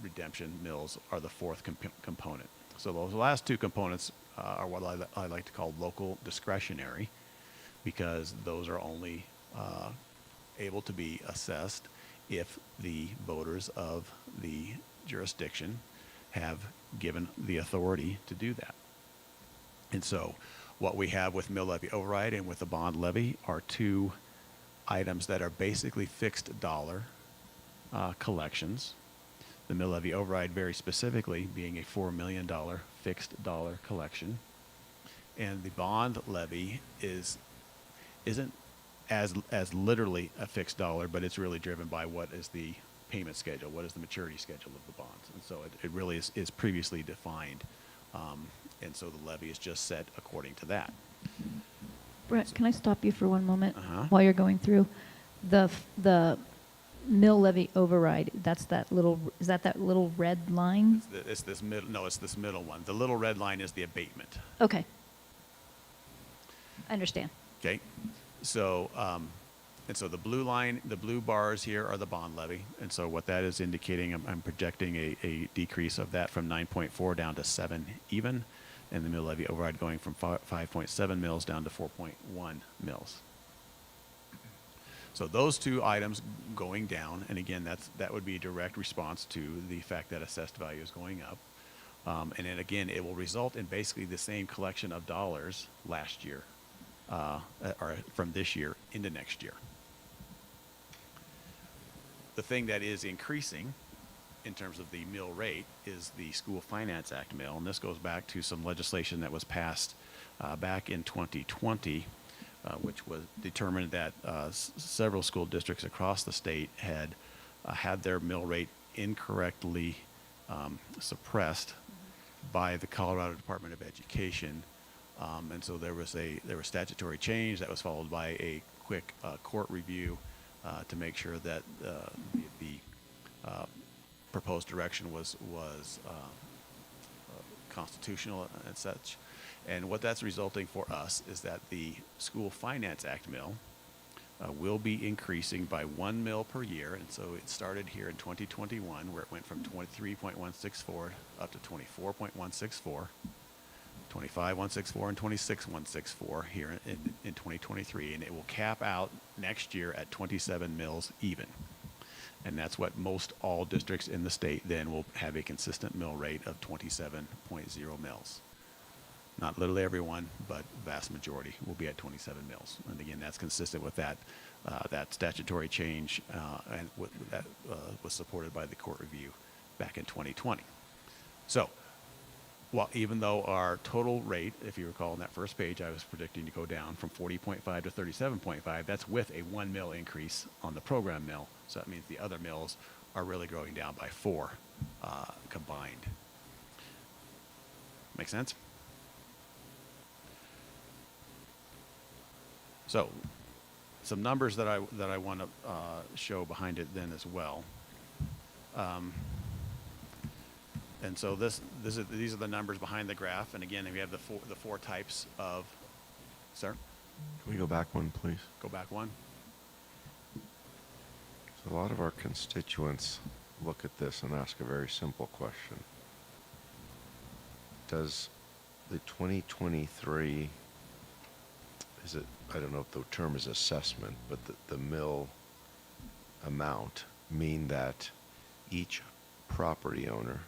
redemption mills are the 4th component. So those last 2 components are what I like to call local discretionary, because those are only able to be assessed if the voters of the jurisdiction have given the authority to do that. And so what we have with mill levy override and with the bond levy are 2 items that are basically fixed dollar collections. The mill levy override very specifically being a $4 million fixed dollar collection. And the bond levy isn't as literally a fixed dollar, but it's really driven by what is the payment schedule, what is the maturity schedule of the bonds. And so it really is previously defined. And so the levy is just set according to that. Brett, can I stop you for one moment while you're going through the mill levy override? Is that that little red line? It's this middle one. The little red line is the abatement. Okay. I understand. Okay. So, and so the blue bars here are the bond levy. And so what that is indicating, I'm projecting a decrease of that from 9.4 down to 7 even, and the mill levy override going from 5.7 mils down to 4.1 mils. So those 2 items going down, and again, that would be a direct response to the fact that assessed value is going up. And then again, it will result in basically the same collection of dollars last year, or from this year into next year. The thing that is increasing in terms of the mill rate is the School Finance Act mill, and this goes back to some legislation that was passed back in 2020, which was determined that several school districts across the state had their mill rate incorrectly suppressed by the Colorado Department of Education. And so there was statutory change that was followed by a quick court review to make sure that the proposed direction was constitutional and such. And what that's resulting for us is that the School Finance Act mill will be increasing by 1 mil per year. And so it started here in 2021, where it went from 23.164 up to 24.164, 25.164, and 26.164 here in 2023. And it will cap out next year at 27 mils even. And that's what most all districts in the state then will have a consistent mill rate of 27.0 mils. Not literally everyone, but vast majority will be at 27 mils. And again, that's consistent with that statutory change and that was supported by the court review back in 2020. So, even though our total rate, if you recall on that first page, I was predicting to go down from 40.5 to 37.5, that's with a 1 mil increase on the program mill. So that means the other mills are really going down by 4 combined. Make sense? So, some numbers that I want to show behind it then as well. And so these are the numbers behind the graph. And again, we have the four types of. Sir. Can we go back one, please? Go back one. So a lot of our constituents look at this and ask a very simple question. Does the 2023, I don't know if the term is assessment, but the mill amount mean that each property owner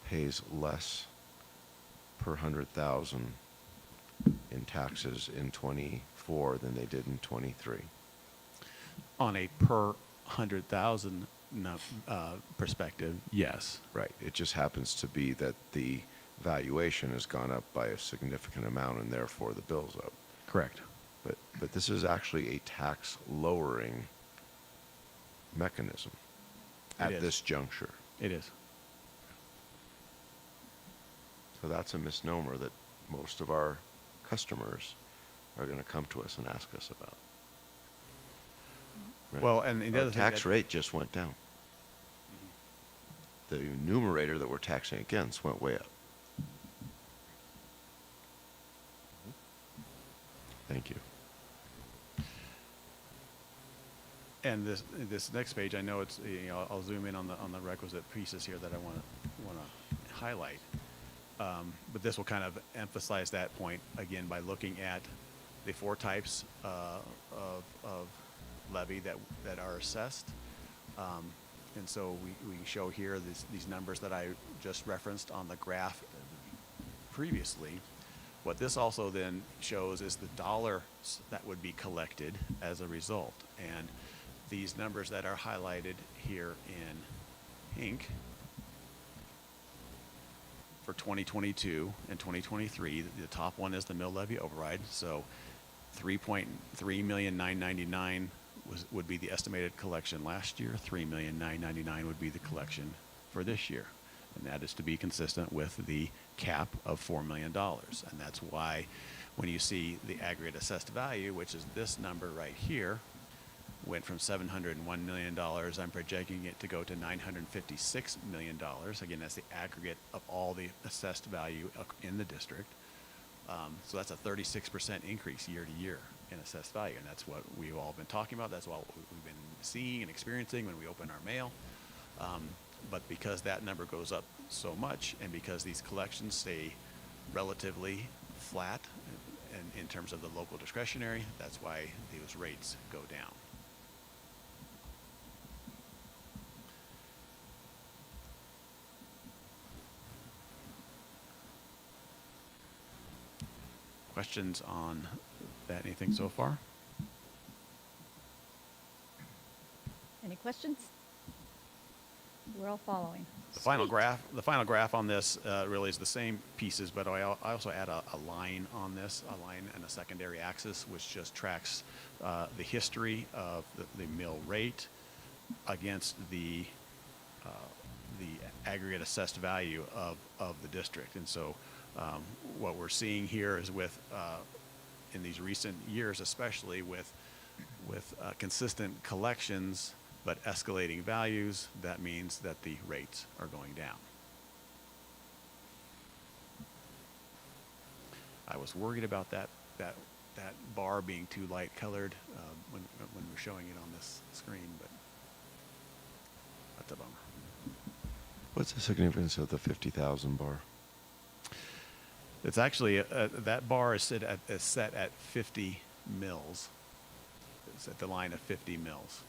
pays less per 100,000 in taxes in 24 than they did in 23? On a per 100,000 perspective, yes. Right. It just happens to be that the valuation has gone up by a significant amount and therefore the bill's up. Correct. But this is actually a tax lowering mechanism at this juncture. It is. So that's a misnomer that most of our customers are going to come to us and ask us about. Right? Well, and the Our other thing tax rate just went down. The numerator that we're taxing against went way up. Thank you. And this next page, I know it's I'll zoom in on the requisite pieces here that I want to highlight. But this will kind of emphasize that point again by looking at the 4 types of levy that are assessed. And so we show here these numbers that I just referenced on the graph previously. What this also then shows is the dollars that would be collected as a result. And these numbers that are highlighted here in pink for 2022 and 2023, the top one is the mill levy override. So $3.3,999,000 would be the estimated collection last year. $3,999,000 would be the collection for this year. And that is to be consistent with the cap of $4 million. And that's why when you see the aggregate assessed value, which is this number right here, went from $701 million, I'm projecting it to go to $956 million. Again, that's the aggregate of all the assessed value in the district. So that's a 36% increase year to year in assessed value. And that's what we've all been talking about. That's what we've been seeing and experiencing when we open our mail. But because that number goes up so much, and because these collections stay relatively flat in terms of the local discretionary, that's why those rates go down. Questions on that? Anything so far? Any questions? We're all following. The final graph on this really is the same pieces, but I also add a line on this, a line and a secondary axis, which just tracks the history of the mill rate against the aggregate assessed value of of the district. And so what we're seeing here is with, in these recent years, especially with consistent collections but escalating values, that means that the rates are going down. I was worried about that bar being too light colored when we're showing it on this screen, but that's a bummer. What's the significance of the 50,000 bar? It's actually, that bar is set at 50 mils. It's at the line of 50 mils.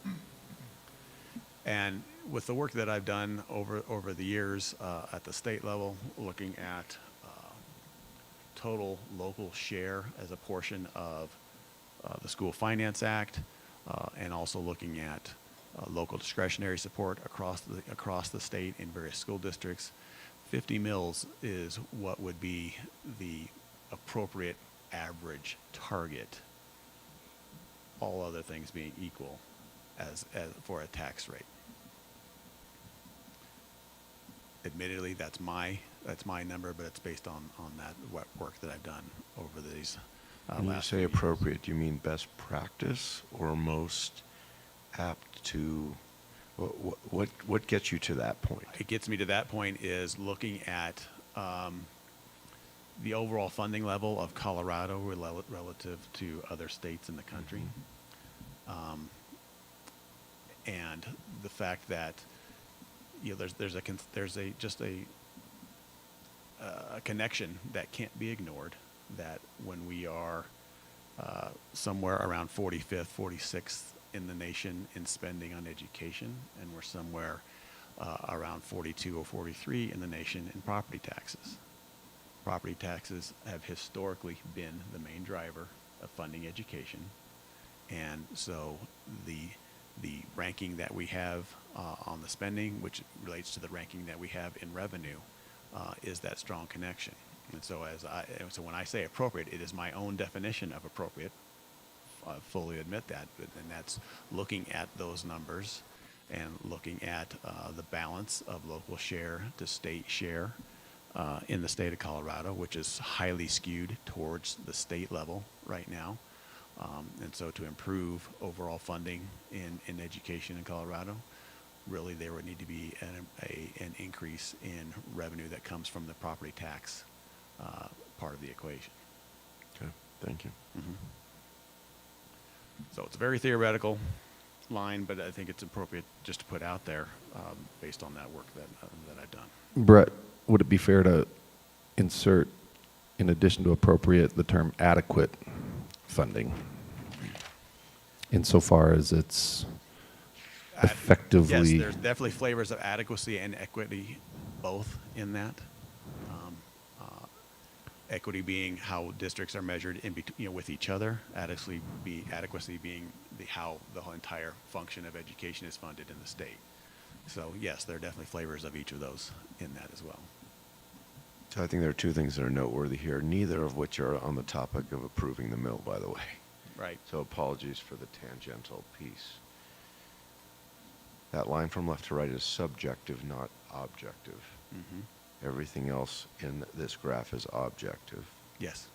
And with the work that I've done over the years at the state level, looking at total local share as a portion of the School Finance Act, and also looking at local discretionary support across the state in various school districts, 50 mils is what would be the appropriate average target, all other things being equal, as for a tax rate. Admittedly, that's my number, but it's based on that work that I've done over these When you say appropriate, do you mean best practice or most apt to? What gets you to that point? It gets me to that point is looking at the overall funding level of Colorado relative to other states in the country, and the fact that there's a connection that can't be ignored. That when we are somewhere around 45th, 46th in the nation in spending on education, and we're somewhere around 42 or 43 in the nation in property taxes. Property taxes have historically been the main driver of funding education, and so the ranking that we have on the spending, which relates to the ranking that we have in revenue, is that strong connection. And so so when I say appropriate, it is my own definition of appropriate. I fully admit that, and that's looking at those numbers and looking at the balance of local share to state share in the state of Colorado, which is highly skewed towards the state level right now. And so to improve overall funding in education in Colorado, really there would need to be an increase in revenue that comes from the property tax part of the equation. Okay, thank you. Mm-hmm. So it's a very theoretical line, but I think it's appropriate just to put out there based on that work that I've done. Brett, would it be fair to insert, in addition to appropriate, the term adequate funding, insofar as it's effectively? Yes, there's definitely flavors of adequacy and equity, both in that. Equity being how districts are measured with each other. Adequacy being how the whole entire function of education is funded in the state. So yes, there are definitely flavors of each of those in that as well. So I think there are two things that are noteworthy here, neither of which are on the topic of approving the mill, by the way. Right. So apologies for the tangential piece. That line from left to right is subjective, not objective. Mm-hmm. Everything else in this graph is objective. Yes.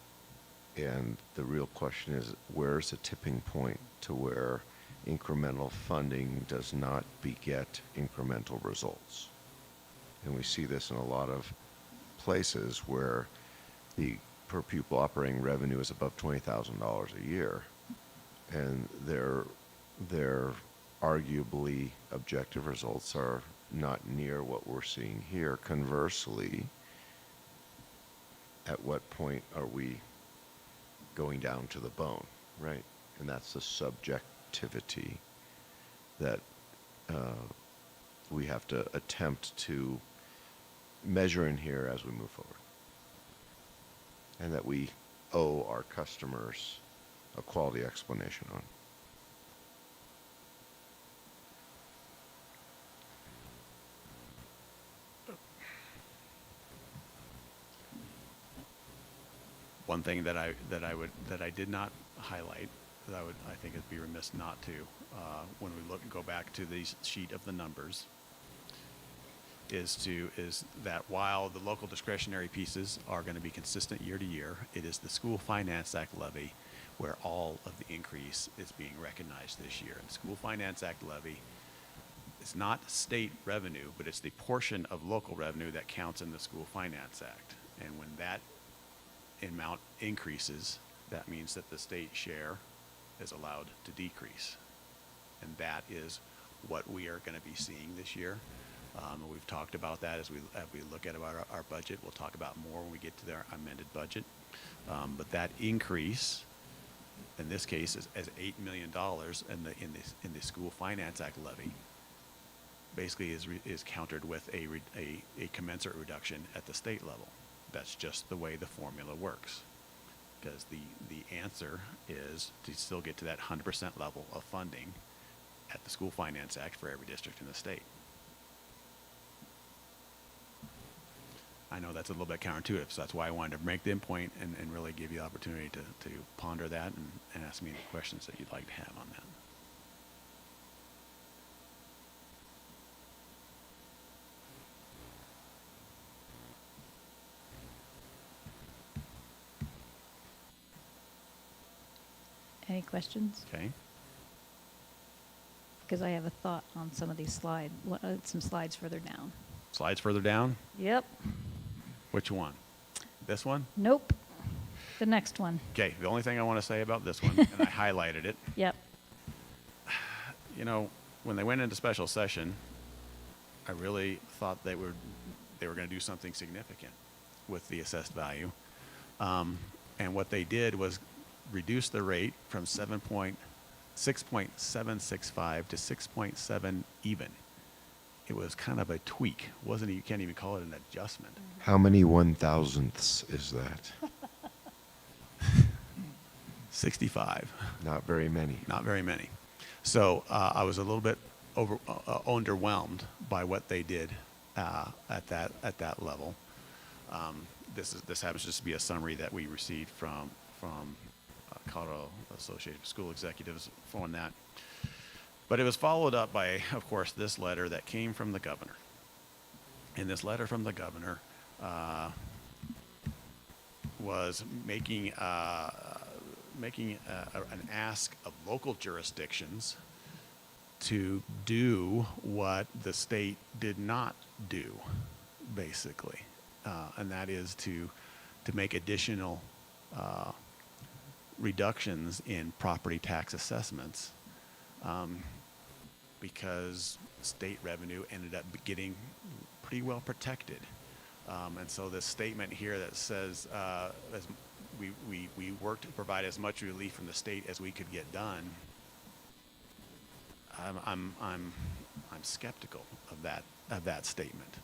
And the real question is, where's the tipping point to where incremental funding does not beget incremental results? And we see this in a lot of places where the per pupil operating revenue is above $20,000 a year, and their arguably objective results are not near what we're seeing here. Conversely, at what point are we going down to the bone, right? And that's the subjectivity that we have to attempt to measure in here as we move forward. And that we owe our customers a quality explanation on. One thing that I did not highlight, that I think it'd be remiss not to, when we go back to the sheet of the numbers, is that while the local discretionary pieces are going to be consistent year to year, it is the School Finance Act levy where all of the increase is being recognized this year. And the School Finance Act levy is not state revenue, but it's the portion of local revenue that counts in the School Finance Act. And when that amount increases, that means that the state share is allowed to decrease. And that is what we are going to be seeing this year. We've talked about that as we look at our budget. We'll talk about more when we get to our amended budget. But that increase, in this case, is $8 million in the School Finance Act levy. Basically, is countered with a commensurate reduction at the state level. That's just the way the formula works. Because the answer is to still get to that 100% level of funding at the School Finance Act for every district in the state. I know that's a little bit counterintuitive, so that's why I wanted to make the point and really give you the opportunity to ponder that and ask me any questions that you'd like to have on that. Any questions? Okay. Because I have a thought on some of these slides, some slides further down. Slides further down? Yep. Which one? This one? Nope. The next one. Okay, the only thing I want to say about this one, and I highlighted it. Yep. You know, when they went into special session, I really thought they were going to do something significant with the assessed value. And what they did was reduce the rate from 6.765 to 6.7 even. It was kind of a tweak. Wasn't it? You can't even call it an adjustment. How many 1,000ths is that? 65. Not very many. Not very many. So I was a little bit underwhelmed by what they did at that level. This happens just to be a summary that we received from Colorado Association of School Executives on that. But it was followed up by, of course, this letter that came from the governor. And this letter from the governor was making an ask of local jurisdictions to do what the state did not do, basically, and that is to make additional reductions in property tax assessments. Because state revenue ended up getting pretty well protected. And so this statement here that says we worked to provide as much relief from the state as we could get done, I'm skeptical of that statement.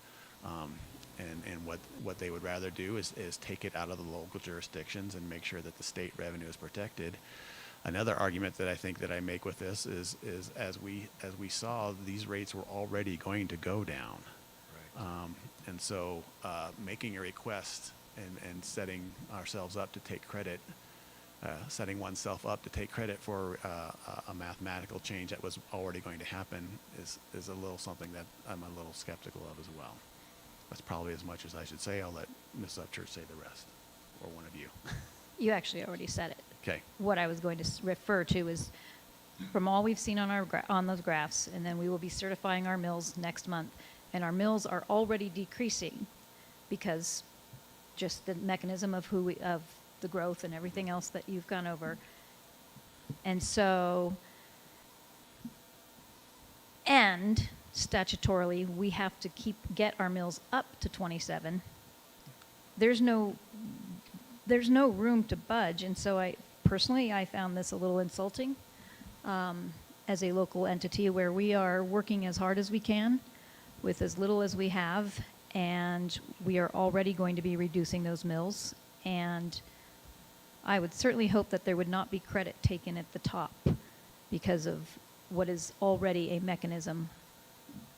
And what they would rather do is take it out of the local jurisdictions and make sure that the state revenue is protected. Another argument that I think that I make with this is as we saw, these rates were already going to go down. Right. And so making a request and setting ourselves up to take credit, setting oneself up to take credit for a mathematical change that was already going to happen is a little something that I'm a little skeptical of as well. That's probably as much as I should say. I'll let Ms. Upchurch say the rest, or one of you. You actually already said it. Okay. What I was going to refer to is from all we've seen on those graphs, and then we will be certifying our mills next month, and our mills are already decreasing because just the mechanism of of the growth and everything else that you've gone over. And so, and statutorily, we have to get our mills up to 27. There's no room to budge, and so I found this a little insulting as a local entity where we are working as hard as we can with as little as we have, and we are already going to be reducing those mills. And I would certainly hope that there would not be credit taken at the top because of what is already a mechanism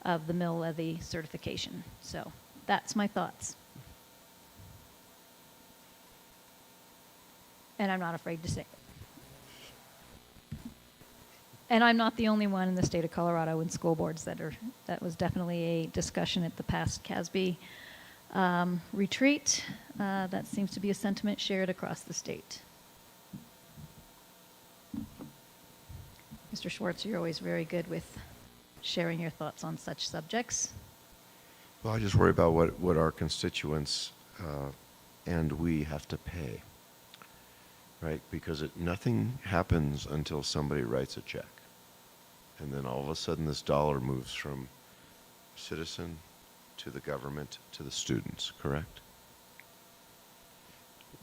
of the mill levy certification. So that's my thoughts. And I'm not afraid to say it. And I'm not the only one in the state of Colorado in school boards that was definitely a discussion at the past CASB retreat. That seems to be a sentiment shared across the state. Mr. Schwartz, you're always very good with sharing your thoughts on such subjects. Well, I just worry about what our constituents and we have to pay, right? Because nothing happens until somebody writes a check. And then all of a sudden this dollar moves from citizen to the government to the students, correct?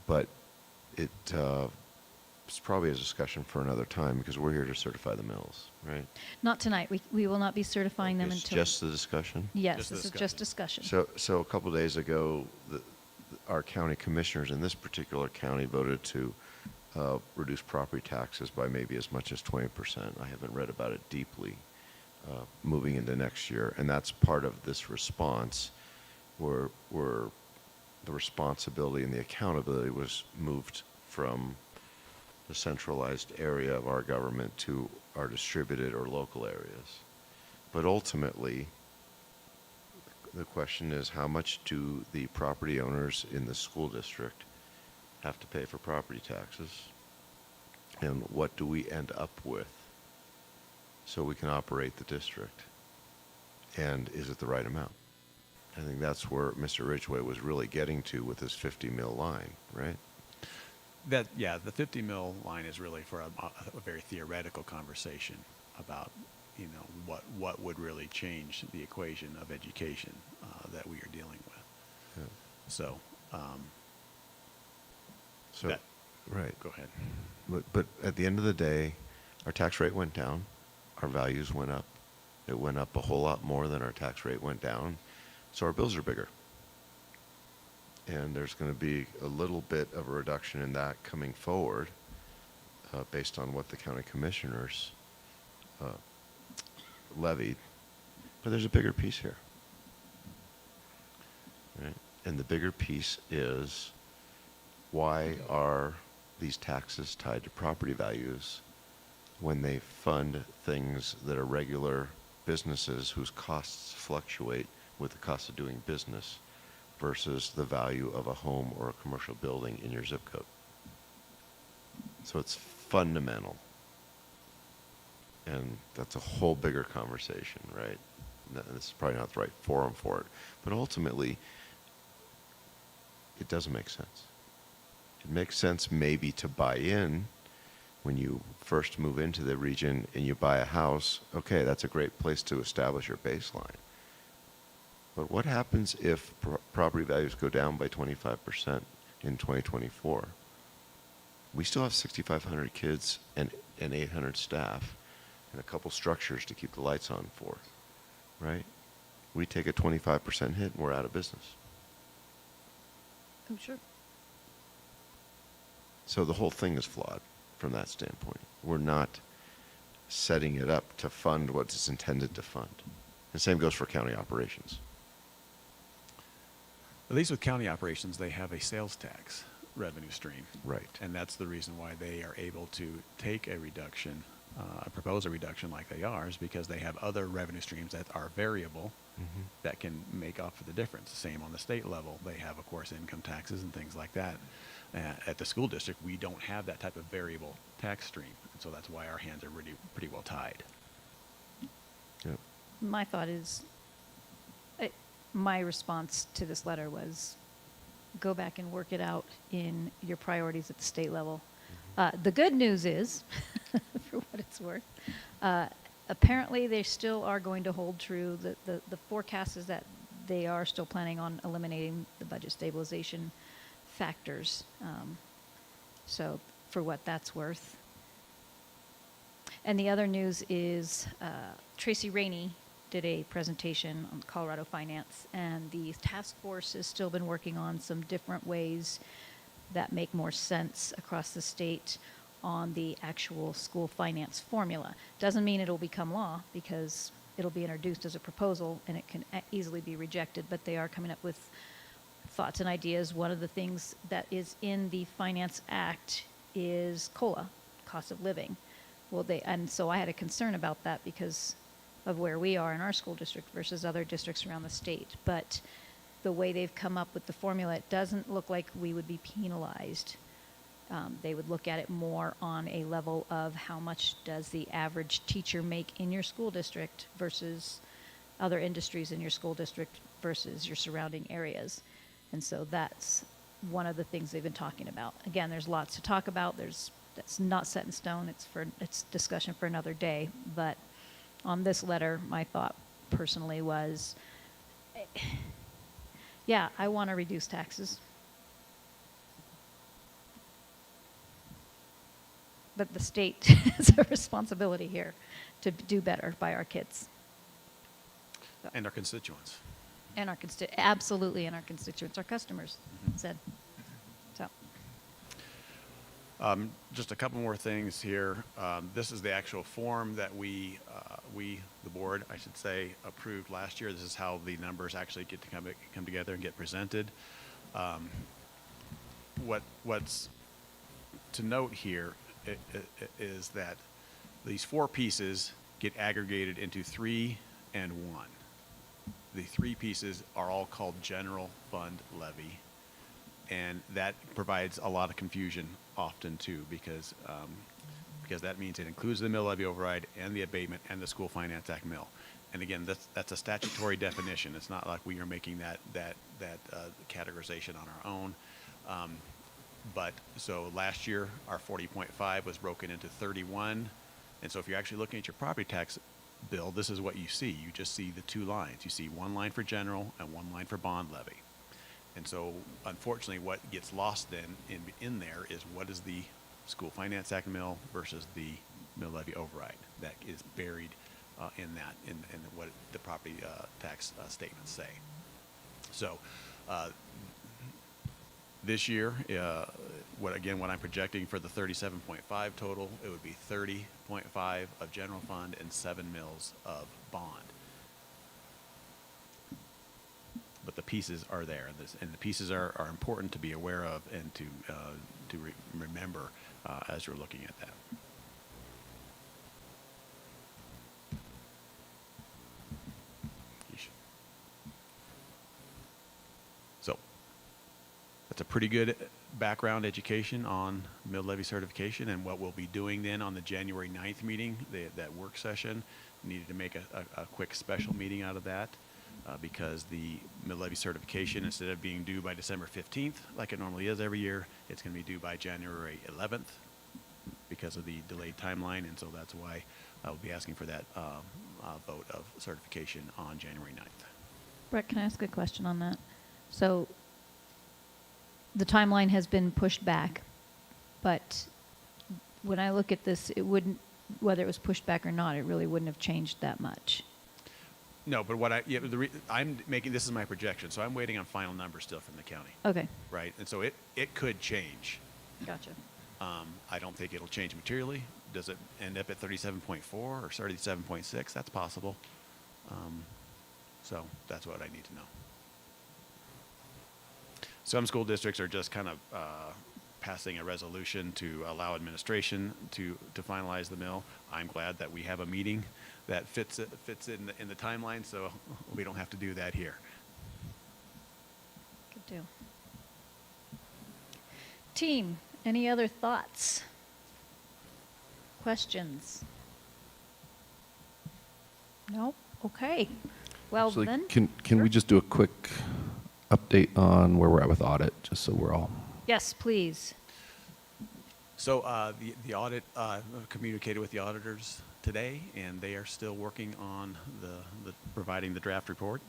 But it's probably a discussion for another time because we're here to certify the mills, right? Not tonight. We will not be certifying them It's until... just the discussion? Yes, this is just discussion. So a couple days ago, our county commissioners in this particular county voted to reduce property taxes by maybe as much as 20%. I haven't read about it deeply moving into next year. And that's part of this response where the responsibility and the accountability was moved from the centralized area of our government to our distributed or local areas. But ultimately, the question is, how much do the property owners in the school district have to pay for property taxes? And what do we end up with so we can operate the district? And is it the right amount? I think that's where Mr. Ridgway was really getting to with his 50 mil line, right? Yeah, the 50 mil line is really for a very theoretical conversation about, you know, what would really change the equation of education that we are dealing with. Yeah. So, right. Go ahead. But at the end of the day, our tax rate went down, our values went up. It went up a whole lot more than our tax rate went down, so our bills are bigger. And there's going to be a little bit of a reduction in that coming forward based on what the county commissioners levied. But there's a bigger piece here. Right? And the bigger piece is, why are these taxes tied to property values when they fund things that are regular businesses whose costs fluctuate with the cost of doing business versus the value of a home or a commercial building in your zip code? So it's fundamental. And that's a whole bigger conversation, right? This is probably not the right forum for it. But ultimately, it doesn't make sense. It makes sense maybe to buy in when you first move into the region and you buy a house. Okay, that's a great place to establish your baseline. But what happens if property values go down by 25% in 2024? We still have 6,500 kids and 800 staff and a couple structures to keep the lights on for, right? We take a 25% hit and we're out of business. Oh, sure. So the whole thing is flawed from that standpoint. We're not setting it up to fund what it's intended to fund. The same goes for county operations. At least with county operations, they have a sales tax revenue stream. Right. And that's the reason why they are able to take a reduction, propose a reduction like they are, is because they have other revenue streams that are variable that can make up for the difference. Same on the state level. They have, of course, income taxes and things like that. At the school district, we don't have that type of variable tax stream. And so that's why our hands are really pretty well tied. Yep. My thought is, my response to this letter was, go back and work it out in your priorities at the state level. The good news is, for what it's worth, apparently they still are going to hold true. The forecast is that they are still planning on eliminating the budget stabilization factors. So for what that's worth. And the other news is Tracy Rainey did a presentation on Colorado finance, and the task force has still been working on some different ways that make more sense across the state on the actual school finance formula. Doesn't mean it'll become law, because it'll be introduced as a proposal and it can easily be rejected, but they are coming up with thoughts and ideas. One of the things that is in the Finance Act is COLA, cost of living. Well, and so I had a concern about that because of where we are in our school district versus other districts around the state. But the way they've come up with the formula, it doesn't look like we would be penalized. They would look at it more on a level of how much does the average teacher make in your school district versus other industries in your school district versus your surrounding areas. And so that's one of the things they've been talking about. Again, there's lots to talk about. That's not set in stone. It's discussion for another day. But on this letter, my thought personally was, yeah, I want to reduce taxes. But the state has a responsibility here to do better by our kids. So. And our constituents. And absolutely, and our constituents, our customers, said. So. Just a couple more things here. This is the actual form that we, the board, I should say, approved last year. This is how the numbers actually get to come together and get presented. What's to note here is that these 4 pieces get aggregated into 3 and 1. The 3 pieces are all called general fund levy, and that provides a lot of confusion often too, because that means it includes the mill levy override and the abatement and the School Finance Act mill. And again, that's a statutory definition. It's not like we are making that categorization on our own. But so last year, our 40.5 was broken into 31. And so if you're actually looking at your property tax bill, this is what you see. You just see the 2 lines. You see 1 line for general and 1 line for bond levy. And so unfortunately, what gets lost then in there is what is the School Finance Act mill versus the mill levy override. That is buried in what the property tax statements say. So this year, what I'm projecting for the 37.5 total, it would be 30.5 of general fund and 7 mils of bond. But the pieces are there, and the pieces are important to be aware of and to remember as you're looking at that. So that's a pretty good background education on mill levy certification and what we'll be doing then on the January 9th meeting, that work session. We needed to make a quick special meeting out of that because the mill levy certification, instead of being due by December 15th, like it normally is every year, it's going to be due by January 11th because of the delayed timeline, and so that's why I'll be asking for that vote of certification on January 9th. Brett, can I ask a question on that? So the timeline has been pushed back, but when I look at this, it wouldn't, whether it was pushed back or not, it really wouldn't have changed that much. No, but I'm making, this is my projection, so I'm waiting on final numbers still from the county. Okay. Right, and so it could change. Gotcha. I don't think it'll change materially. Does it end up at 37.4 or 37.6? That's possible. So that's what I need to know. Some school districts are just kind of passing a resolution to allow administration to finalize the mill. I'm glad that we have a meeting that fits in the timeline, so we don't have to do that here. Good deal. Team, any other thoughts? Questions? Nope. Okay. Well, Actually, then. can we just do a quick update on where we're at with audit, just so we're all... Yes, please. So the audit communicated with the auditors today, and they are still working on the providing the draft report.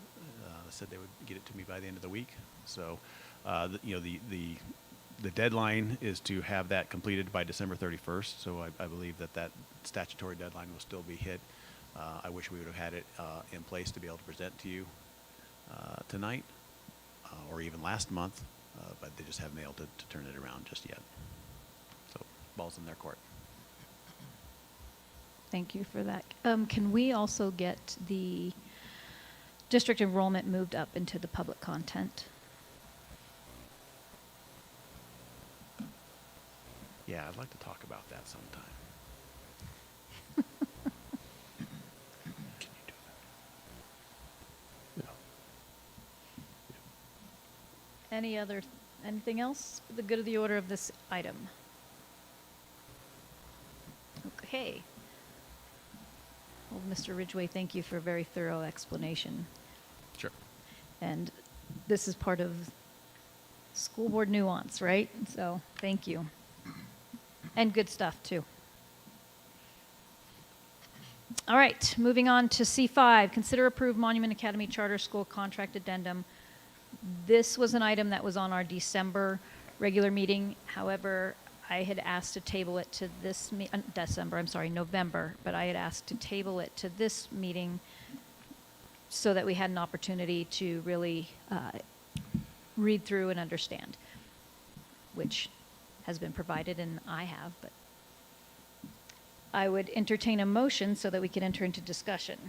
Said they would get it to me by the end of the week. So, the deadline is to have that completed by December 31st. So I believe that statutory deadline will still be hit. I wish we would have had it in place to be able to present to you tonight or even last month, but they just haven't been able to turn it around just yet. So ball's in their court. Thank you for that. Can we also get the district enrollment moved up into the public content? Yeah, I'd like to talk about that sometime. Anything else for the good of the order of this item? Okay. Well, Mr. Ridgway, thank you for a very thorough explanation. Sure. And this is part of school board nuance, right? So thank you. And good stuff, too. All right, moving on to C5, consider approve Monument Academy Charter School contract addendum. This was an item that was on our December regular meeting. However, I had asked to table it to this November, but I had asked to table it to this meeting so that we had an opportunity to really read through and understand, which has been provided, and I have, but I would entertain a motion so that we can enter into discussion.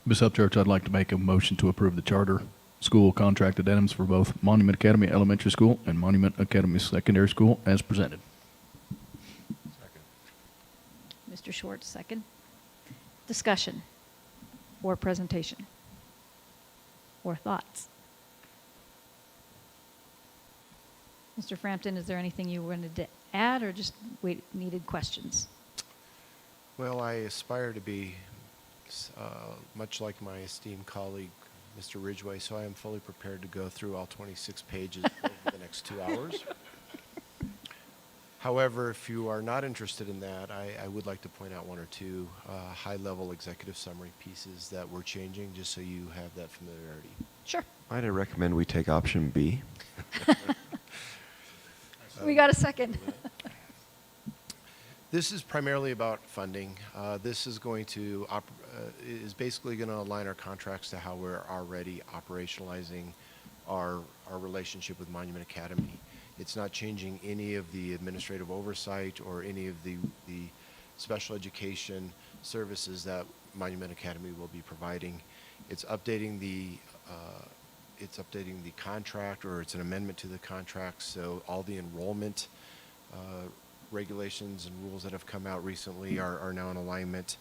Ms. Upchurch, I'd like to make a motion to approve the charter school contract addendums for both Monument Academy Elementary School and Monument Academy Secondary School as presented. Mr. Schwartz, second. Discussion or presentation or thoughts? Mr. Frampton, is there anything you wanted to add or just needed questions? Well, I aspire to be much like my esteemed colleague, Mr. Ridgway, so I am fully prepared to go through all 26 pages over the next 2 hours. However, if you are not interested in that, I would like to point out one or two high-level executive summary pieces that we're changing, just so you have that familiarity. Sure. Might I recommend we take option B? We got a second. This is primarily about funding. This is going to is basically going to align our contracts to how we're already operationalizing our relationship with Monument Academy. It's not changing any of the administrative oversight or any of the special education services that Monument Academy will be providing. It's updating the contract, or it's an amendment to the contract, so all the enrollment regulations and rules that have come out recently are now in alignment.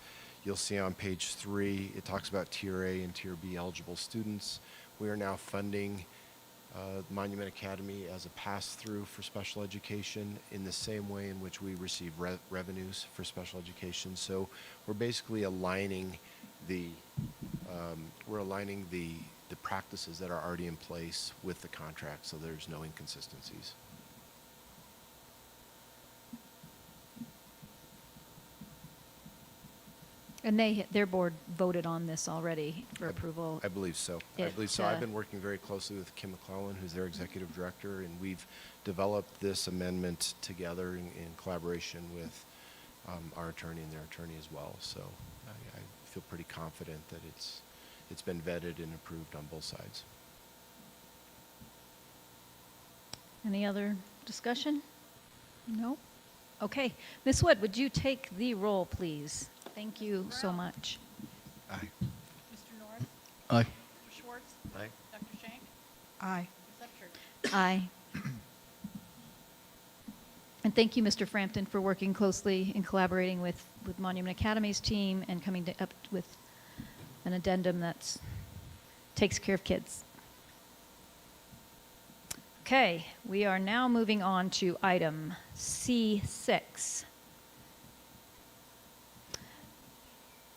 You'll see on page 3, it talks about Tier A and Tier B eligible students. We are now funding Monument Academy as a pass-through for special education in the same way in which we receive revenues for special education. So we're basically aligning the practices that are already in place with the contract, so there's no inconsistencies. And their board voted on this already for approval. I believe so. I've been working very closely with Kim McClellan, who's their executive director, and we've developed this amendment together in collaboration with our attorney and their attorney as well. So I feel pretty confident that it's been vetted and approved on both sides. Any other discussion? No? Okay. Ms. Wood, would you take the roll, please? Thank you so much. Aye. Mr. North? Aye. Mr. Schwartz? Aye. Dr. Shank? Aye. Ms. Upchurch? Aye. And thank you, Mr. Frampton, for working closely and collaborating with Monument Academy's team and coming up with an addendum that takes care of kids. Okay, we are now moving on to item C6.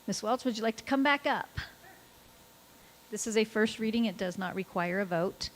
Ms. Welch, would you like to come back up? This is a first reading. It does not require a vote.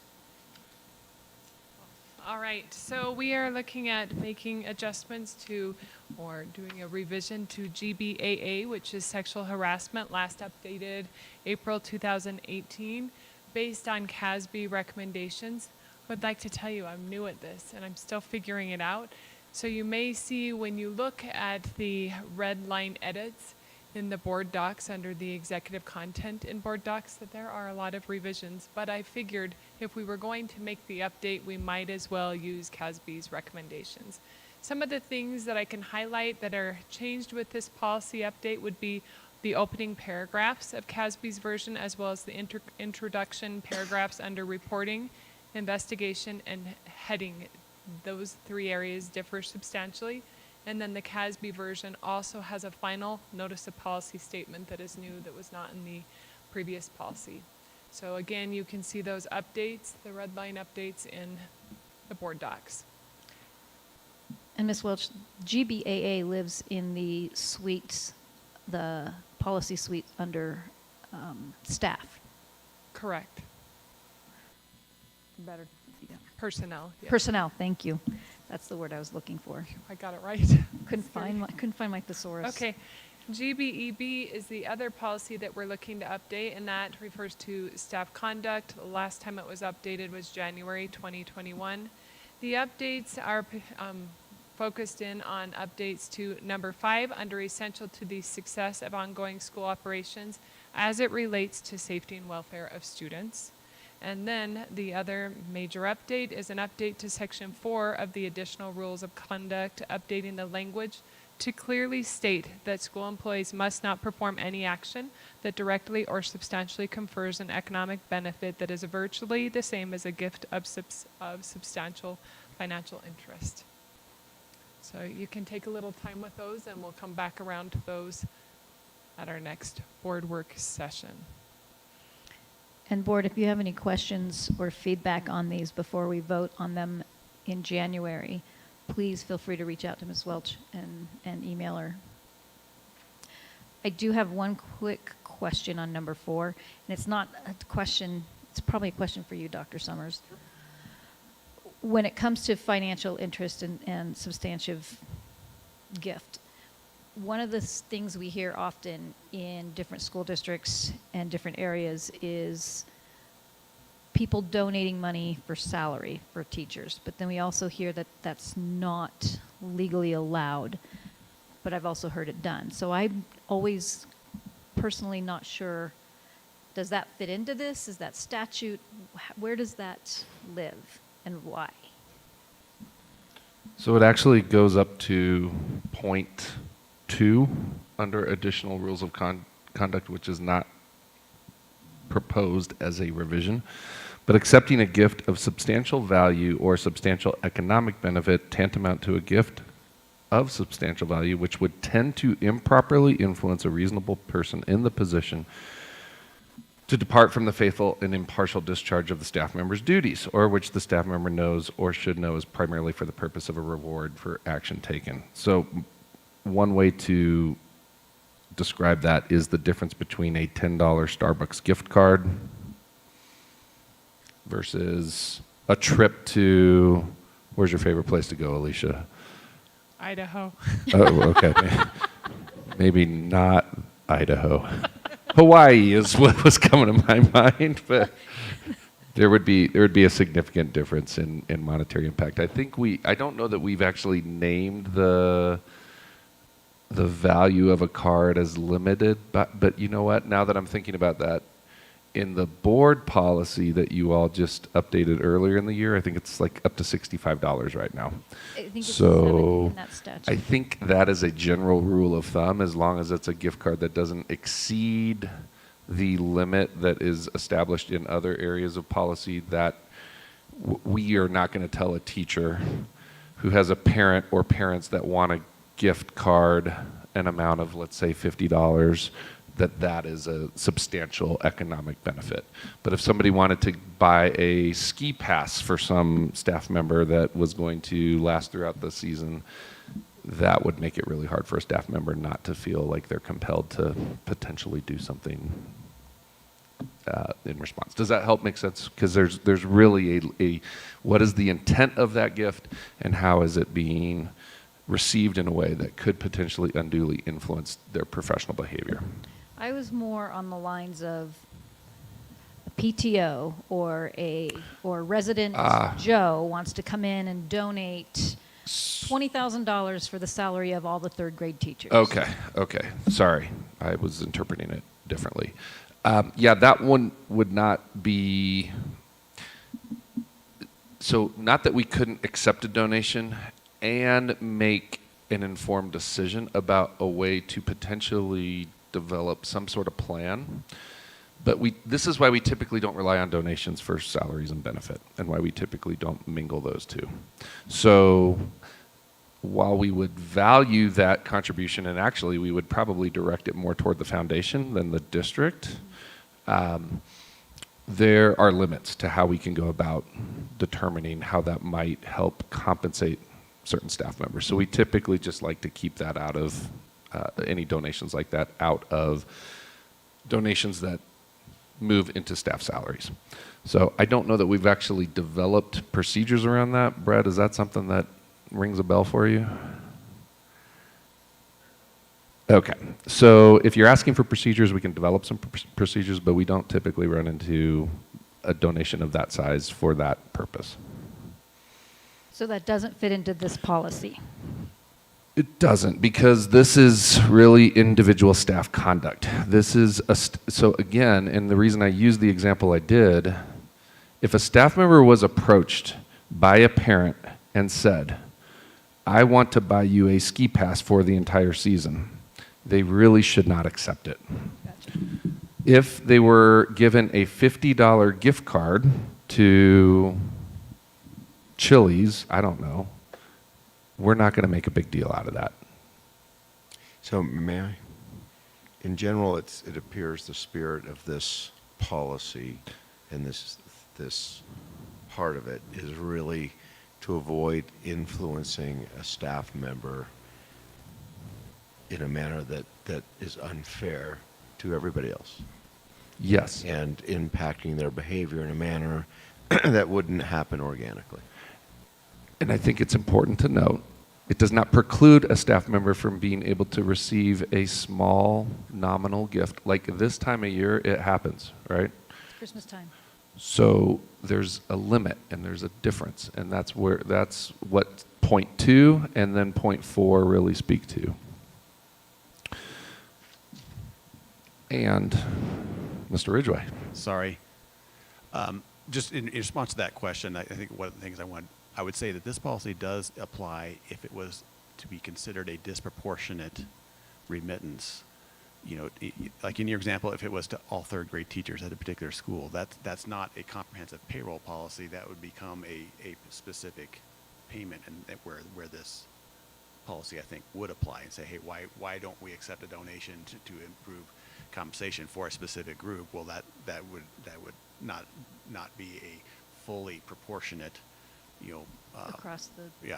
All right, so we are looking at making adjustments to, or doing a revision to GBAA, which is sexual harassment, last updated April 2018, based on CASB recommendations. Would like to tell you I'm new at this and I'm still figuring it out. So you may see when you look at the red line edits in the board docs under the executive content in board docs that there are a lot of revisions, but I figured if we were going to make the update, we might as well use CASB's recommendations. Some of the things that I can highlight that are changed with this policy update would be the opening paragraphs of CASB's version, as well as the introduction paragraphs under reporting, investigation, and heading. Those 3 areas differ substantially. And then the CASB version also has a final notice of policy statement that is new, that was not in the previous policy. So again, you can see those updates, the red line updates in the board docs. And Ms. Welch, GBAA lives in the suites, the policy suite under staff. Correct. Better. Yeah. Personnel. Yes. Personnel, thank you. That's the word I was looking for. I got it right. Couldn't find my thesaurus. Okay. GBEB is the other policy that we're looking to update, and that refers to staff conduct. The last time it was updated was January 2021. The updates are focused in on updates to number 5 under essential to the success of ongoing school operations as it relates to safety and welfare of students. And then the other major update is an update to section 4 of the additional rules of conduct, updating the language to clearly state that school employees must not perform any action that directly or substantially confers an economic benefit that is virtually the same as a gift of substantial financial interest. So you can take a little time with those, and we'll come back around to those at our next board work session. And board, if you have any questions or feedback on these before we vote on them in January, please feel free to reach out to Ms. Welch and email her. I do have one quick question on number 4, and it's not a question, it's probably a question for you, Dr. Summers. When it comes to financial interest and substantive gift, one of the things we hear often in different school districts and different areas is people donating money for salary for teachers. But then we also hear that that's not legally allowed, but I've also heard it done. So I'm always personally not sure, does that fit into this? Is that statute? Where does that live and why? So it actually goes up to point 2 under additional rules of conduct, which is not proposed as a revision, but accepting a gift of substantial value or substantial economic benefit tantamount to a gift of substantial value which would tend to improperly influence a reasonable person in the position to depart from the faithful and impartial discharge of the staff member's duties, or which the staff member knows or should know is primarily for the purpose of a reward for action taken. So one way to describe that is the difference between a $10 Starbucks gift card versus a trip to, where's your favorite place to go, Alicia? Idaho. Oh, okay. Maybe not Idaho. Hawaii is what was coming to my mind, but there would be a significant difference in monetary impact. I don't know that we've actually named the value of a card as limited, but you know what? Now that I'm thinking about that, in the board policy that you all just updated earlier in the year, I think it's like up to $65 right now. I think it's so in that statute. I think that is a general rule of thumb, as long as it's a gift card that doesn't exceed the limit that is established in other areas of policy, that we are not going to tell a teacher who has a parent or parents that want a gift card an amount of, let's say, $50, that is a substantial economic benefit. But if somebody wanted to buy a ski pass for some staff member that was going to last throughout the season, that would make it really hard for a staff member not to feel like they're compelled to potentially do something in response. Does that help make sense? Because there's really a what is the intent of that gift, and how is it being received in a way that could potentially unduly influence their professional behavior. I was more on the lines of a PTO or resident Joe wants to come in and donate $20,000 for the salary of all the third grade teachers. Okay. Sorry, I was interpreting it differently. Yeah, that one would not be. So, not that we couldn't accept a donation and make an informed decision about a way to potentially develop some sort of plan. But this is why we typically don't rely on donations for salaries and benefit, and why we typically don't mingle those two. So while we would value that contribution, and actually we would probably direct it more toward the foundation than the district, there are limits to how we can go about determining how that might help compensate certain staff members. So we typically just like to keep that out of any donations like that out of donations that move into staff salaries. So I don't know that we've actually developed procedures around that. Brad, is that something that rings a bell for you? Okay, so if you're asking for procedures, we can develop some procedures, but we don't typically run into a donation of that size for that purpose. So that doesn't fit into this policy. It doesn't, because this is really individual staff conduct. This is so again, and the reason I used the example I did, if a staff member was approached by a parent and said, I want to buy you a ski pass for the entire season, they really should not accept it. Gotcha. If they were given a $50 gift card to Chili's, I don't know, we're not going to make a big deal out of that. So may I? In general, it appears the spirit of this policy and this part of it is really to avoid influencing a staff member in a manner that is unfair to everybody else. Yes. And impacting their behavior in a manner that wouldn't happen organically. And I think it's important to note, it does not preclude a staff member from being able to receive a small nominal gift. Like this time of year, it happens, right? It's Christmas time. So there's a limit and there's a difference. And that's what point 2 and then point 4 really speak to. And Mr. Ridgway. Sorry. Just in response to that question, I think one of the things I would say that this policy does apply if it was to be considered a disproportionate remittance. You know, like in your example, if it was to all third grade teachers at a particular school, that's not a comprehensive payroll policy. That would become a specific payment, and where this policy I think would apply and say, hey, why don't we accept a donation to improve compensation for a specific group? Well, that would not be a fully proportionate, across the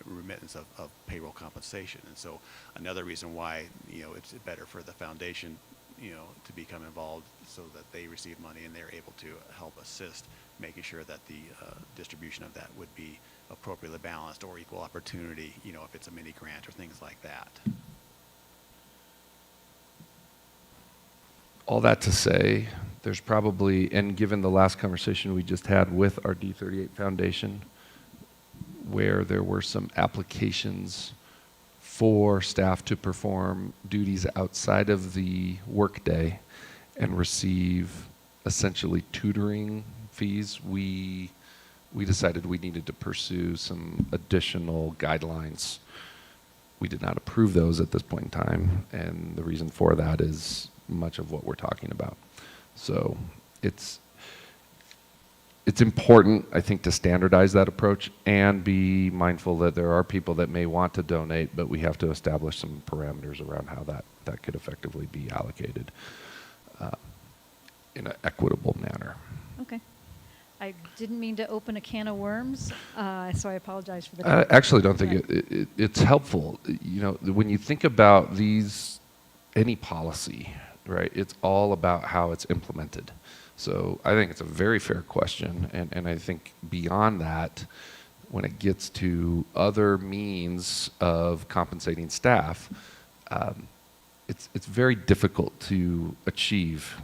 remittance of payroll compensation. And so another reason why it's better for the foundation to become involved so that they receive money and they're able to help assist making sure that the distribution of that would be appropriately balanced or equal opportunity, if it's a mini grant or things like that. All that to say, there's probably, and given the last conversation we just had with our D38 Foundation, where there were some applications for staff to perform duties outside of the workday and receive essentially tutoring fees, we decided we needed to pursue some additional guidelines. We did not approve those at this point in time, and the reason for that is much of what we're talking about. So it's important, I think, to standardize that approach and be mindful that there are people that may want to donate, but we have to establish some parameters around how that could effectively be allocated in an equitable manner. Okay. I didn't mean to open a can of worms, so I apologize for the. I actually don't think it's helpful. When you think about any policy, right, it's all about how it's implemented. So I think it's a very fair question, and I think beyond that, when it gets to other means of compensating staff, it's very difficult to achieve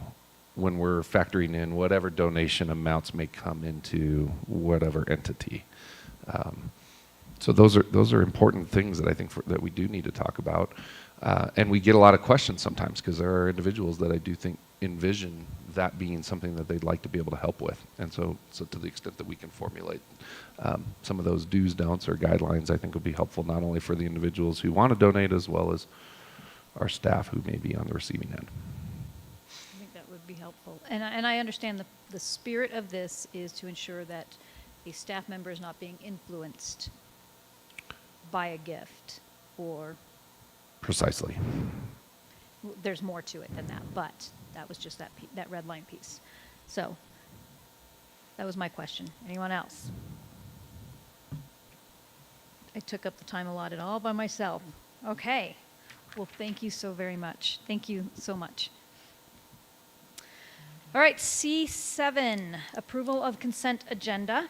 when we're factoring in whatever donation amounts may come into whatever entity. So those are important things that I think that we do need to talk about. And we get a lot of questions sometimes because there are individuals that I do think envision that being something that they'd like to be able to help with. And so to the extent that we can formulate some of those do's, don'ts, or guidelines, I think will be helpful not only for the individuals who want to donate as well as our staff who may be on the receiving end. I think that would be helpful. And I understand the spirit of this is to ensure that a staff member is not being influenced by a gift or... Precisely. There's more to it than that, but that was just that red line piece. So That was my question. Anyone else? I took up the time allotted all by myself. Okay. Well, thank you so very much. Thank you so much. All right, C7, approval of consent agenda.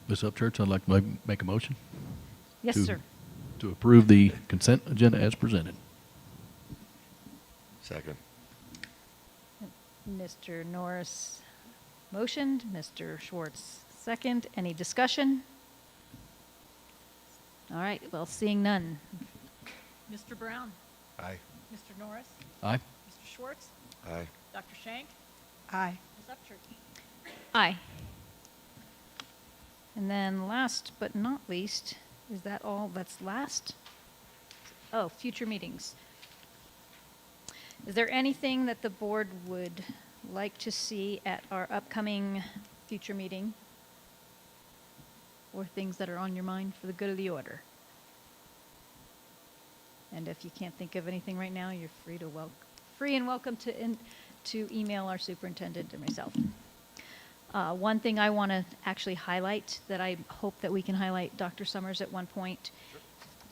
Ms. Upchurch, I'd like to make a motion. Yes, to- sir. To approve the consent agenda as presented. Second. Mr. Norris motioned, Mr. Schwartz second. Any discussion? All right, well, seeing none. Mr. Brown? Aye. Mr. Norris? Aye. Mr. Schwartz? Aye. Dr. Shank? Aye. Ms. Upchurch? Aye. And then last but not least, is that all that's last? Oh, future meetings. Is there anything that the board would like to see at our upcoming future meeting? Or things that are on your mind for the good of the order? And if you can't think of anything right now, you're free and welcome to email our superintendent and myself. One thing I want to actually highlight that I hope that we can highlight, Dr. Summers, at one point,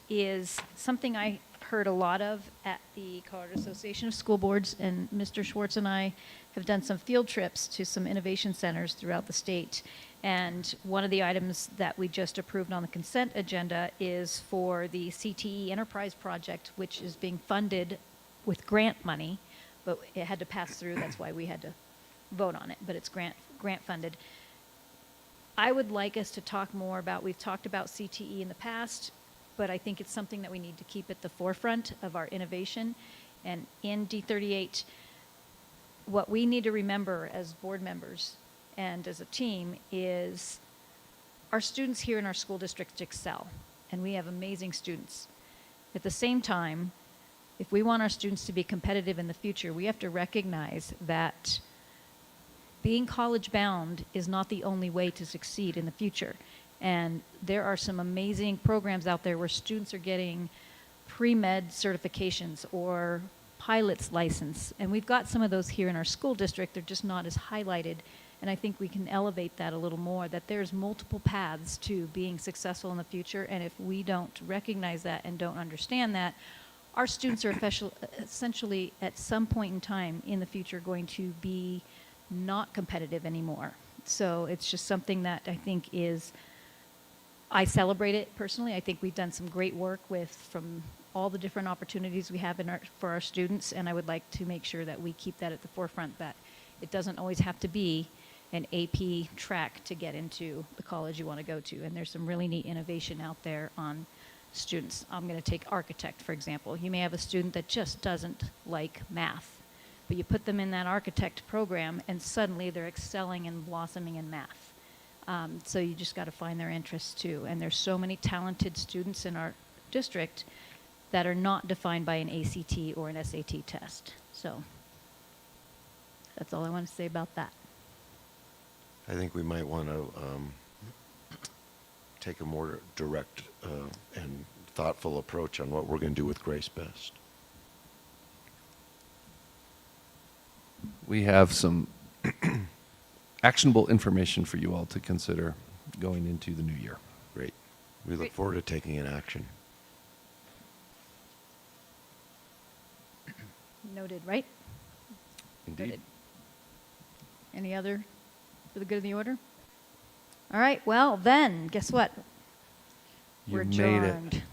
is something I heard a lot of at the Colorado Association of School Boards, and Mr. Schwartz and I have done some field trips to some innovation centers throughout the state. And one of the items that we just approved on the consent agenda is for the CTE Enterprise Project, which is being funded with grant money, but it had to pass through. That's why we had to vote on it, but it's grant funded. I would like us to talk more about, we've talked about CTE in the past, but I think it's something that we need to keep at the forefront of our innovation. And in D38, what we need to remember as board members and as a team is our students here in our school district excel, and we have amazing students. At the same time, if we want our students to be competitive in the future, we have to recognize that being college bound is not the only way to succeed in the future. And there are some amazing programs out there where students are getting pre-med certifications or pilot's license. And we've got some of those here in our school district. They're just not as highlighted. And I think we can elevate that a little more, that there's multiple paths to being successful in the future. And if we don't recognize that and don't understand that, our students are essentially at some point in time in the future going to be not competitive anymore. So it's just something that I think is, I celebrate it personally. I think we've done some great work from all the different opportunities we have for our students, and I would like to make sure that we keep that at the forefront, that it doesn't always have to be an AP track to get into the college you want to go to. And there's some really neat innovation out there on students. I'm going to take architect, for example. You may have a student that just doesn't like math, but you put them in that architect program and suddenly they're excelling and blossoming in math. So you just got to find their interests too. And there's so many talented students in our district that are not defined by an ACT or an SAT test. So that's all I want to say about that. I think we might want to take a more direct and thoughtful approach on what we're going to do with Grace Best. We have some actionable information for you all to consider going into the new year. Great. We look forward to taking an action. Noted, right? Indeed. Noted. Any other for the good of the order? All right, well then, guess what? You We're made it. adjourned.